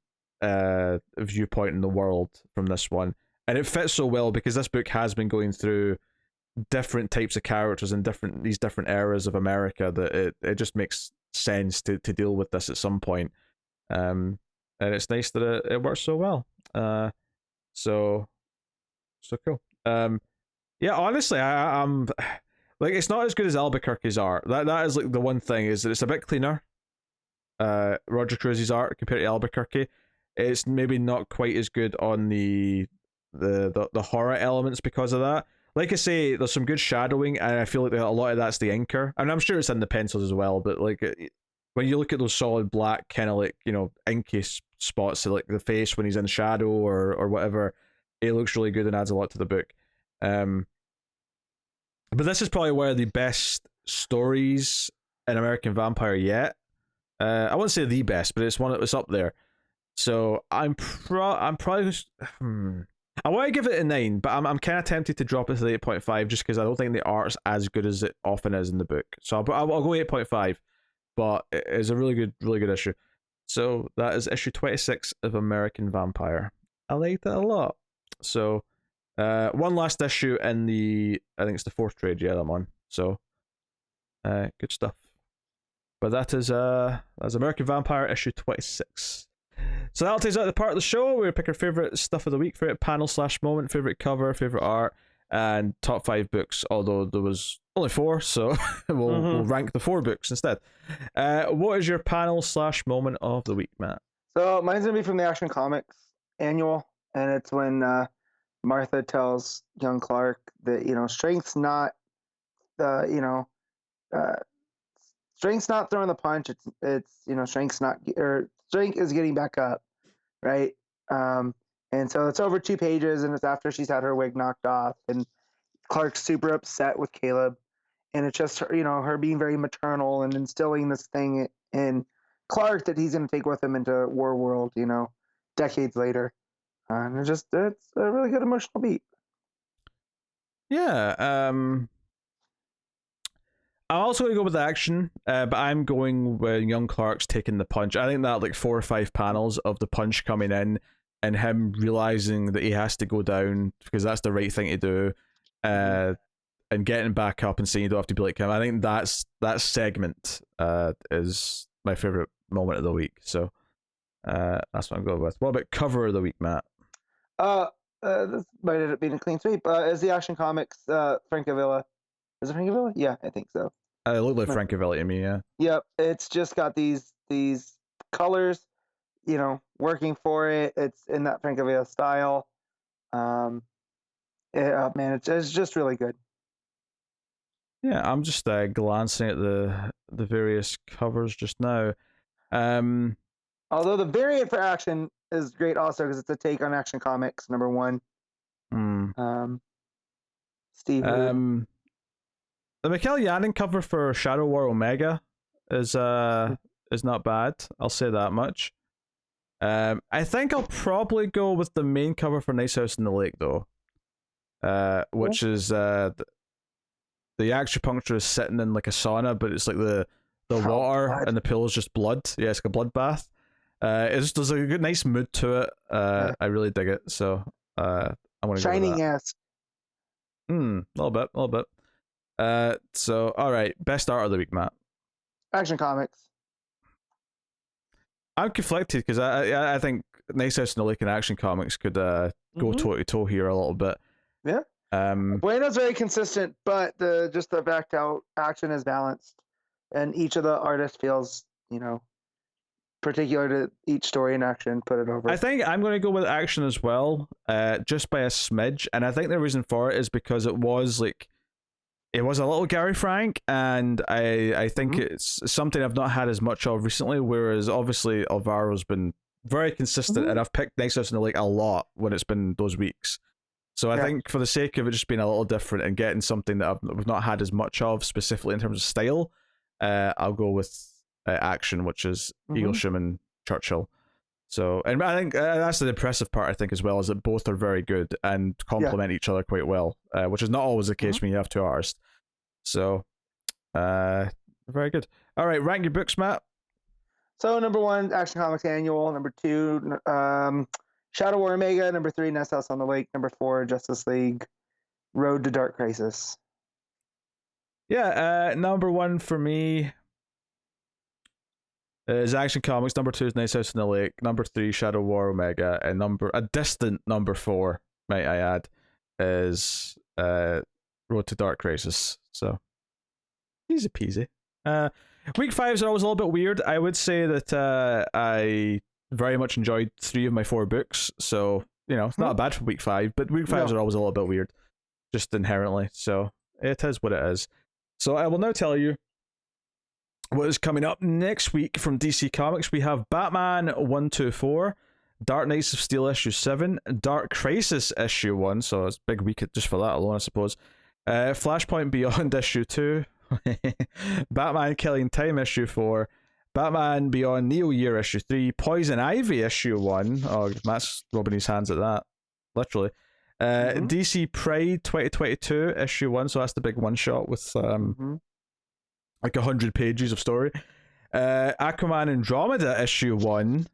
viewpoint in the world from this one. And it fits so well because this book has been going through different types of characters in these different eras of America, that it just makes sense to deal with this at some point. And it's nice that it works so well. So cool. Yeah, honestly, I'm like, it's not as good as Albuquerque's art. That is like the one thing, is that it's a bit cleaner. Roger Cruz's art compared to Albuquerque, it's maybe not quite as good on the horror elements because of that. Like I say, there's some good shadowing, and I feel like a lot of that's the inker. I mean, I'm sure it's in the pencils as well, but like when you look at those solid black kind of like inky spots, so like the face when he's in shadow or whatever, it looks really good and adds a lot to the book. But this is probably one of the best stories in American Vampire yet. I wouldn't say the best, but it's one that was up there. So I'm probably I want to give it a 9, but I'm kind of tempted to drop it to the 8.5 just because I don't think the art's as good as it often is in the book. So I'll go 8.5, but it's a really good issue. So that is issue 26 of American Vampire. I liked it a lot. So one last issue in I think it's the 4th trade, yeah, I'm on. So good stuff. But that's American Vampire issue 26. So that'll take us out of the part of the show where we pick our favourite stuff of the week, favourite panel / moment, favourite cover, favourite art, and top 5 books, although there was only 4, so we'll rank the 4 books instead. What is your panel / moment of the week, Matt? So mine's going to be from the Action Comics annual, and it's when Martha tells young Clark that, strength's not strength's not throwing the punch. It's strength is getting back up, right? And so it's over 2 pages, and it's after she's had her wig knocked off, and Clark's super upset with Caleb, and it's just her, her being very maternal and instilling this thing in Clark that he's going to take with him into War World, decades later. And it's a really good emotional beat. Yeah, I'm also going to go with the action, but I'm going with young Clark's taking the punch. I think that 4 or 5 panels of the punch coming in and him realizing that he has to go down because that's the right thing to do, and getting back up and saying you don't have to be like him. I think that segment is my favorite moment of the week. So that's what I'm going with. What about cover of the week, Matt? This might end up being a clean sweep. Is the Action Comics Francavilla? Is it Francavilla? Yeah, I think so. It looked like Francavilla to me, yeah. Yep, it's just got these colors, working for it. It's in that Francavilla style. Man, it's just really good. Yeah, I'm just glancing at the various covers just now. Although the variant for Action is great also because it's a take on Action Comics #1. Steve. The Mikel Janin cover for Shadow War Omega is not bad. I'll say that much. I think I'll probably go with the main cover for Nice House in the Lake though, which is the acupuncture is sitting in like a sauna, but it's like the water and the pool is just blood. Yeah, it's like a blood bath. There's a good nice mood to it. I really dig it. So I'm gonna Shining go with that. ass. A little bit. So all right, best art of the week, Matt. Action Comics. I'm conflicted because I think Nice House in the Lake and Action Comics could go toe to toe here a little bit. Yeah. Bueno's very consistent, but the backed out action is balanced, and each of the artists feels particular to each story and action. Put it over. I think I'm going to go with action as well, just by a smidge, and I think the reason for it is because it was a little Gary Frank, and I think it's something I've not had as much of recently, whereas obviously Alvaro's been very consistent, and I've picked Nice House in the Lake a lot when it's been those weeks. So I think for the sake of it just being a little different and getting something that we've not had as much of, specifically in terms of style, I'll go with action, which is Eaglesham and Chuchill. So, and I think that's the impressive part, I think, as well, is that both are very good and complement each other quite well, which is not always the case when you have 2 artists. So, very good. All right, rank your books, Matt. So, #1, Action Comics Annual. #2, Shadow War Omega. #3, Nest House on the Lake. #4, Justice League Road to Dark Crisis. Yeah, #1 for me is Action Comics. #2 is Nice House in the Lake. #3, Shadow War Omega. And a distant #4, might I add, is Road to Dark Crisis. So, easy peasy. Week 5s are always a little bit weird. I would say that I very much enjoyed 3 of my 4 books. So, it's not bad for week 5, but week 5s are always a little bit weird, just inherently. So, it is what it is. So, I will now tell you what is coming up next week from DC Comics. We have Batman 124, Dark Knights of Steel issue 7, Dark Crisis issue 1, so it's a big week just for that alone, I suppose. Flashpoint Beyond issue 2, Batman Killing Time issue 4, Batman Beyond Neo Year issue 3, Poison Ivy issue 1. Oh, Matt's rubbing his hands at that, literally. DC Pride 2022 issue 1, so that's the big one shot with like 100 pages of story. Aquaman Andromeda issue 1.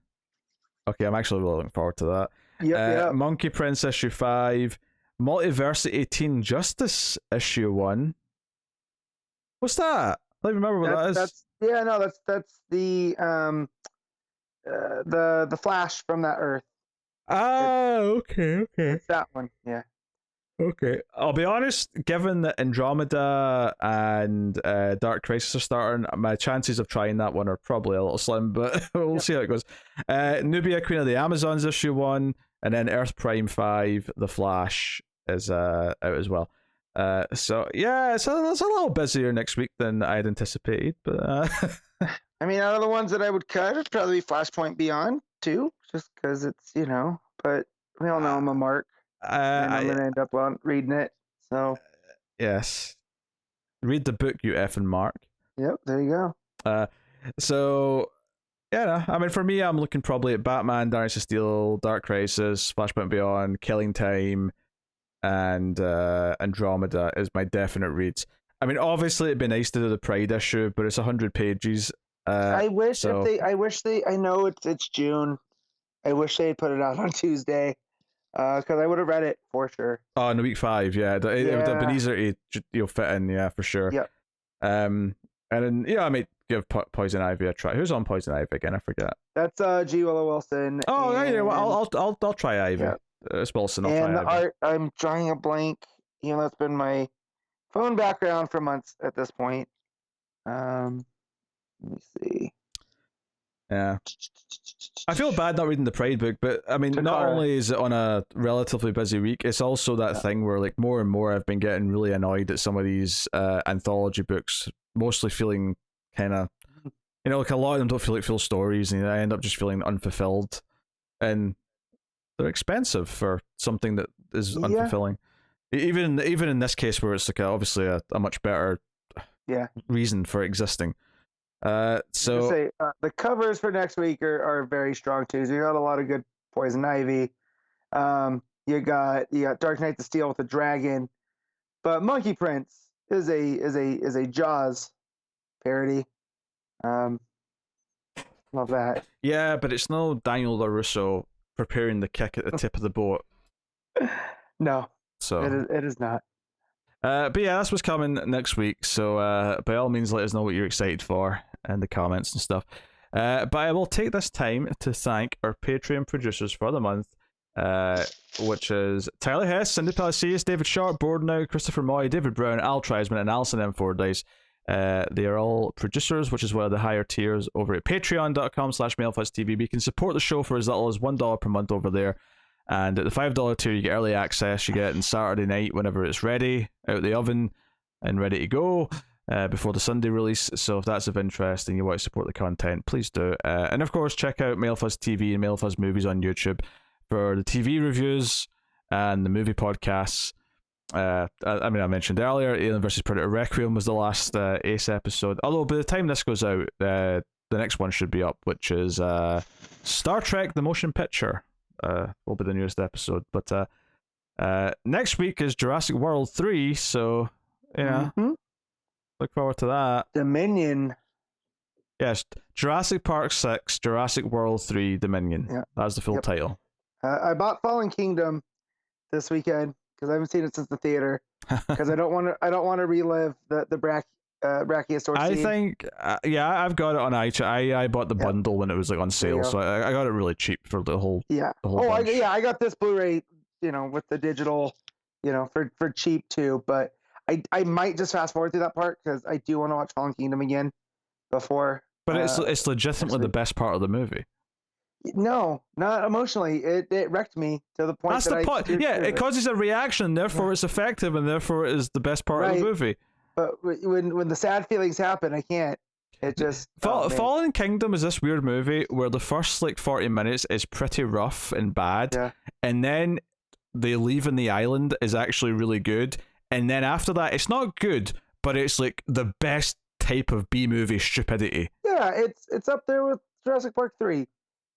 Okay, I'm actually really looking forward to that. Yep. Monkey Prince issue 5. Multiversity Teen Justice issue 1. What's that? I don't remember what that is. That's the Flash from that Earth. Okay. It's that one, yeah. Okay. I'll be honest, given that Andromeda and Dark Crisis are starting, my chances of trying that one are probably a little slim, but we'll see how it goes. Nubia, Queen of the Amazons issue 1, and then Earth Prime 5, The Flash is out as well. So yeah, it's a little busier next week than I'd anticipated, but I mean, out of the ones that I would cut, it'd probably be Flashpoint Beyond too, just because it's, but we all know I'm a mark. And I'm gonna end up reading it. So yes, read the book, you effing mark. Yep, there you go. So yeah, I mean, for me, I'm looking probably at Batman, Dynasty of Steel, Dark Crisis, Flashpoint Beyond, Killing Time, and Andromeda is my definite reads. I mean, obviously it'd be nice to do the Pride issue, but it's 100 pages. I know it's June. I wish they had put it out on Tuesday. Because I would have read it for sure. Oh, in week 5, yeah. It would have been easier to fit in, yeah, for sure. Yep. And then I might give Poison Ivy a try. Who's on Poison Ivy again? I forget. That's G. Willow-Wilson. Oh, yeah. Well, I'll try Ivy. Yeah. It's Wilson. I'll try Ivy. And the art, I'm drawing a blank. That's been my phone background for months at this point. Let me see. Yeah. I feel bad not reading the Pride book, but I mean, not only is it on a relatively busy week, it's also that thing where, like, more and more I've been getting really annoyed at some of these anthology books, mostly feeling kind of, like a lot of them don't feel like full stories, and I end up just feeling unfulfilled, and they're expensive for something that is unfulfilling. Even in this case, where it's like obviously a much better reason for existing. So the covers for next week are very strong too. So you got a lot of good Poison Ivy. You got Dark Knight the Steel with the dragon, but Monkey Prince is a Jaws parody. Love that. Yeah, but it's no Daniel LaRusso preparing the kick at the tip of the boat. No, so it is not. But yeah, that's what's coming next week. So by all means, let us know what you're excited for in the comments and stuff. But I will take this time to thank our Patreon producers for the month, which is Tyler Hess, Cindy Palacios, David Sharp, Boardnow, Christopher Moy, David Brown, Al Treisman, and Alison M. Fordyce. They are all producers, which is one of the higher tiers over at patreon.com/MailFuzzTV. You can support the show for as little as $1 per month over there. And at the $5 tier, you get early access. You get it on Saturday night whenever it's ready, out the oven, and ready to go before the Sunday release. So if that's of interest and you want to support the content, please do. And of course, check out MailFuzz TV and MailFuzz Movies on YouTube for the TV reviews and the movie podcasts. I mentioned earlier, Alien vs. Predator Requiem was the last Ace episode. Although by the time this goes out, the next one should be up, which is Star Trek: The Motion Picture. Will be the newest episode. But next week is Jurassic World 3, so look forward to that. Dominion. Yes, Jurassic Park 6, Jurassic World 3, Dominion. Yeah. That's the full title. I bought Fallen Kingdom this weekend because I haven't seen it since the theater. Because I don't want to relive the Brachiosaurus. I think, I've got it on iTunes. I bought the bundle when it was like on sale, so I got it really cheap for the whole. Yeah. I got this Blu-ray, with the digital, for cheap too. But I might just fast forward through that part because I do want to watch Fallen Kingdom again before. But it's legitimately the best part of the movie. No, not emotionally. It wrecked me to the point. That's the point. Yeah, it causes a reaction, therefore it's effective, and therefore it is the best part of the movie. But when the sad feelings happen, I can't. It just Fallen Kingdom is this weird movie where the first 40 minutes is pretty rough and bad, and then they leaving the island is actually really good, and then after that it's not good, but it's like the best type of B-movie stupidity. Yeah, it's up there with Jurassic Park 3,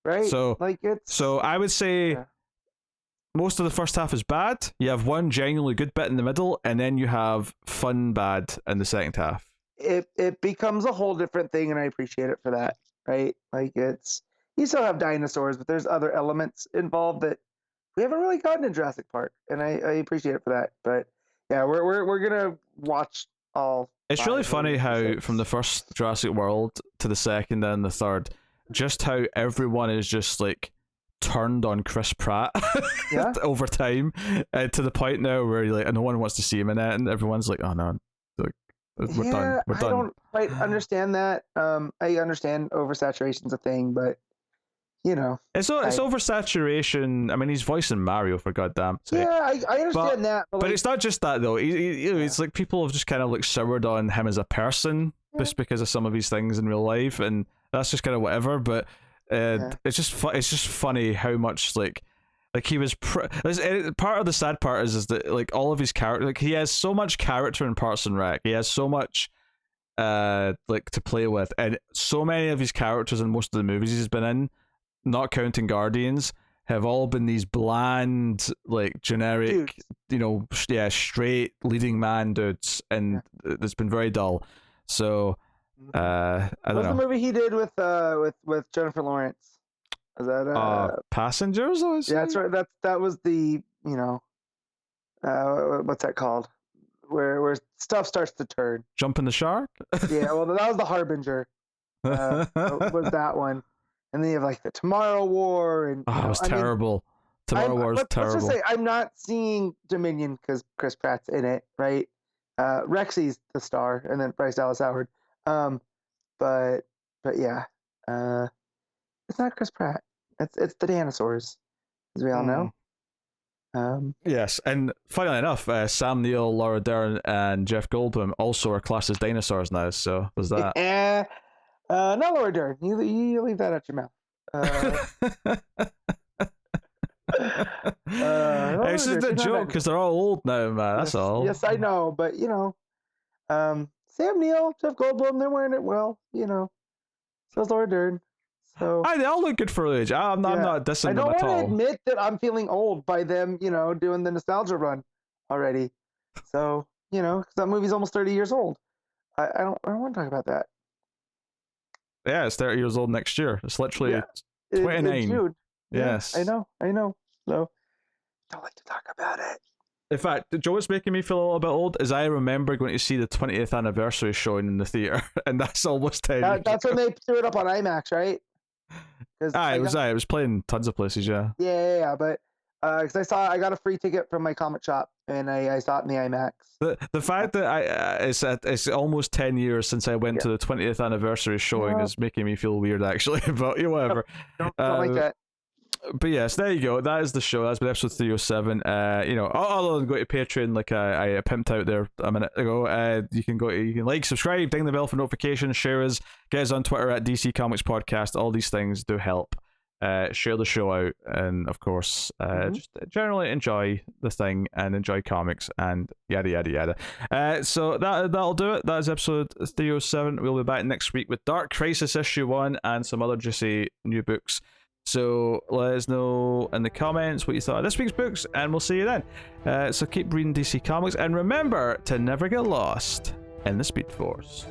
right? So like it's so I would say yeah. most of the first half is bad. You have one genuinely good bit in the middle, and then you have fun bad in the second half. It becomes a whole different thing, and I appreciate it for that, right? Like it's you still have dinosaurs, but there's other elements involved that we haven't really gotten in Jurassic Park, and I appreciate it for that. But yeah, we're gonna watch all. It's really funny how from the first Jurassic World to the second and the third, just how everyone is just like turned on Chris Pratt Yeah. over time, to the point now where you're like, no one wants to see him in it, and everyone's like, oh no, like, we're done. We're done. I don't quite understand that. I understand oversaturation's a thing, but you know, It's oversaturation. I mean, he's voicing Mario, for goddamn sake. yeah, I understand that, But like, it's not just that though. It's like people have just kind of like soured on him as a person just because of some of these things in real life, and that's just kind of whatever. But it's just funny how much like he was. Part of the sad part is that like all of his character, like he has so much character in Parks and Rec. He has so much like to play with, and so many of his characters in most of the movies he's been in, not counting Guardians, have all been these bland, like generic, straight leading man dudes, and it's been very dull. So, I don't know. What's the movie he did with Jennifer Lawrence? Is that Passengers? Yeah, that's right. That was the what's that called? Where stuff starts to turn. Jump in the Shark? Yeah, well, that was The Harbinger. Was that one? And then you have like the Tomorrow War, and it was terrible. Tomorrow War was terrible. Let's just say I'm not seeing Dominion because Chris Pratt's in it, right? Rexy's the star, and then Bryce Dallas Howard. But yeah, it's not Chris Pratt. It's the dinosaurs, as we all know. Yes, and funnily enough, Sam Neill, Laura Dern, and Jeff Goldblum also are classed as dinosaurs now. So was that? Not Laura Dern. You leave that out your mouth. It's just a joke because they're all old now, man. That's all. Yes, I know, but Sam Neill, Jeff Goldblum, they're wearing it well. So's Laura Dern. So they all look good for age. I'm not dissing them at all. I don't want to admit that I'm feeling old by them, doing the nostalgia run already. So because that movie's almost 30 years old. I don't want to talk about that. Yeah, it's 30 years old next year. It's literally 29. In June. Yes. I know. So, don't like to talk about it. In fact, Joe, what's making me feel a little bit old is I remember going to see the 20th anniversary showing in the theater, and that's almost 10 years. That's when they threw it up on IMAX, right? It was playing tons of places, yeah. Yeah, but because I got a free ticket from my comic shop, and I saw it in the IMAX. The fact that it's almost 10 years since I went to the 20th anniversary showing is making me feel weird, actually. But whatever. Don't like that. But yes, there you go. That is the show. That's been episode 307. Other than go to Patreon, like I pimped out there a minute ago. You can like, subscribe, ding the bell for notifications, share us, get us on Twitter at DC Comics Podcast. All these things do help. Share the show out, and of course, just generally enjoy the thing and enjoy comics and yada yada yada. So that'll do it. That is episode 307. We'll be back next week with Dark Crisis issue 1 and some other juicy new books. So let us know in the comments what you thought of this week's books, and we'll see you then. So keep reading DC Comics, and remember to never get lost in the Speed Force.